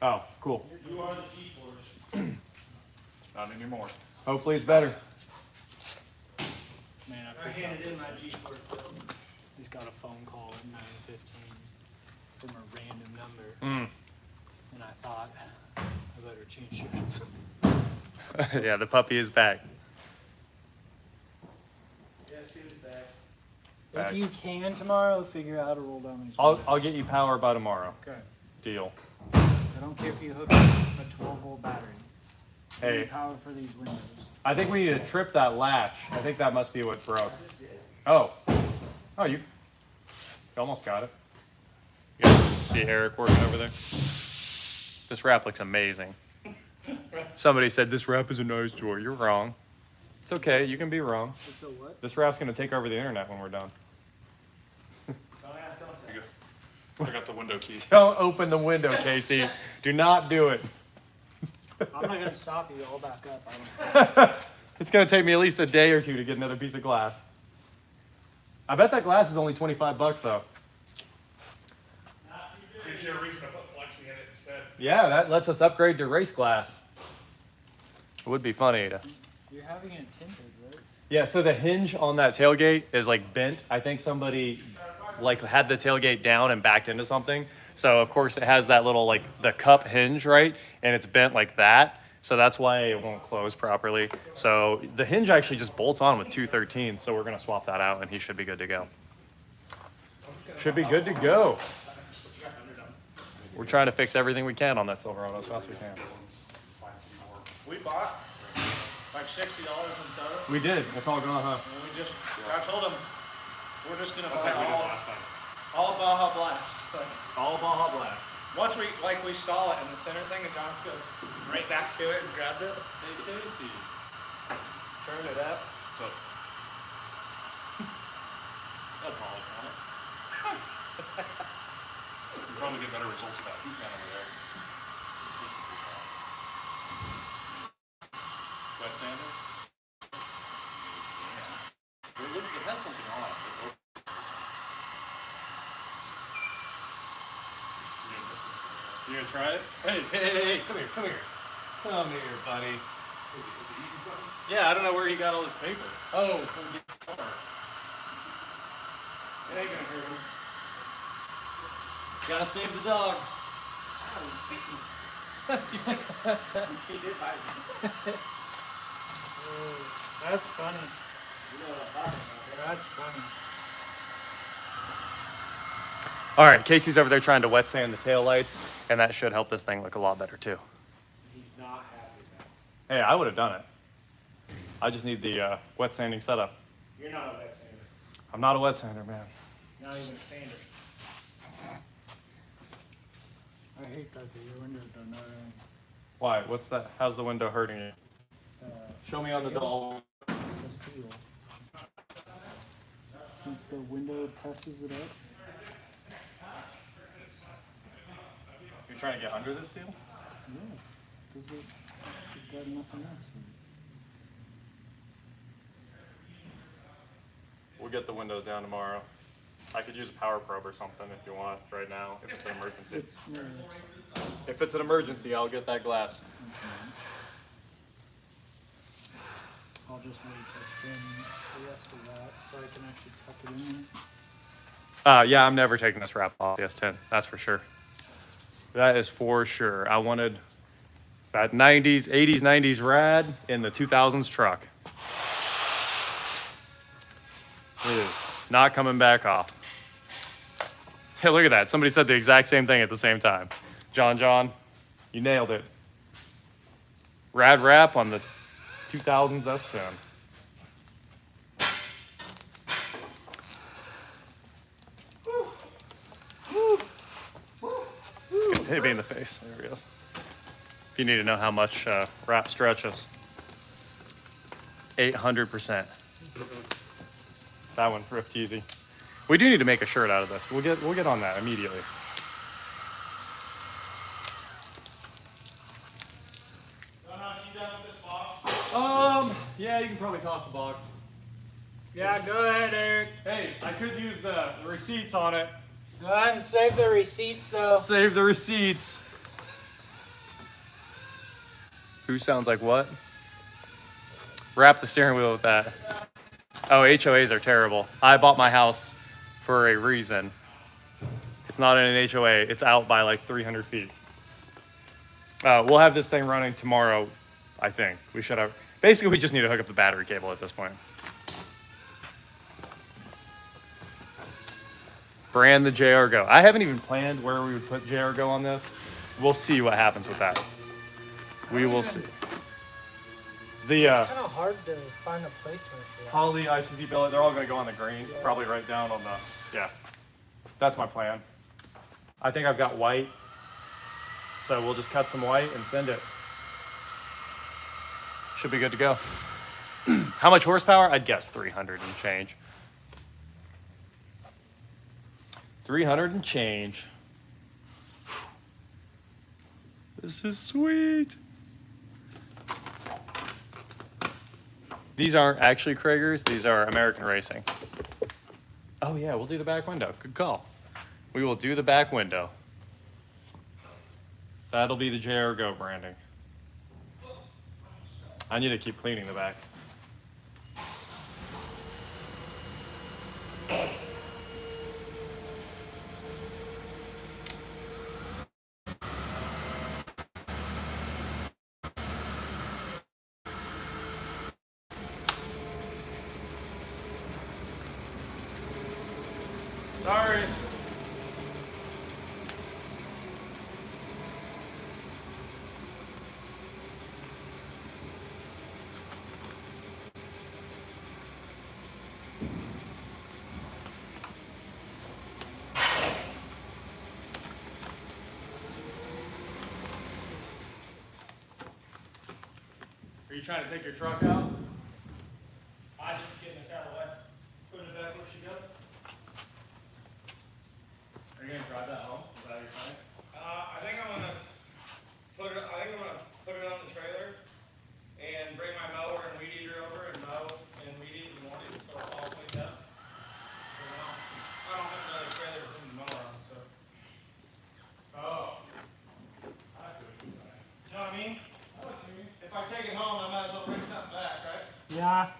A: Oh, cool.
F: You are the G-force.
E: Not anymore.
A: Hopefully it's better.
B: Man,
F: I
B: forgot
F: handed in my
B: this.
F: G-force bill.
B: He's got a phone call at 9:15 from a random number,
A: Mm.
B: and I thought I better change shirts.
A: Yeah, the puppy is back.
F: Yes, he was back.
A: Back.
B: If you can tomorrow, figure out how to roll down these
A: I'll
B: windows.
A: get you power by tomorrow.
B: Okay.
A: Deal.
B: I don't care if you hook up a 12-volt battery. You need
A: Hey,
B: power for these windows.
A: I think we need to trip that latch. I think that must be what broke. Oh. Oh, you almost got it. You guys see Eric working over there? This wrap looks amazing. Somebody said this wrap is a nice toy. You're wrong. It's okay. You can be wrong.
B: It's a what?
A: This wrap's going to take over the internet when we're done.
F: Don't ask, don't tell.
E: Here you go. I got the window keys.
A: Don't open the window, Casey. Do not do it.
B: I'm not gonna stop you. I'll back up. I don't
A: It's going to take me at least a day or 2 to get another piece of glass. I bet that glass is only $25 though.
E: Gives you a reason to put plexi in it instead.
A: Yeah, that lets us upgrade to race glass. It would be funny to.
B: You're having it tinted, right?
A: Yeah, so the hinge on that tailgate is like bent. I think somebody like had the tailgate down and backed into something. So of course it has that little like the cup hinge, right? And it's bent like that. So that's why it won't close properly. So the hinge actually just bolts on with 213. So we're gonna swap that out and he should be good to go. Should be good to go. We're trying to fix everything we can on that Silverado as fast as we can.
E: Find some more.
F: We bought like $60 in soda,
A: We did. It's all gone, huh?
F: and we just, I told him, we're just gonna
E: That's
F: buy
E: like we did
F: all
E: last time.
F: Baja Blast. But
A: All Baja Blast.
F: once we saw it in the center thing, and John goes right back to it and grabbed it.
E: Hey, Casey.
F: Turned it up.
E: So. Alcoholic on it.
A: probably get better results with that heat gun over there. Wet sander? Yeah. It has something on it. You gonna try it? Hey, come here, come here. Come here, buddy.
C: Is he eating something?
A: Yeah, I don't know where he got all this paper. Oh, from the car. It ain't gonna hurt him. Gotta save the dog.
C: He did bite me.
B: That's funny.
C: You know what I'm talking about, right?
B: That's funny.
A: All right, Casey's over there trying to wet sand the tail lights, and that should help this thing look a lot better too.
C: He's not happy now.
A: Hey, I would have done it. I just need the wet sanding setup.
C: You're not a wet sander.
A: I'm not a wet sander, man.
C: Not even a sander.
B: I hate that your windows don't know.
A: Why? What's that? How's the window hurting you? Show me on the doll.
B: The seal. Since the window presses it up.
A: You're trying to get under this seal?
B: Yeah. Because it's got nothing else.
A: We'll get the windows down tomorrow. I could use a power probe or something if you want right now, if it's an emergency. If it's an emergency, I'll get that glass.
B: I'll just wait to thin the rest of that so I can actually tuck it in there.
A: Yeah, I'm never taking this wrap off the S10. That's for sure. That is for sure. I wanted that 90s, 80s, 90s rad in the 2000s truck. It is not coming back off. Hey, look at that. Somebody said the exact same thing at the same time. John, you nailed it. Rad wrap on the 2000s S10. It's gonna hit me in the face. There he goes. If you need to know how much wrap stretches, 800%. That one ripped easy. We do need to make a shirt out of this. We'll get on that immediately. Yeah, you can probably toss the box.
B: Yeah, go ahead, Eric.
A: Hey, I could use the receipts on it.
B: Go ahead and save the receipts, though.
A: Save the receipts. Who sounds like what? Wrap the steering wheel with that. Oh, HOAs are terrible. I bought my house for a reason. It's not in an HOA. It's out by like 300 feet. We'll have this thing running tomorrow, I think. We should have. Basically, we just need to hook up the battery cable at this point. Brand the JR Go. I haven't even planned where we would put JR Go on this. We'll see what happens with that. We will see. The
B: It's kind of hard to find a placement for that.
A: poly ICT billet, they're all going to go on the green.
B: Yeah.
A: Probably right down on the, yeah. That's my plan. I think I've got white. So we'll just cut some white and send it. Should be good to go. How much horsepower? I'd guess 300 and change. 300 and change. This is sweet. These aren't actually Kragers. These are American Racing. Oh yeah, we'll do the back window. Good call. We will do the back window. That'll be the JR Go branding. I need to keep cleaning the back. Sorry. Are you trying to take your truck out?
C: I'm just getting this out of the way. Putting it back where she goes.
A: Are you gonna drive that home? Is that
F: I think I'm gonna put it. I think I'm gonna put it on the trailer and bring my mower and weed eater over and mow and weed eat in the morning so it's all cleaned up. I don't have another trailer to put the mower on, so.
E: Oh. I see what you're saying.
F: You know what I mean? If I take it home, I might as well bring something back, right?
B: Yeah.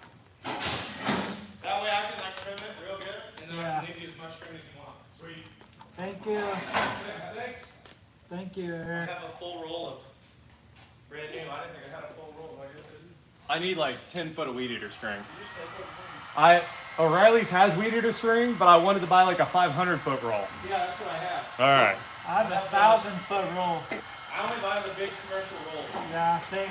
F: That way I can like trim it real good, and then I
B: Yeah.
F: can leave you as much trim as you want.
E: Sweet.
B: Thank you.
F: Yeah, thanks.
B: Thank you,
F: I
B: Eric.
F: have a full roll of brand new. I didn't think I had a full roll. I guess I didn't.
A: I need like 10 foot of weed eater string. O'Reilly's has weed eater string, but I wanted to buy like a 500 foot roll.
F: Yeah, that's what I have.
A: All right.
B: I have a 1,000-foot roll.
F: I only buy the big commercial roll.
B: Yeah, same.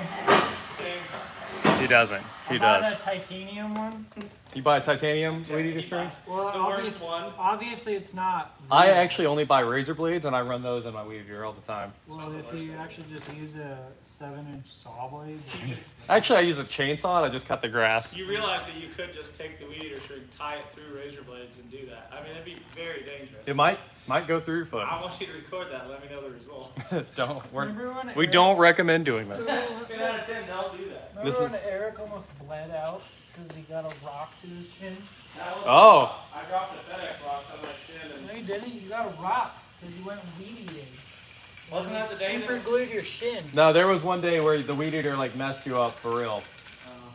F: Same.
A: He doesn't. He
B: I bought
A: does.
B: a titanium one.
A: You buy a titanium weed eater string?
B: Well,
F: The worst one.
B: obviously it's not.
A: I actually only buy razor blades, and I run those in my weed eater all the time.
B: Well, if you actually just use a 7-inch saw blade.
A: Actually, I use a chainsaw, and I just cut the grass.
F: You realize that you could just take the weed eater string, tie it through razor blades, and do that. I mean, it'd be very dangerous.
A: It might go through your foot.
F: I want you to record that. Let me know the results.
B: Remember when
A: We
B: Eric-
A: don't recommend doing this.
F: 10 out of 10, don't do that.
B: Remember
A: This is-
B: when Eric almost bled out because he got a rock to his shin?
F: That was
A: Oh.
F: I dropped a FedEx box on my shin, and
B: No, you didn't. You got a rock because you went weed eating.
F: wasn't that the day
B: Super
F: that?
B: glued your shin.
A: No, there was one day where the weed eater like messed you up for real.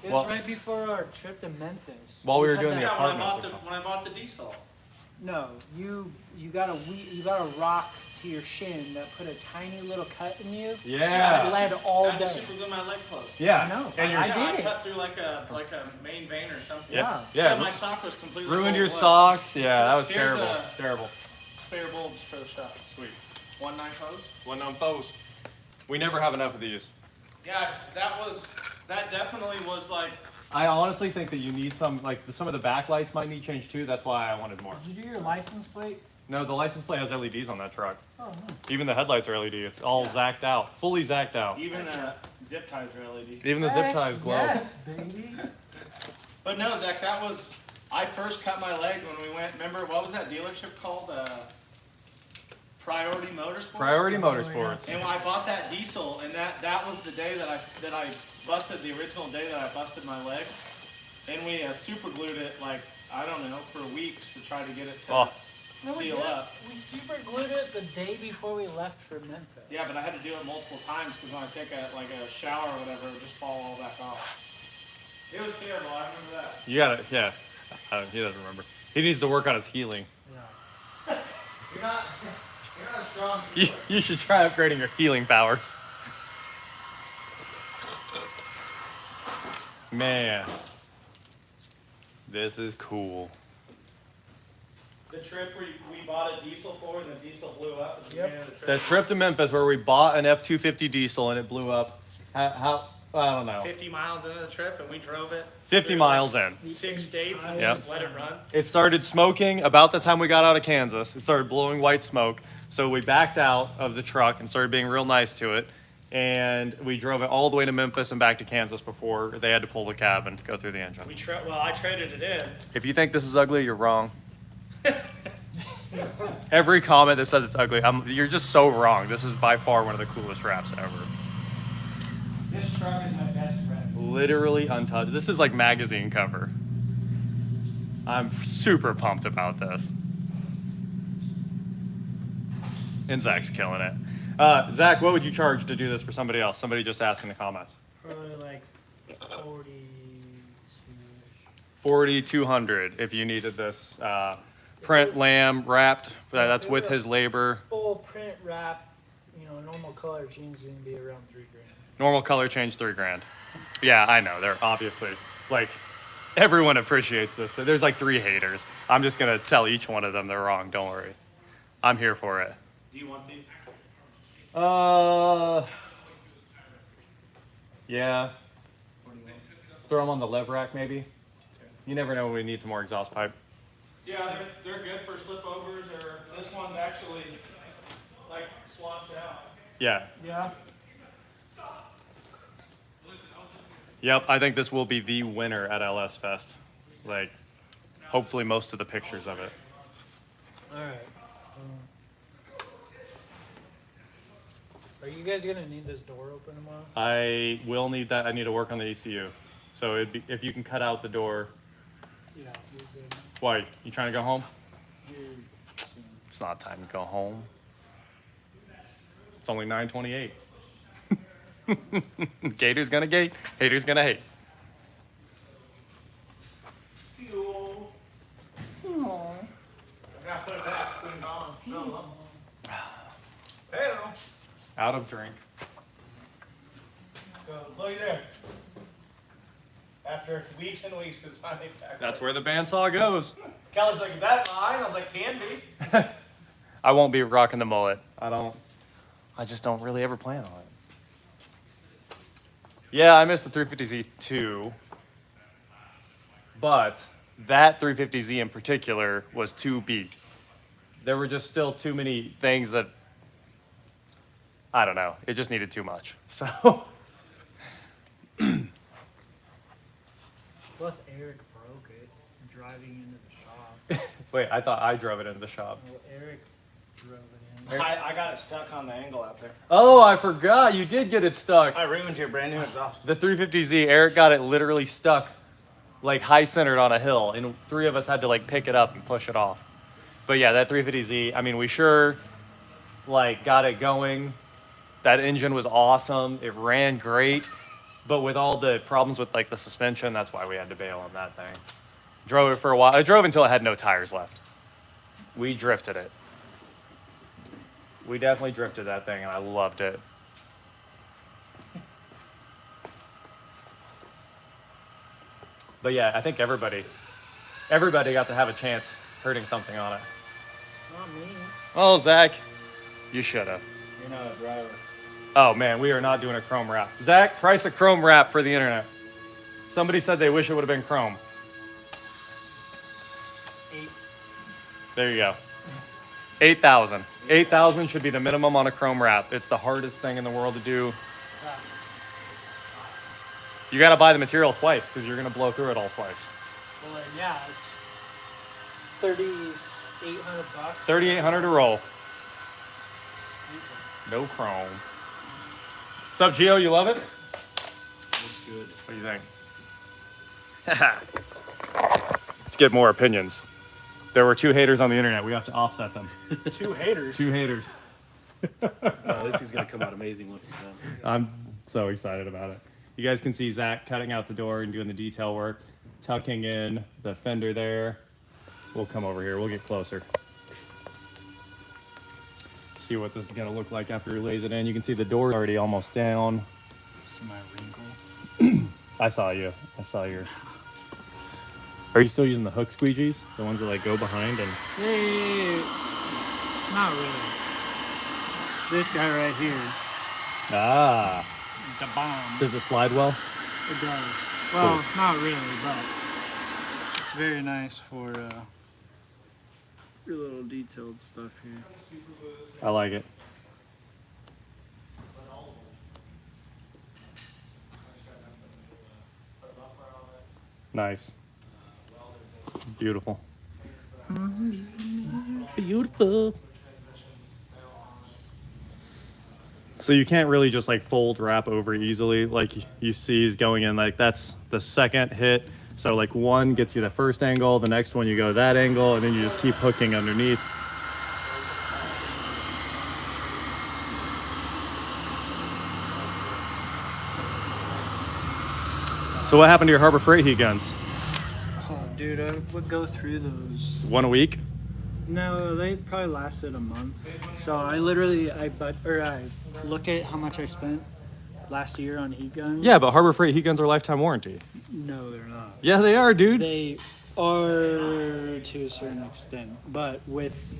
B: It was
A: Well-
B: right before our trip to Memphis.
A: While we were
B: had
A: doing the
B: that-
F: Yeah,
A: apartments or something.
F: when I bought the diesel.
B: No, you got a rock to your shin that put a tiny little cut in you.
A: Yeah.
B: Bled all
F: I had to
B: day.
F: super glue my leg closed.
A: Yeah.
B: I know.
A: And
B: I
A: your
B: did
F: I
B: it.
F: cut through like a main vein or something.
A: yeah.
F: Yeah,
A: Yeah.
F: my sock was completely
A: Ruined
F: full
A: your
F: of blood.
A: socks. Yeah, that was
F: Here's
A: terrible.
F: a-
A: Terrible.
F: Spare bulbs for the shop.
A: Sweet.
F: 1 knife hose.
A: One on post. We never have enough of these.
F: Yeah, that definitely was like.
A: I honestly think that you need some some of the backlights might need change too. That's why I wanted more.
B: Did you do your license plate?
A: No, the license plate has LEDs on that truck.
B: Oh, no.
A: Even the headlights are LED. It's all zacked out, fully zacked out.
F: Even the zip ties are LED.
A: Even the zip ties glow.
B: Yes, baby.
F: But no, Zach, I first cut my leg when we went, remember, what was that dealership called? Priority Motorsports?
A: Priority
B: Oh,
A: Motorsports.
F: And when I bought that diesel, and that was the day that I busted, the original day that I busted my leg. And we super glued it, like, I don't know, for weeks to try to get it to
A: Oh.
F: seal up.
B: We super glued it the day before we left for Memphis.
F: Yeah, but I had to do it multiple times because when I take a shower or whatever, it would just fall all back off. It was terrible, I remember that.
A: You gotta, yeah. He doesn't remember. He needs to work on his healing.
B: Yeah.
F: You're not a strong
A: You should try upgrading your healing powers. Man. This is cool.
F: The trip where we bought a diesel for and the diesel blew up at the
B: Yep.
F: beginning of the trip.
A: That trip to Memphis where we bought an F-250 diesel and it blew up. How I don't know.
F: 50 miles into the trip and we drove it.
A: 50
F: through,
A: miles
F: like,
A: in.
F: 6 states and
A: Yep.
F: just let it run.
A: It started smoking about the time we got out of Kansas. It started blowing white smoke. So we backed out of the truck and started being real nice to it. And we drove it all the way to Memphis and back to Kansas before they had to pull the cab and go through the engine.
F: I traded it in.
A: If you think this is ugly, you're wrong. Every comment that says it's ugly, you're just so wrong. This is by far one of the coolest wraps ever.
F: This truck is my best friend.
A: Literally untouched. This is like magazine cover. I'm super pumped about this. And Zach's killing it. Zach, what would you charge to do this for somebody else? Somebody just asked in the comments.
B: Probably like 42.
A: 4,200 if you needed this print lamb wrapped. That's with his labor.
B: Full print wrap, normal color jeans is gonna be around $3,000.
A: Normal color change, $3,000. Yeah, I know. They're obviously like everyone appreciates this. So there's like 3 haters. I'm just gonna tell each one of them they're wrong. Don't worry. I'm here for it.
F: Do you want these?
A: Yeah. Throw them on the lev rack maybe. You never know when we need some more exhaust pipe.
F: Yeah, they're good for slipovers, or this one's actually like swashed out.
A: Yeah.
B: Yeah.
A: Yep. I think this will be the winner at LS Fest. Like, hopefully most of the pictures of it.
B: All right. You guys gonna need this door open tomorrow?
A: I will need that. I need to work on the ECU. So if you can cut out the door.
B: Yeah, you're good.
A: Why? You trying to go home?
B: You're
A: It's not time to go home. It's only 9:28. Gator's gonna gate. Haters gonna hate.
F: Fuel. I gotta put it back. Put it on. No. Hello.
A: Out of drink.
F: Go, look there. After weeks and weeks, it's finally back.
A: That's where the bandsaw goes.
F: Kelly's like, is that mine? I was like, can be.
A: I won't be rocking the mullet. I just don't really ever plan on it. Yeah, I missed the 350Z too. But that 350Z in particular was too beat. There were just still too many things that, I don't know, it just needed too much. So,
B: Plus, Eric broke it driving into the shop.
A: wait, I thought I drove it into the shop.
B: Well, Eric drove it in.
F: I got it stuck on the angle out there.
A: Oh, I forgot, you did get it stuck.
F: I ruined your brand new exhaust.
A: The 350Z, Eric got it literally stuck, like high centered on a hill, and three of us had to like pick it up and push it off. But yeah, that 350Z, I mean, we sure like got it going. That engine was awesome. It ran great, but with all the problems with like the suspension, that's why we had to bail on that thing. Drove it for a while. I drove until it had no tires left. We drifted it. We definitely drifted that thing, and I loved it. But yeah, I think everybody got to have a chance hurting something on it.
B: Not me.
A: Oh, Zach, you should have.
F: You're not a driver.
A: Oh man, we are not doing a chrome wrap. Zach, price a chrome wrap for the internet. Somebody said they wish it would have been chrome.
B: 8.
A: There you go. 8,000. 8,000 should be the minimum on a chrome wrap. It's the hardest thing in the world to do. You got to buy the material twice because you're going to blow through it all twice.
B: Well, yeah, it's 3,800 bucks.
A: 3,800 a roll. No chrome. What's up, Gio? You love it?
E: Looks good.
A: What do you think? Let's get more opinions. There were 2 haters on the internet. We have to offset them.
B: 2 haters.
A: 2 haters.
E: This is gonna come out amazing once it's done.
A: I'm so excited about it. You guys can see Zach cutting out the door and doing the detail work, tucking in the fender there. We'll come over here. We'll get closer. See what this is going to look like after he lays it in. You can see the door already almost down.
B: See my wrinkle?
A: I saw you. I saw your... Are you still using the hook squeegees? The ones that like go behind and...
B: Hey, not really. This guy right here
A: Ah.
B: is the bomb.
A: Does it slide well?
B: It does. Well, not really, but it's very nice for your little detailed stuff here.
A: I like it. Nice. Beautiful. Beautiful. So you can't really just like fold wrap over easily like you see is going in, like that's the second hit. So like one gets you the first angle, the next one you go that angle, and then you just keep hooking underneath. So what happened to your Harbor Freight heat guns?
B: Oh, dude, I would go through those.
A: 1 a week?
B: No, they probably lasted a month. So I looked at how much I spent last year on heat guns.
A: Yeah, but Harbor Freight heat guns are lifetime warranty.
B: No, they're not.
A: Yeah, they are, dude.
B: They are to a certain extent, but with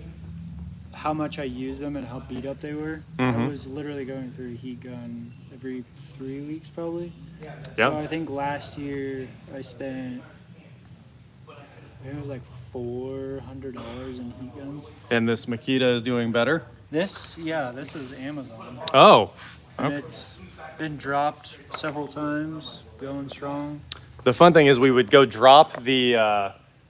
B: how much I used them and how beat up they were, I was literally going through a heat gun every 3 weeks probably. So I think last year I spent, it was like $400 in heat guns.
A: And this Makita is doing better?
B: This is Amazon.
A: Oh.
B: And
A: Okay.
B: it's been dropped several times, going strong.
A: The fun thing is we would go drop the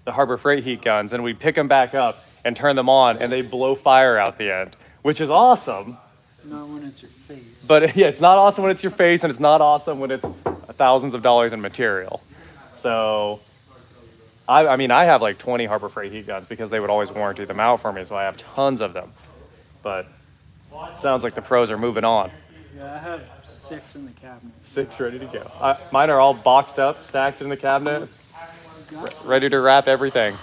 A: Harbor Freight heat guns and we'd pick them back up and turn them on and they blow fire out the end, which is awesome.
B: Not when it's your face.
A: But yeah, it's not awesome when it's your face, and it's not awesome when it's thousands of dollars in material. So, I mean, I have like 20 Harbor Freight heat guns because they would always warranty them out for me, so I have tons of them. But sounds like the pros are moving on.
B: Yeah, I have 6 in the cabinet.
A: 6 ready to go. Mine are all boxed up, stacked in the cabinet, ready to wrap everything.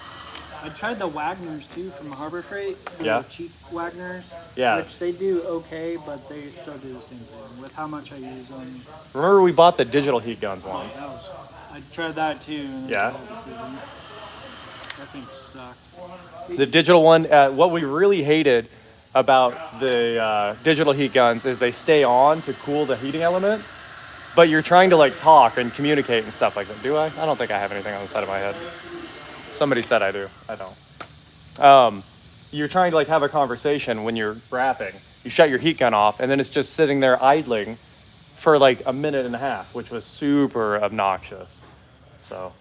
B: I tried the Wagners too from Harbor Freight.
A: Yeah.
B: The cheap Wagners.
A: Yeah.
B: Which they do okay, but they still do the same thing with how much I use them.
A: Remember we bought the digital heat guns once?
B: I tried that too. And
A: Yeah.
B: That thing sucked.
A: The digital one, what we really hated about the digital heat guns is they stay on to cool the heating element, but you're trying to like talk and communicate and stuff like that. Do I? I don't think I have anything on the side of my head. Somebody said I do. I don't. You're trying to like have a conversation when you're wrapping. You shut your heat gun off, and then it's just sitting there idling for like a minute and a half, which was super obnoxious. So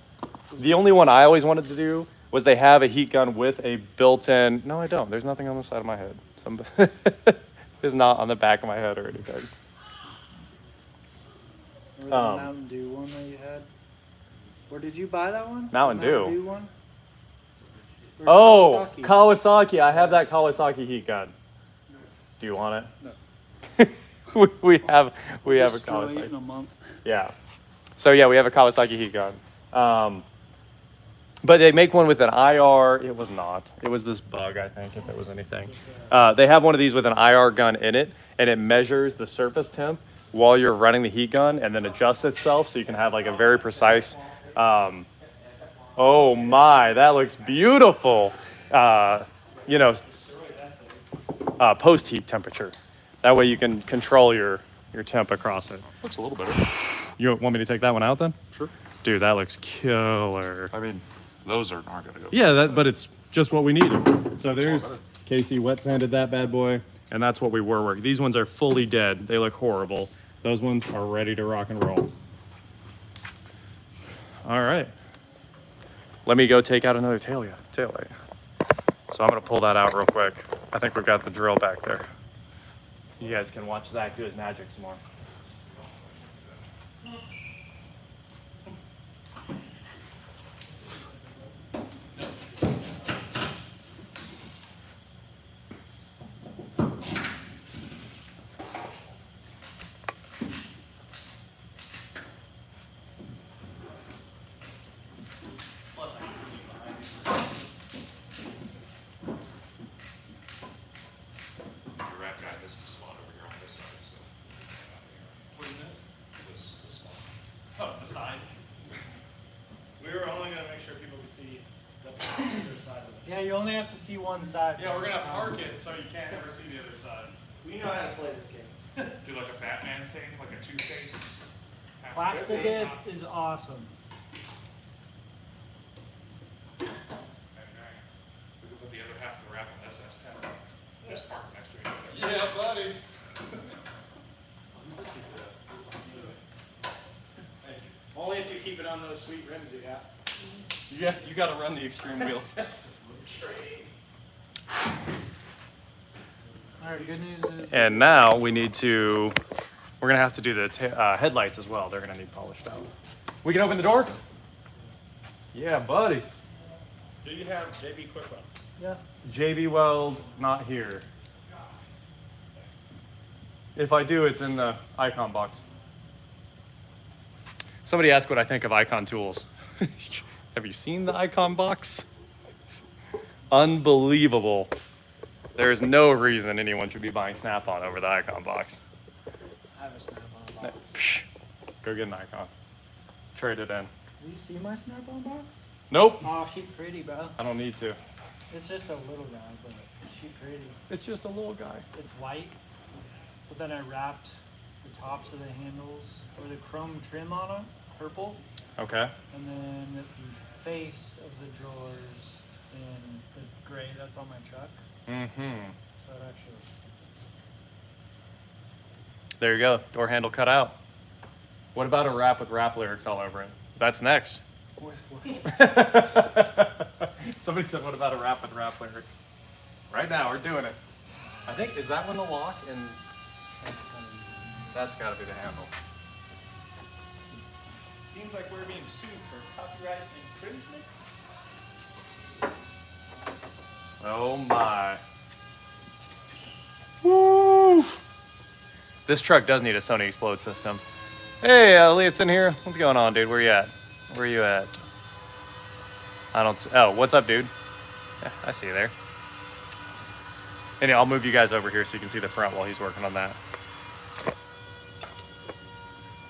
A: the only one I always wanted to do was they have a heat gun with a built-in. No, I don't. There's nothing on the side of my head. It's not on the back of my head or anything.
B: Or the Mountain Dew one that you had. Where did you buy that one?
A: Mountain
B: The
A: Dew.
B: one? Or
A: Oh,
B: Kawasaki?
A: Kawasaki. I have that Kawasaki heat gun. Do you want it? No. we have a
B: Destroy it in
A: Kawasaki.
B: a month.
A: Yeah. So yeah, we have a Kawasaki heat gun. But they make one with an IR. It was not. It was this bug, I think, if it was anything. They have one of these with an IR gun in it, and it measures the surface temp while you're running the heat gun, and then adjusts itself so you can have like a very precise. Oh my, that looks beautiful. Post heat temperature. That way you can control your temp across it.
E: Looks a little better.
A: You want me to take that one out then?
E: Sure.
A: Dude, that looks killer.
E: I mean, those aren't gonna go.
A: Yeah, but it's just what we needed. So there's Casey wet sanded that bad boy, and that's what we were working. These ones are fully dead. They look horrible. Those ones are ready to rock and roll. All right. Let me go take out another tail light. So I'm gonna pull that out real quick. I think we've got the drill back there. You guys can watch Zach do his magic some more.
E: Your rat guy missed a spot over here on this side, so.
A: What is this?
E: This spot.
A: Oh, the side.
C: We were only gonna make sure people could see the other side of it.
B: Yeah, you only have to see one side.
A: Yeah, we're gonna park it so you can't ever see the other side.
C: We know how to play this game.
E: Do like a Batman thing, like a Two-Face.
B: Plastic it is awesome.
E: We can put the other half of the wrap on S10. Just park it next to each other.
A: Yeah, buddy.
C: Only if you keep it on those sweet rims you got.
A: You got to run the Xtreme wheels.
B: All right, good news is
A: And now we need to. We're gonna have to do the headlights as well. They're gonna need polished out. We can open the door. Yeah, buddy.
C: Do you have JB Quickwell?
B: yeah.
A: JB Weld not here. If I do, it's in the icon box. Somebody asked what I think of icon tools. Have you seen the icon box? Unbelievable. There is no reason anyone should be buying Snap-on over the icon box.
B: I have a Snap-on box.
A: Psh, go get an icon. Trade it in.
B: Do you see my Snap-on box?
A: Nope.
B: Oh, she's pretty, bro.
A: I don't need to.
B: It's just a little guy, but she's pretty.
A: It's just a little guy.
B: It's white, but then I wrapped the tops of the handles or the chrome trim on them, purple,
A: Okay.
B: and then the face of the drawers in the gray that's on my truck.
A: Mm-hmm.
B: So it actually.
A: There you go. Door handle cut out. What about a wrap with rap lyrics all over it? That's next. Somebody said, what about a wrap with rap lyrics? Right now, we're doing it. I think, is that one the lock? And That's gotta be the handle.
C: Seems like we're being sued for copyright infringement.
A: Oh my. Woo! This truck does need a Sony Explode system. Hey, Elliot's in here. What's going on, dude? Where you at? Where you at? I don't see. Oh, what's up, dude? Yeah, I see you there. Anyway, I'll move you guys over here so you can see the front while he's working on that.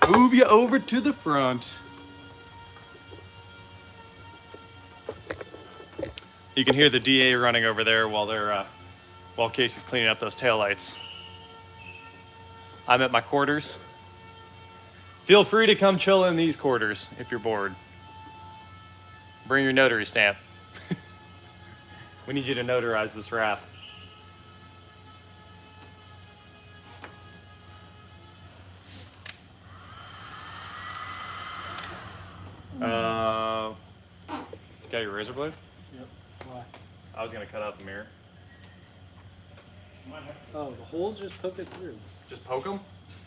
A: Move you over to the front. You can hear the DA running over there while Casey's cleaning up those taillights. I'm at my quarters. Feel free to come chill in these quarters if you're bored. Bring your notary stamp. We need you to notarize this wrap. Got your razor blade?
B: Yep. Why?
A: I was gonna cut out the mirror.
B: Oh, the holes just poke it through.
A: Just poke them?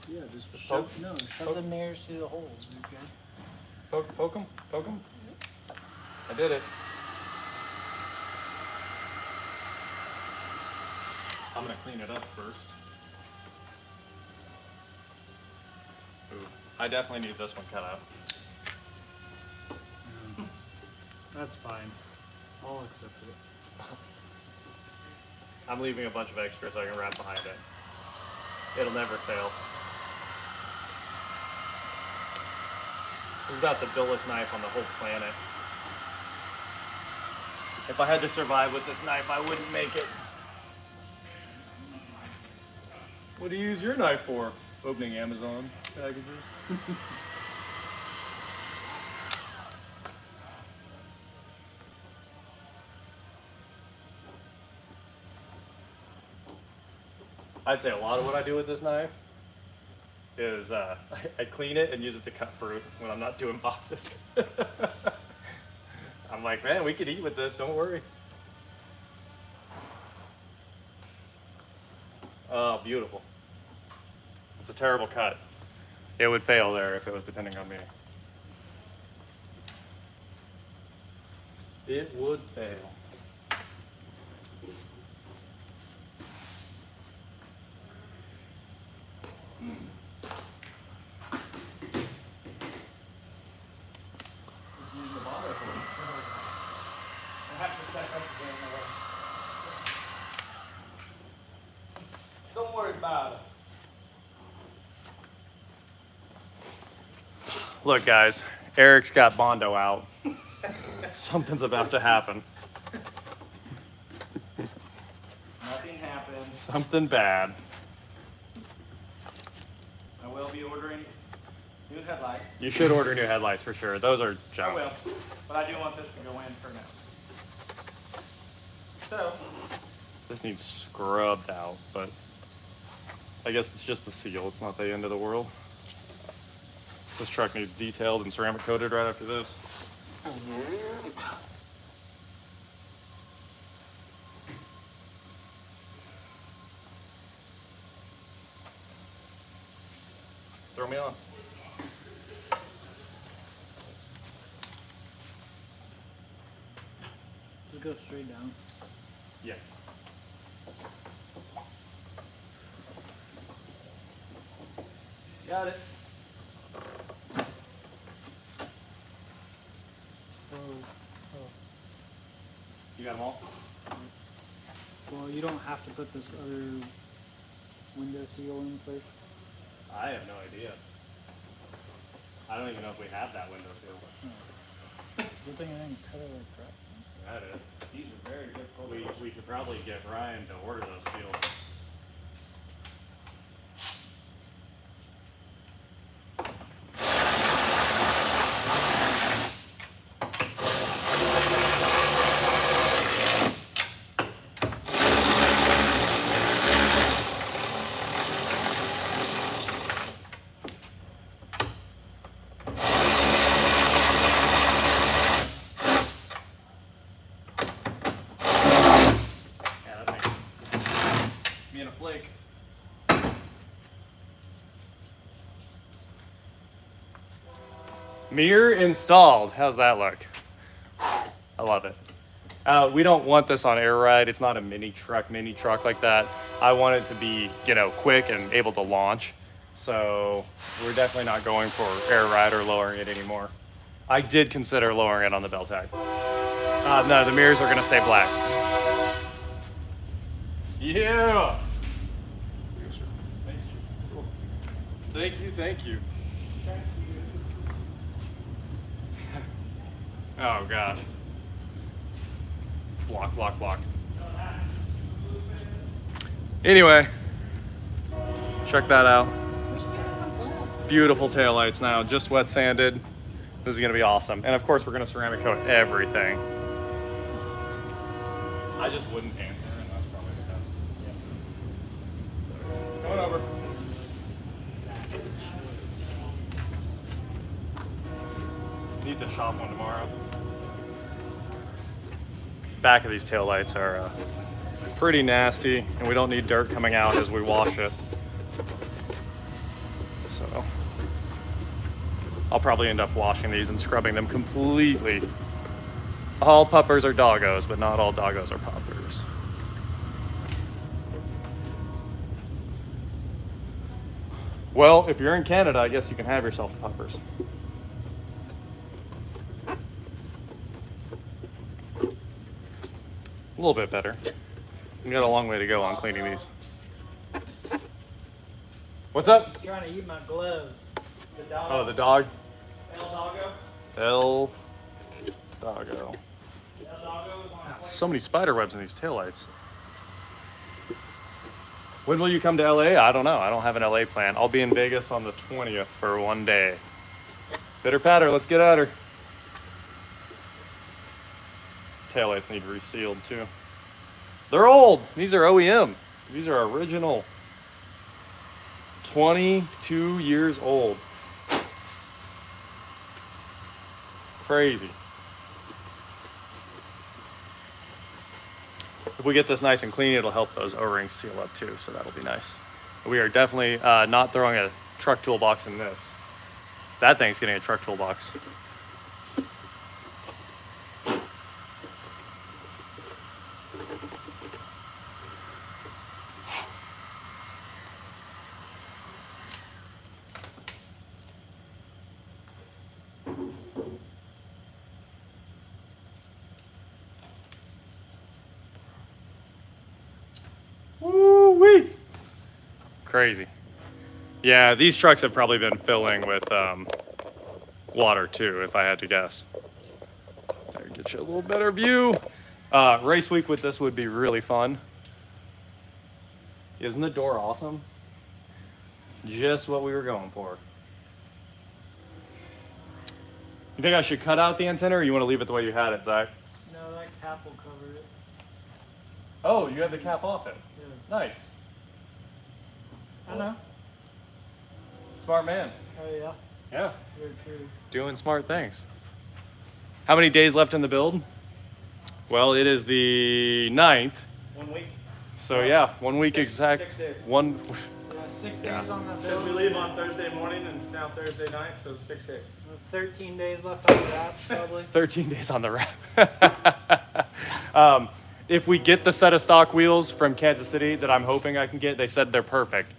B: Yeah, just
A: poke?
B: shove the mirrors through the holes. Okay.
A: Poke them? Poke them? I did it. I'm gonna clean it up first. Ooh, I definitely need this one cut out.
B: That's fine. I'll accept it.
A: I'm leaving a bunch of extras so I can wrap behind it. It'll never fail. This is about the dullest knife on the whole planet. If I had to survive with this knife, I wouldn't make it. What do you use your knife for? Opening Amazon packages. I'd say a lot of what I do with this knife is I clean it and use it to cut fruit when I'm not doing boxes. I'm like, man, we could eat with this, don't worry. Oh, beautiful. It's a terrible cut. It would fail there if it was depending on me. It would fail.
C: Don't worry about it.
A: Look, guys, Eric's got Bondo out. Something's about to happen.
C: Nothing happens.
A: Something bad.
C: I will be ordering new headlights.
A: You should order new headlights for sure. Those are
C: I
A: junk.
C: will, but I do want this to go in for now. So,
A: This needs scrubbed out, but I guess it's just the seal. It's not the end of the world. This truck needs detailed and ceramic coated right after this. Throw me on.
B: Just go straight down.
A: Yes.
C: got it.
A: You got them all?
B: Well, you don't have to put this other window seal in first.
A: I have no idea. I don't even know if we have that window seal.
B: Good thing I didn't cut it like crap.
A: That is.
C: These are very difficult.
A: We should probably get Ryan to order those seals. Yeah, that makes me in a flake. Mirror installed. How's that look? I love it. We don't want this on air ride. It's not a mini truck like that. I want it to be, you know, quick and able to launch. So we're definitely not going for air ride or lowering it anymore. I did consider lowering it on the bell tag. No, the mirrors are gonna stay black. Yeah.
E: Yes, sir.
A: Thank you. Thank you, thank you. Oh gosh. Block. Anyway, check that out. Beautiful taillights now, just wet sanded. This is gonna be awesome. And of course we're gonna ceramic coat everything. I just wouldn't answer, and that's probably the best. Yeah. So, going over. Need to shop one tomorrow. Back of these taillights are pretty nasty, and we don't need dirt coming out as we wash it. So I'll probably end up washing these and scrubbing them completely. All puppers are doggos, but not all doggos are puppers. Well, if you're in Canada, I guess you can have yourself puppers. A little bit better. We got a long way to go on cleaning these. What's up?
B: I'm trying to eat my glove. The dog.
A: Oh, the dog.
F: El Doggo?
A: El Doggo.
F: El Doggo is on
A: So many spider webs in these taillights. When will you come to LA? I don't know. I don't have an LA plan. I'll be in Vegas on the 20th for one day. Pitter patter, let's get at her. These taillights need resealed too. They're old. These are OEM. These are original. 22 years old. Crazy. If we get this nice and clean, it'll help those O-rings seal up too, so that'll be nice. We are definitely not throwing a truck toolbox in this. That thing's getting a truck toolbox. Woo-wee! Crazy. Yeah, these trucks have probably been filling with water too, if I had to guess. There, get you a little better view. Race week with this would be really fun. Isn't the door awesome? Just what we were going for. You think I should cut out the antenna, or you want to leave it the way you had it, Zach?
B: No, that cap will cover it.
A: Oh, you have the cap off it.
B: Yeah.
A: Nice.
B: I know.
A: Smart man.
B: Oh yeah.
A: Yeah.
B: Very true.
A: Doing smart things. How many days left in the build? Well, it is the 9th.
F: 1 week.
A: So yeah, 1 week exact.
F: 6 days.
A: One.
B: Yeah, 6
A: Yeah.
B: days on that
F: Because we
B: build.
F: leave on Thursday morning and it's now Thursday night, so 6 days.
B: 13 days left on the wrap, probably.
A: 13 days on the wrap. If we get the set of stock wheels from Kansas City that I'm hoping I can get, they said they're perfect.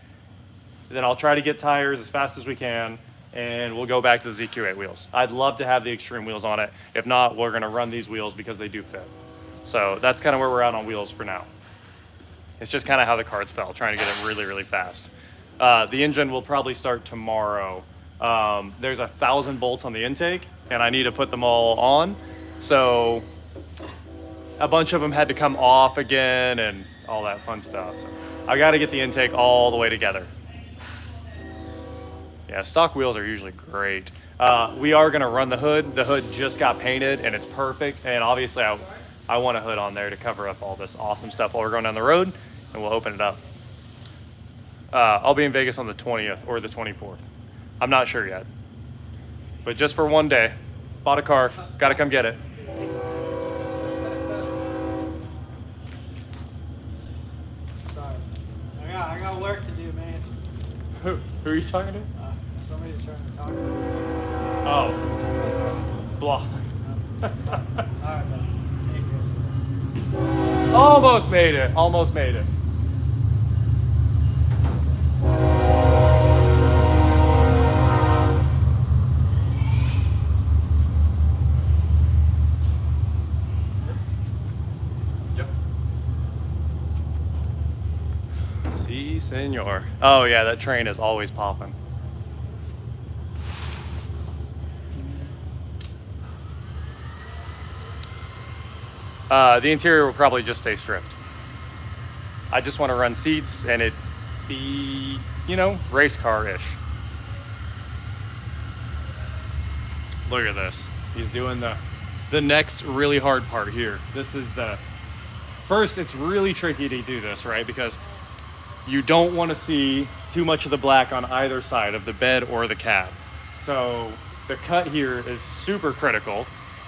A: Then I'll try to get tires as fast as we can, and we'll go back to the ZQ8 wheels. I'd love to have the Xtreme wheels on it. If not, we're gonna run these wheels because they do fit. So that's kind of where we're at on wheels for now. It's just kind of how the cards fell, trying to get it really, really fast. The engine will probably start tomorrow. There's 1,000 bolts on the intake, and I need to put them all on. So a bunch of them had to come off again and all that fun stuff. So I got to get the intake all the way together. Yeah, stock wheels are usually great. We are going to run the hood. The hood just got painted and it's perfect. And obviously I want a hood on there to cover up all this awesome stuff while we're going down the road, and we'll open it up. I'll be in Vegas on the 20th or the 24th. I'm not sure yet. But just for one day, bought a car, got to come get it.
B: Sorry. I got work to do, man.
A: Who are you talking to?
B: Somebody's trying to talk to me.
A: Oh. Blah.
B: Alright, buddy. Take it.
A: Almost made it. Almost made it. Yep. Si, senor. Oh yeah, that train is always popping. The interior will probably just stay stripped. I just want to run seats and it be, you know, race car-ish. Look at this. He's doing the next really hard part here. This is the first. It's really tricky to do this, right? Because you don't want to see too much of the black on either side of the bed or the cab. So the cut here is super critical.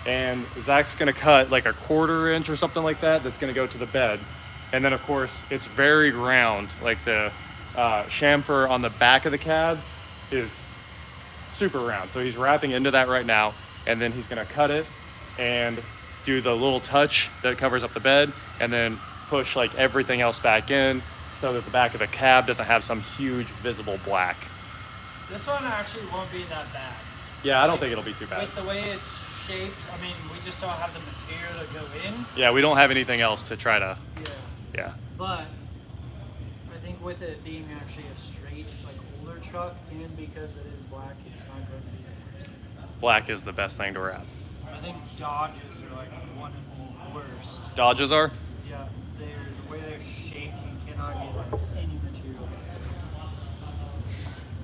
A: And Zach's gonna cut like a 1/4 inch or something like that. That's gonna go to the bed. And then of course it's very round. Like the chamfer on the back of the cab is super round. So he's wrapping into that right now. And then he's gonna cut it and do the little touch that covers up the bed and then push like everything else back in so that the back of the cab doesn't have some huge visible black.
B: This one actually won't be that bad.
A: Yeah, I don't think it'll be too bad.
B: With the way it's shaped, I mean, we just don't have the material to go in.
A: Yeah, we don't have anything else to try to, yeah.
B: But I think with it being actually a straight, like older truck, and because it is black, it's not going to be the worst.
A: Black is the best thing to wrap.
B: I think Dodges are like one of the worst.
A: Dodges are?
B: Yeah, the way they're shaped, you cannot get like any material.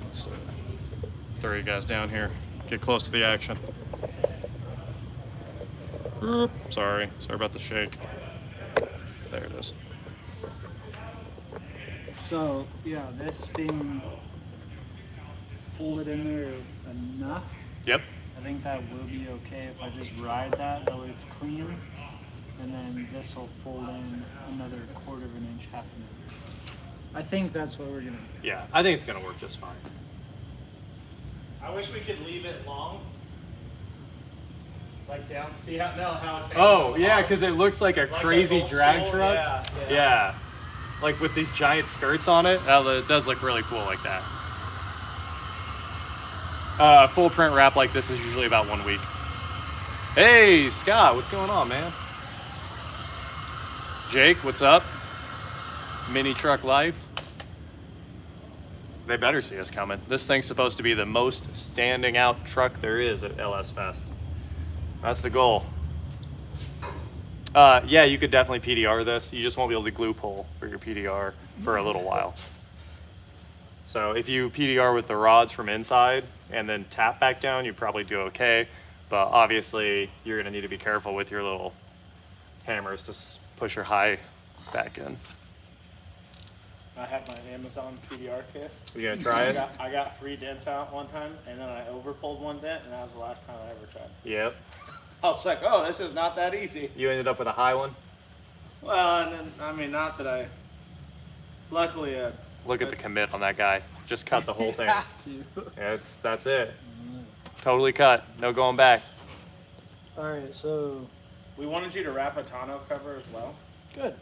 A: Let's throw you guys down here. Get close to the action. Sorry about the shake. There it is.
B: So yeah, this being folded in there enough.
A: Yep.
B: I think that will be okay if I just ride that, that way it's clean. And then this will fold in another 1/4 inch, 1/2 inch. I think that's what we're gonna do.
A: Yeah, I think it's gonna work just fine.
F: I wish we could leave it long. Like down, see how it's hanging
A: Oh
F: on the
A: yeah,
F: bottom?
A: because it looks like a
F: Like
A: crazy
F: those old
A: drag
F: school-
A: truck.
F: Yeah.
A: Yeah. Like with these giant skirts on it. It does look really cool like that. Full print wrap like this is usually about 1 week. Hey Scott, what's going on, man? Jake, what's up? Mini Truck Life. They better see us coming. This thing's supposed to be the most standing out truck there is at LS Fest. That's the goal. Yeah, you could definitely PDR this. You just won't be able to glue pull for your PDR for a little while. So if you PDR with the rods from inside and then tap back down, you probably do okay. But obviously, you're gonna need to be careful with your little hammers to push your high back in.
F: I have my Amazon PDR kit.
A: You gonna try it?
F: I got 3 dents out one time, and then I overpulled 1 dent, and that was the last time I ever tried.
A: Yep.
F: I was like, oh, this is not that easy.
A: You ended up with a high one?
F: Well, and then, I mean, not that I, luckily,
A: Look at the commit on that guy. Just cut the whole thing.
B: Have to.
A: That's it. Totally cut. No going back.
B: Alright, so
F: we wanted you to wrap a tonneau cover as well.
B: good.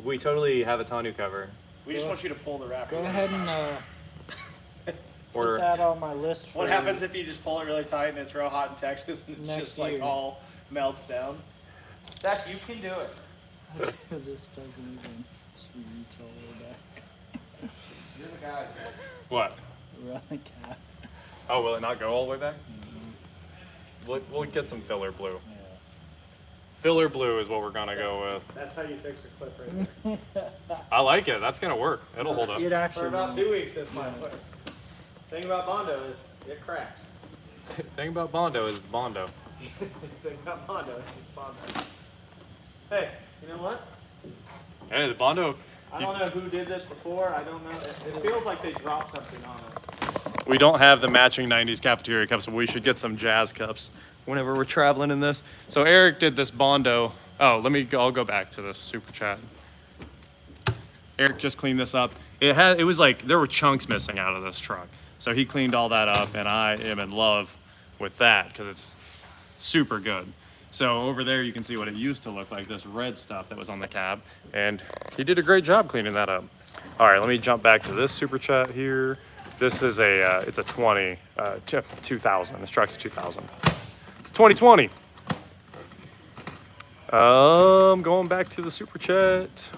A: We totally have a tonneau cover.
F: We just want you to pull the wrap.
B: Go ahead and put
A: Or
B: that on my list for
F: What happens if you just pull it really tight and it's real hot in Texas and it's
B: Next
F: just like
B: year.
F: all melts down? Zach, you can do it.
B: this doesn't even reach all the way back.
F: You're the guy.
A: what?
B: Around the cap.
A: Oh, will it not go all the way back? We'll get some filler blue.
B: Yeah.
A: Filler blue is what we're gonna go with.
F: That's how you fix the clip right there.
A: I like it. That's gonna work. It'll hold up.
B: It
F: For
B: actually
F: about
B: will.
F: 2 weeks, this might work. Thing about Bondo is it cracks.
A: Thing about Bondo is Bondo.
F: Thing about Bondo is it's Bondo. Hey, you know what?
A: Hey, the Bondo.
F: I don't know who did this before. I don't know. It feels like they dropped something on it.
A: We don't have the matching 90s cafeteria cups, but we should get some jazz cups whenever we're traveling in this. So Eric did this Bondo. Oh, I'll go back to this super chat. Eric just cleaned this up. It was like there were chunks missing out of this truck. So he cleaned all that up, and I am in love with that because it's super good. So over there you can see what it used to look like, this red stuff that was on the cab, and he did a great job cleaning that up. All right, let me jump back to this super chat here. This is a, it's a 2000. This truck's 2000. It's 2020. Going back to the super chat.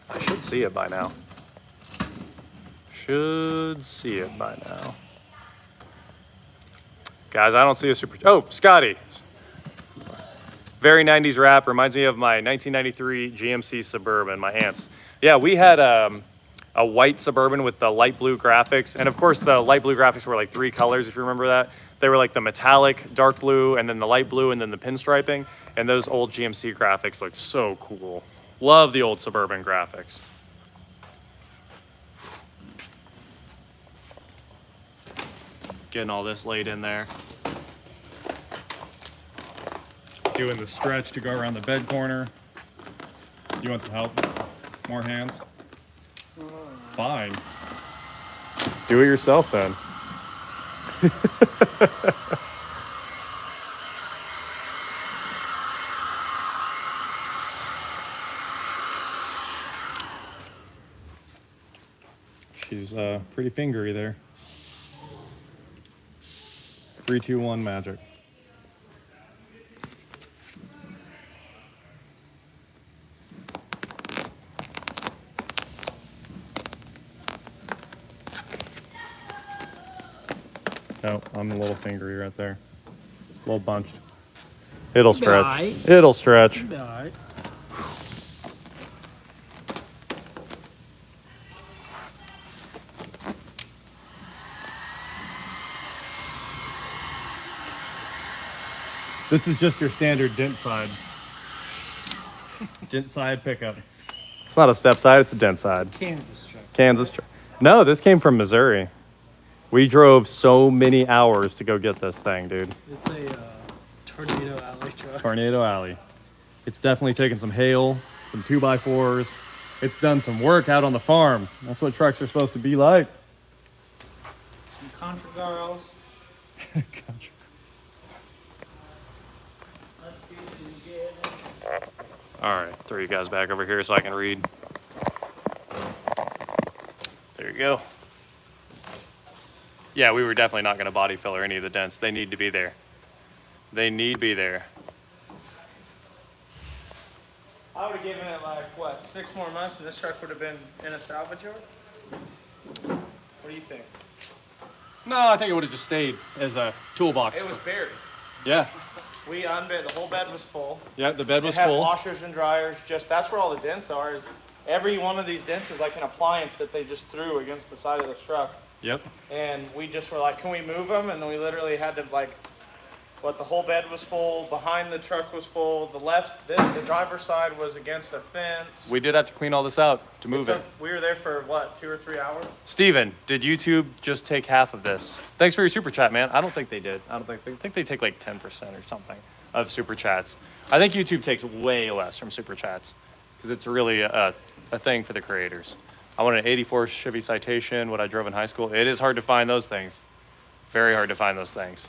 A: I should see it by now. Should see it by now. Guys, I don't see a super... Oh, Scotty. Very 90s rap. Reminds me of my 1993 GMC Suburban, my aunt's. Yeah, we had a white Suburban with the light blue graphics. And of course, the light blue graphics were like 3 colors, if you remember that. They were like the metallic, dark blue, and then the light blue, and then the pinstriping. And those old GMC graphics looked so cool. Love the old Suburban graphics. Getting all this laid in there. Doing the stretch to go around the bed corner. You want some help? More hands? Fine. Do it yourself then. She's pretty fingery there. 3, 2, 1 magic. Oh, I'm a little fingery right there. A little bunched. It'll stretch.
B: Right.
A: It'll stretch.
B: All right.
A: This is just your standard dent side. Dent side pickup. It's not a step side, it's a dent side.
B: Kansas truck.
A: Kansas truck. No, this came from Missouri. We drove so many hours to go get this thing, dude.
B: It's a Tornado Alley truck.
A: Tornado Alley. It's definitely taken some hail, some 2x4s. It's done some work out on the farm. That's what trucks are supposed to be like.
B: Some Contra girls. Let's get together.
A: All right, throw you guys back over here so I can read. There you go. Yeah, we were definitely not going to body filler any of the dents. They need to be there. They need to be there.
F: I would have given it like, what, 6 more months and this truck would have been in a salvage yard? What do you think?
A: No, I think it would have just stayed as a toolbox.
F: It was buried.
A: Yeah.
F: We unbed, the whole bed was full.
A: Yeah, the bed was
F: It had
A: full.
F: washers and dryers, just, that's where all the dents are, is every one of these dents is like an appliance that they just threw against the side of this truck.
A: Yep.
F: And we just were like, can we move them? And then we literally had to like, the whole bed was full, behind the truck was full, the driver's side was against a fence.
A: We did have to clean all this out to move it.
F: We were there for what, 2 or 3 hours?
A: Steven, did YouTube just take half of this? Thanks for your super chat, man. I don't think they did. I think they take like 10% or something of super chats. I think YouTube takes way less from super chats because it's really a thing for the creators. I want an 84 Chevy Citation, what I drove in high school. It is hard to find those things. Very hard to find those things.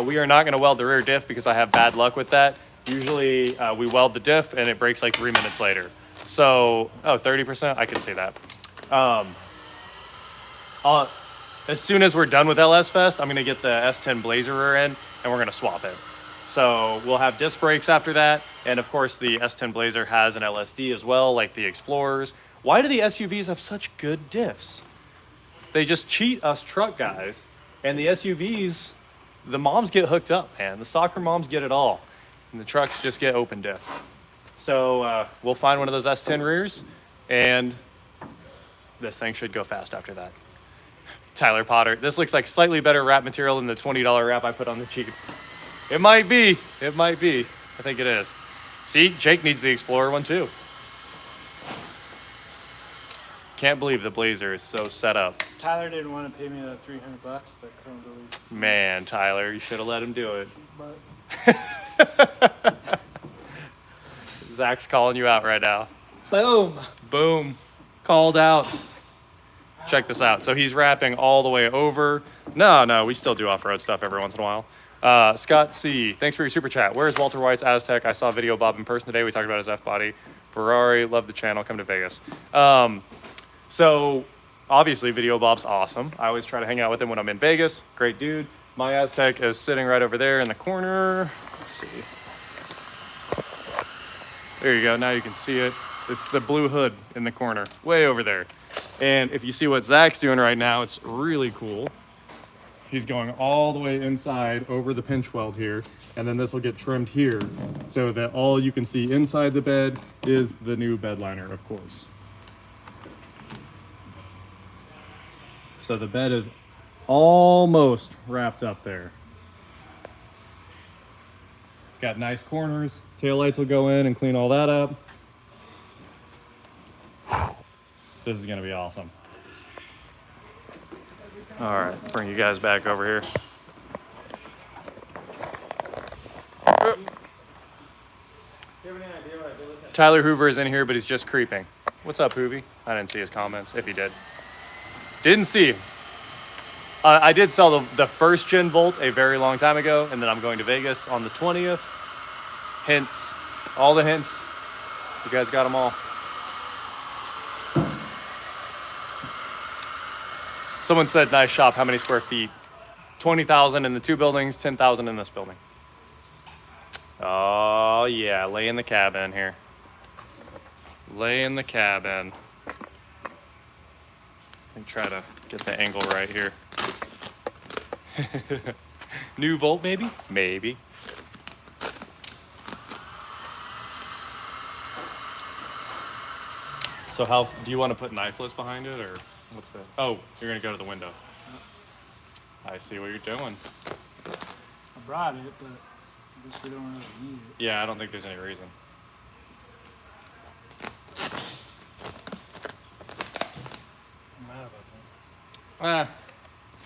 A: We are not going to weld the rear diff because I have bad luck with that. Usually we weld the diff and it breaks like 3 minutes later. So, 30%, I can see that. As soon as we're done with LS Fest, I'm going to get the S10 Blazer rear end and we're going to swap it. So we'll have disc brakes after that. And of course the S10 Blazer has an LSD as well, like the Explorers. Why do the SUVs have such good diffs? They just cheat us truck guys. And the SUVs, the moms get hooked up, man. The soccer moms get it all. And the trucks just get open diffs. So we'll find one of those S10 rears, and this thing should go fast after that. Tyler Potter, this looks like slightly better wrap material than the $20 wrap I put on the Jeep. It might be. It might be. I think it is. See, Jake needs the Explorer one too. Can't believe the Blazer is so set up.
B: Tyler didn't want to pay me that $300 that Chrome delete.
A: Man, Tyler, you should have let him do it.
B: But
A: Zach's calling you out right now.
B: boom.
A: Boom. Called out. check this out. So he's wrapping all the way over. No, we still do off-road stuff every once in a while. Scott C, thanks for your super chat. Where's Walter White's Aztec? I saw Video Bob in person today. We talked about his F-body. Ferrari, love the channel, come to Vegas. So obviously Video Bob's awesome. I always try to hang out with him when I'm in Vegas. Great dude. My Aztec is sitting right over there in the corner. Let's see. There you go, now you can see it. It's the blue hood in the corner, way over there. And if you see what Zach's doing right now, it's really cool. He's going all the way inside over the pinch weld here, and then this will get trimmed here so that all you can see inside the bed is the new bed liner, of course. So the bed is almost wrapped up there. Got nice corners. Taillights will go in and clean all that up. This is gonna be awesome. All right, bring you guys back over here. Tyler Hoover is in here, but he's just creeping. What's up, Hoovy? I didn't see his comments, if he did. Didn't see. I did sell the first gen Volt a very long time ago, and then I'm going to Vegas on the 20th. Hints, all the hints. You guys got them all. Someone said, nice shop, how many square feet? 20,000 in the two buildings, 10,000 in this building. Oh yeah, lay in the cabin here. Lay in the cabin. Let me try to get the angle right here. New Volt, maybe? Maybe. So how, do you want to put knifeless behind it, or what's the, oh, you're going to go to the window. I see what you're doing.
B: I brought it, but I guess we don't really need it.
A: Yeah, I don't think there's any reason.
B: I'm mad about that.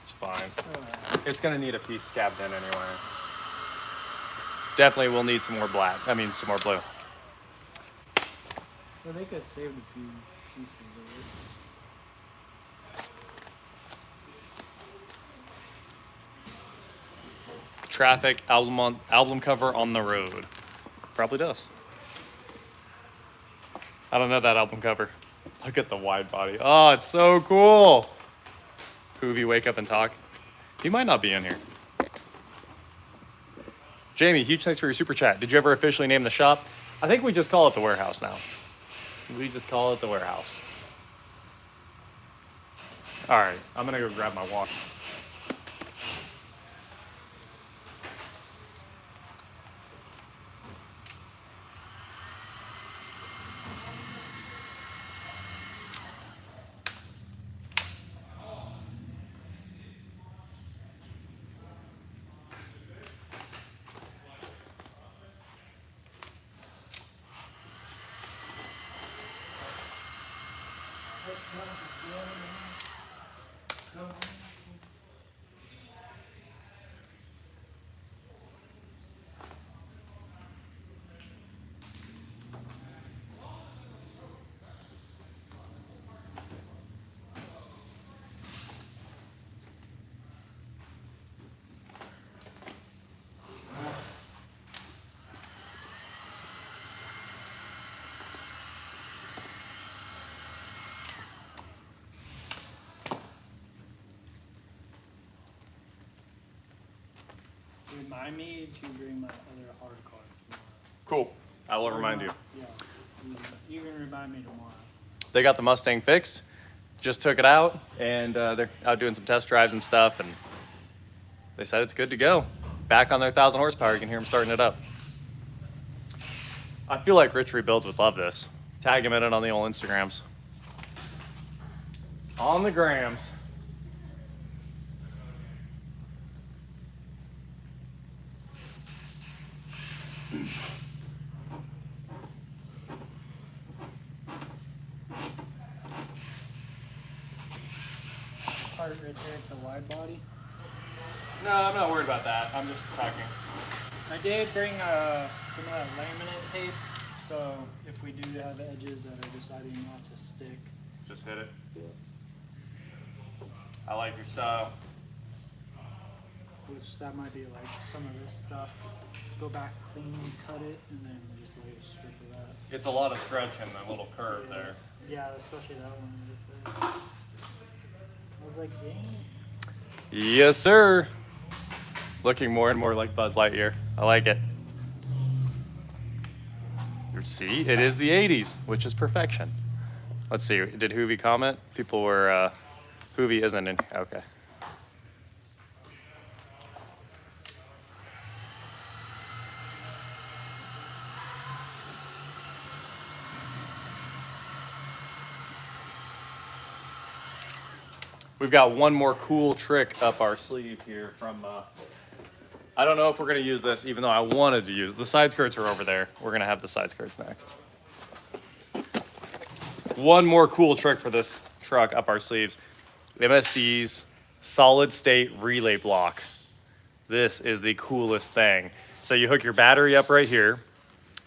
A: It's fine. It's gonna need a piece scabbed in anyway. Definitely will need some more black. I mean, some more blue.
B: Well, they could save a few pieces of it.
A: Traffic album cover on the road. Probably does. I don't know that album cover. Look at the wide body. Oh, it's so cool. Hoovy, wake up and talk. He might not be in here. Jamie, huge thanks for your super chat. Did you ever officially name the shop? I think we just call it the warehouse now. We just call it the warehouse. All right, I'm gonna go grab my walk.
B: Remind me to bring my other hard card tomorrow.
A: Cool. I will remind you.
B: Yeah. You can remind me tomorrow.
A: They got the Mustang fixed. Just took it out, and they're out doing some test drives and stuff, and they said it's good to go. Back on their 1,000 horsepower. You can hear them starting it up. I feel like Rich Rebuilds would love this. Tag him in it on the old Instagrams. On the grams.
B: Part right there at the wide body.
A: No, I'm not worried about that. I'm just talking.
B: I did bring some of that laminate tape, so if we do have edges that are deciding not to stick.
A: Just hit it.
B: Yeah.
A: I like your style.
B: Which that might be like some of this stuff. Go back, clean, cut it, and then just lay a strip of that.
A: It's a lot of stretch in the little curve
B: Yeah.
A: there.
B: Yeah, especially that one right there. I was like, dang.
A: Yes, sir. Looking more and more like Buzz Lightyear. I like it. See, it is the 80s, which is perfection. Let's see, did Hoovie comment? People were, Hoovie isn't in, okay. We've got one more cool trick up our sleeve here from, I don't know if we're gonna use this, even though I wanted to use, the side skirts are over there. We're gonna have the side skirts next. One more cool trick for this truck up our sleeves. MSD's solid state relay block. This is the coolest thing. So you hook your battery up right here,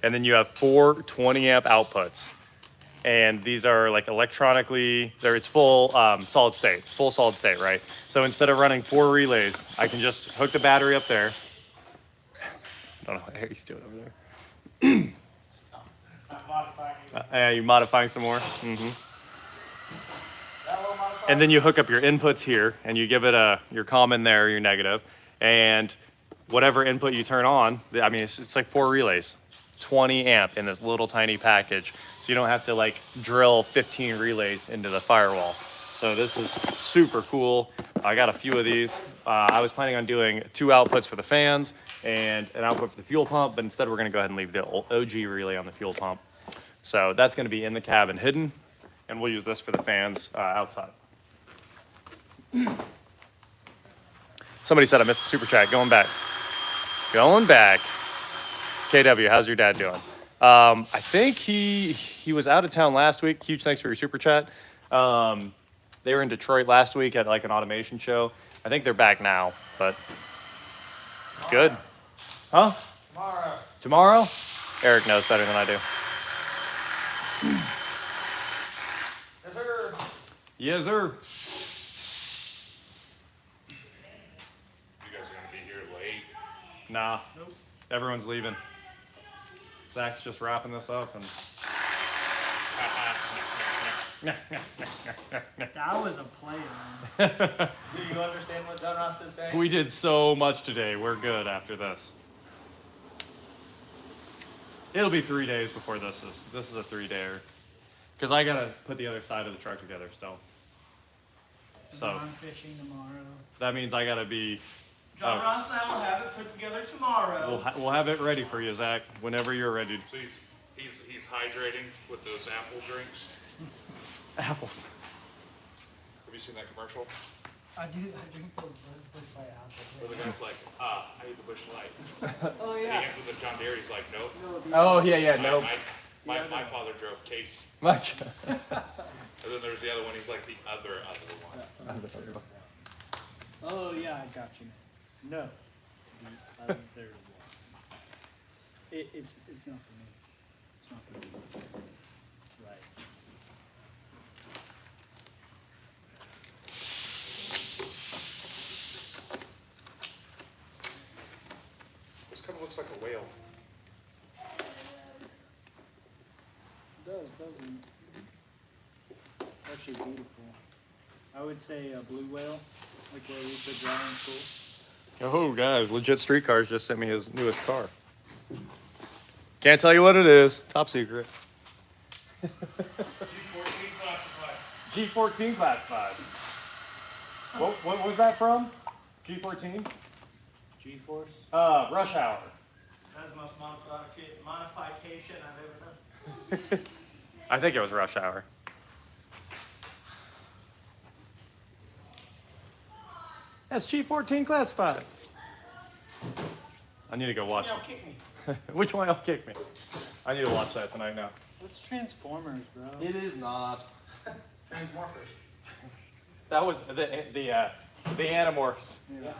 A: and then you have 4 20 amp outputs. And these are like electronically, it's full solid state, right? So instead of running 4 relays, I can just hook the battery up there. I don't know what Harry's doing over there. Yeah, you modifying some more? Mm-hmm. And then you hook up your inputs here, and you give it your common there, your negative, and whatever input you turn on, I mean, it's like 4 relays. 20 amp in this little tiny package, so you don't have to like drill 15 relays into the firewall. So this is super cool. I got a few of these. I was planning on doing 2 outputs for the fans and an output for the fuel pump, but instead we're gonna go ahead and leave the OG relay on the fuel pump. So that's gonna be in the cabin hidden, and we'll use this for the fans outside. Somebody said I missed a super chat. Going back. KW, how's your dad doing? I think he was out of town last week. Huge thanks for your super chat. They were in Detroit last week at like an automation show. I think they're back now, but good. Huh? Tomorrow? Eric knows better than I do.
F: Yes, sir.
A: Yes, sir.
E: You guys are gonna be here late.
A: Nah. Nope. Everyone's leaving. Zach's just wrapping this up and
B: That was a play, man.
F: Do you understand what John Ross is saying?
A: we did so much today. We're good after this. It'll be 3 days before this is a 3-dayer. Because I gotta put the other side of the truck together still. So
B: I'm fishing tomorrow.
A: that means I gotta be.
F: John Ross and I will have it put together tomorrow.
A: We'll have it ready for you, Zach, whenever you're ready.
E: So he's hydrating with those apple drinks.
A: Apples.
E: Have you seen that commercial?
B: I drink those Bush Light apples.
E: Where the guy's like, I need the Bush Light.
B: Oh
E: And he
B: yeah.
E: hands him the John Deere. He's like, nope.
A: Oh yeah, nope.
E: My father drove Case.
A: Much.
E: And then there's the other one. He's like the other one.
B: Oh yeah, I got you. No. The other one. It's not for me. It's not for me. Right.
E: This kind of looks like a whale.
B: It does, doesn't it? It's actually beautiful. I would say a blue whale, like what we used to draw in school.
A: Oh guys, Legit Streetcars just sent me his newest car. Can't tell you what it is. Top secret.
E: G14 classified.
A: G14 classified. What was that from? G14?
B: G-force.
A: Rush Hour.
F: That's the most modification I've ever done.
A: I think it was Rush Hour. That's G14 classified. I need to go watch
F: Y'all
A: it.
F: kick me.
A: Which one y'all kick me? I need to watch that tonight now.
B: What's Transformers, bro?
A: It is not.
F: Transmorphers.
A: That was the Animorphs.
B: Yeah.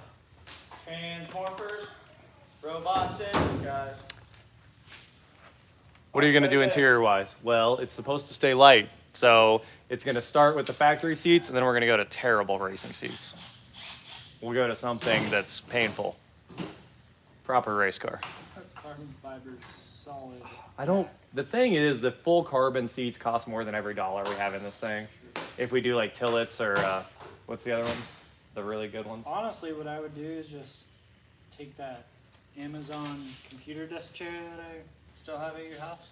F: Transmorphers. Robots in disguise.
A: What are you gonna do interior wise? Well, it's supposed to stay light, So it's gonna start with the factory seats, and then we're gonna go to terrible racing seats. We'll go to something that's painful. Proper race car.
B: Carbon fiber's solid.
A: The thing is, the full carbon seats cost more than every dollar we have in this thing. If we do like Tillot's or, what's the other one? The really good ones?
B: Honestly, what I would do is just take that Amazon computer desk chair that I still have at your house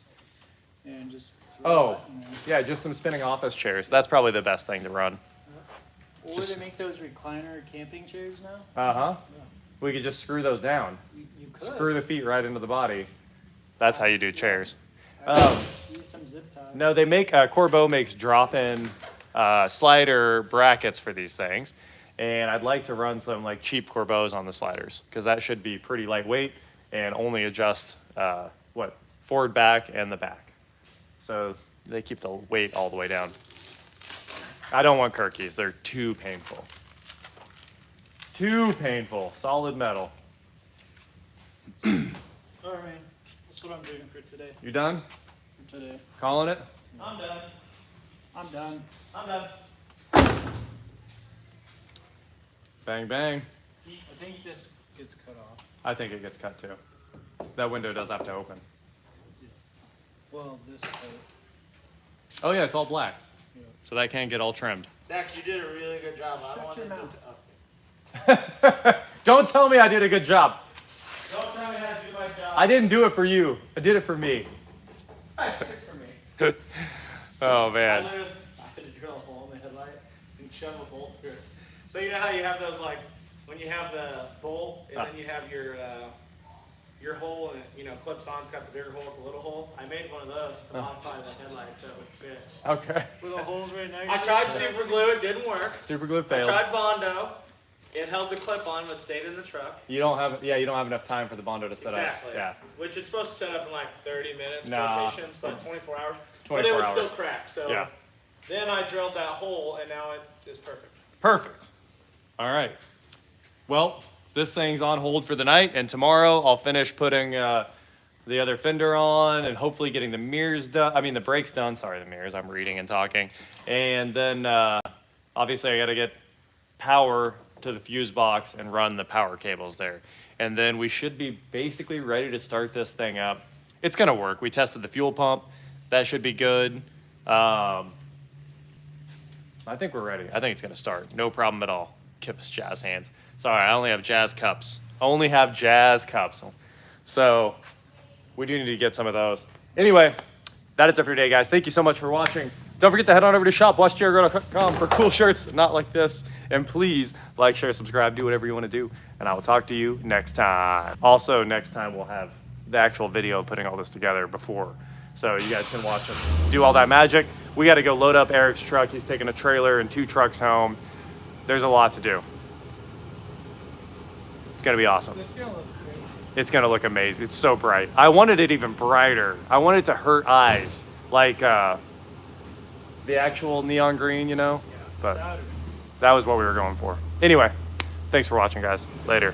B: and just throw that in there.
A: Yeah, just some spinning office chairs. That's probably the best thing to run.
B: Or they make those recliner camping chairs now.
A: Uh-huh.
B: Yeah.
A: We could just screw those down.
B: You could.
A: Screw the feet right into the body. That's how you do chairs.
B: Use some zip tie.
A: No, they make, Corbeau makes drop-in slider brackets for these things. And I'd like to run some like cheap Corbeaus on the sliders because that should be pretty lightweight and only adjust, forward, back, and the back. So they keep the weight all the way down. I don't want Kirkies. They're too painful. Too painful. Solid metal.
B: All right, man. That's what I'm doing for today.
A: You done?
B: For today.
A: Calling it?
F: I'm done.
B: I'm done.
F: I'm done.
A: Bang, bang.
B: I think this gets cut off.
A: I think it gets cut too. That window does have to open.
B: Well, this part.
A: Oh yeah, it's all black.
B: Yeah.
A: So that can get all trimmed.
F: Zach, you did a really good job. I
B: Shut your
F: wanted
B: mouth.
A: Don't tell me I did a good job.
F: Don't tell me how to do my job.
A: I didn't do it for you. I did it for me.
F: I did it for me.
A: Oh
F: I
A: man.
F: literally I had to drill a hole in the headlight and shove a bolt through it. So you know how you have those, like, when you have the bolt and then you have your hole and it, clips on, it's got the bigger hole with the little hole. I made one of those to modify the headlight so it would fit.
A: Okay.
B: With the holes right next
F: I
B: to
F: tried
B: it.
F: super glue, it didn't work.
A: Super glue
F: I
A: failed.
F: tried Bondo, it held the clip on but stayed in the truck.
A: You don't have enough time for the Bondo to set
F: Exactly.
A: up. Yeah.
F: Which it's supposed to set up in like 30 minutes
A: Nah.
F: rotations, but 24 hours.
A: 24
F: but it would
A: hours.
F: still crack. So
A: Yeah.
F: then I drilled that hole and now it is perfect.
A: Perfect. All right. Well, this thing's on hold for the night, and tomorrow I'll finish putting the other fender on and hopefully getting the mirrors done. I mean, the brakes done. Sorry, the mirrors. I'm reading and talking. And then obviously I got to get power to the fuse box and run the power cables there. And then we should be basically ready to start this thing up. It's going to work. We tested the fuel pump. That should be good. I think we're ready. I think it's going to start. No problem at all. Give us jazz hands. Sorry, I only have jazz cups. Only have jazz cups. So we do need to get some of those. Anyway, that is it for today, guys. Thank you so much for watching. Don't forget to head on over to shop.watchjerrygrow.com for cool shirts not like this. And please like, share, subscribe, do whatever you want to do. And I will talk to you next time. Also, next time we'll have the actual video of putting all this together before. So you guys can watch us do all that magic. We got to go load up Eric's truck. He's taking a trailer and 2 trucks home. There's a lot to do. It's going to be awesome.
B: This gonna look crazy.
A: It's going to look amazing. It's so bright. I wanted it even brighter. I wanted it to hurt eyes, like the actual neon green, But that was what we were going for. Anyway, thanks for watching, guys. Later.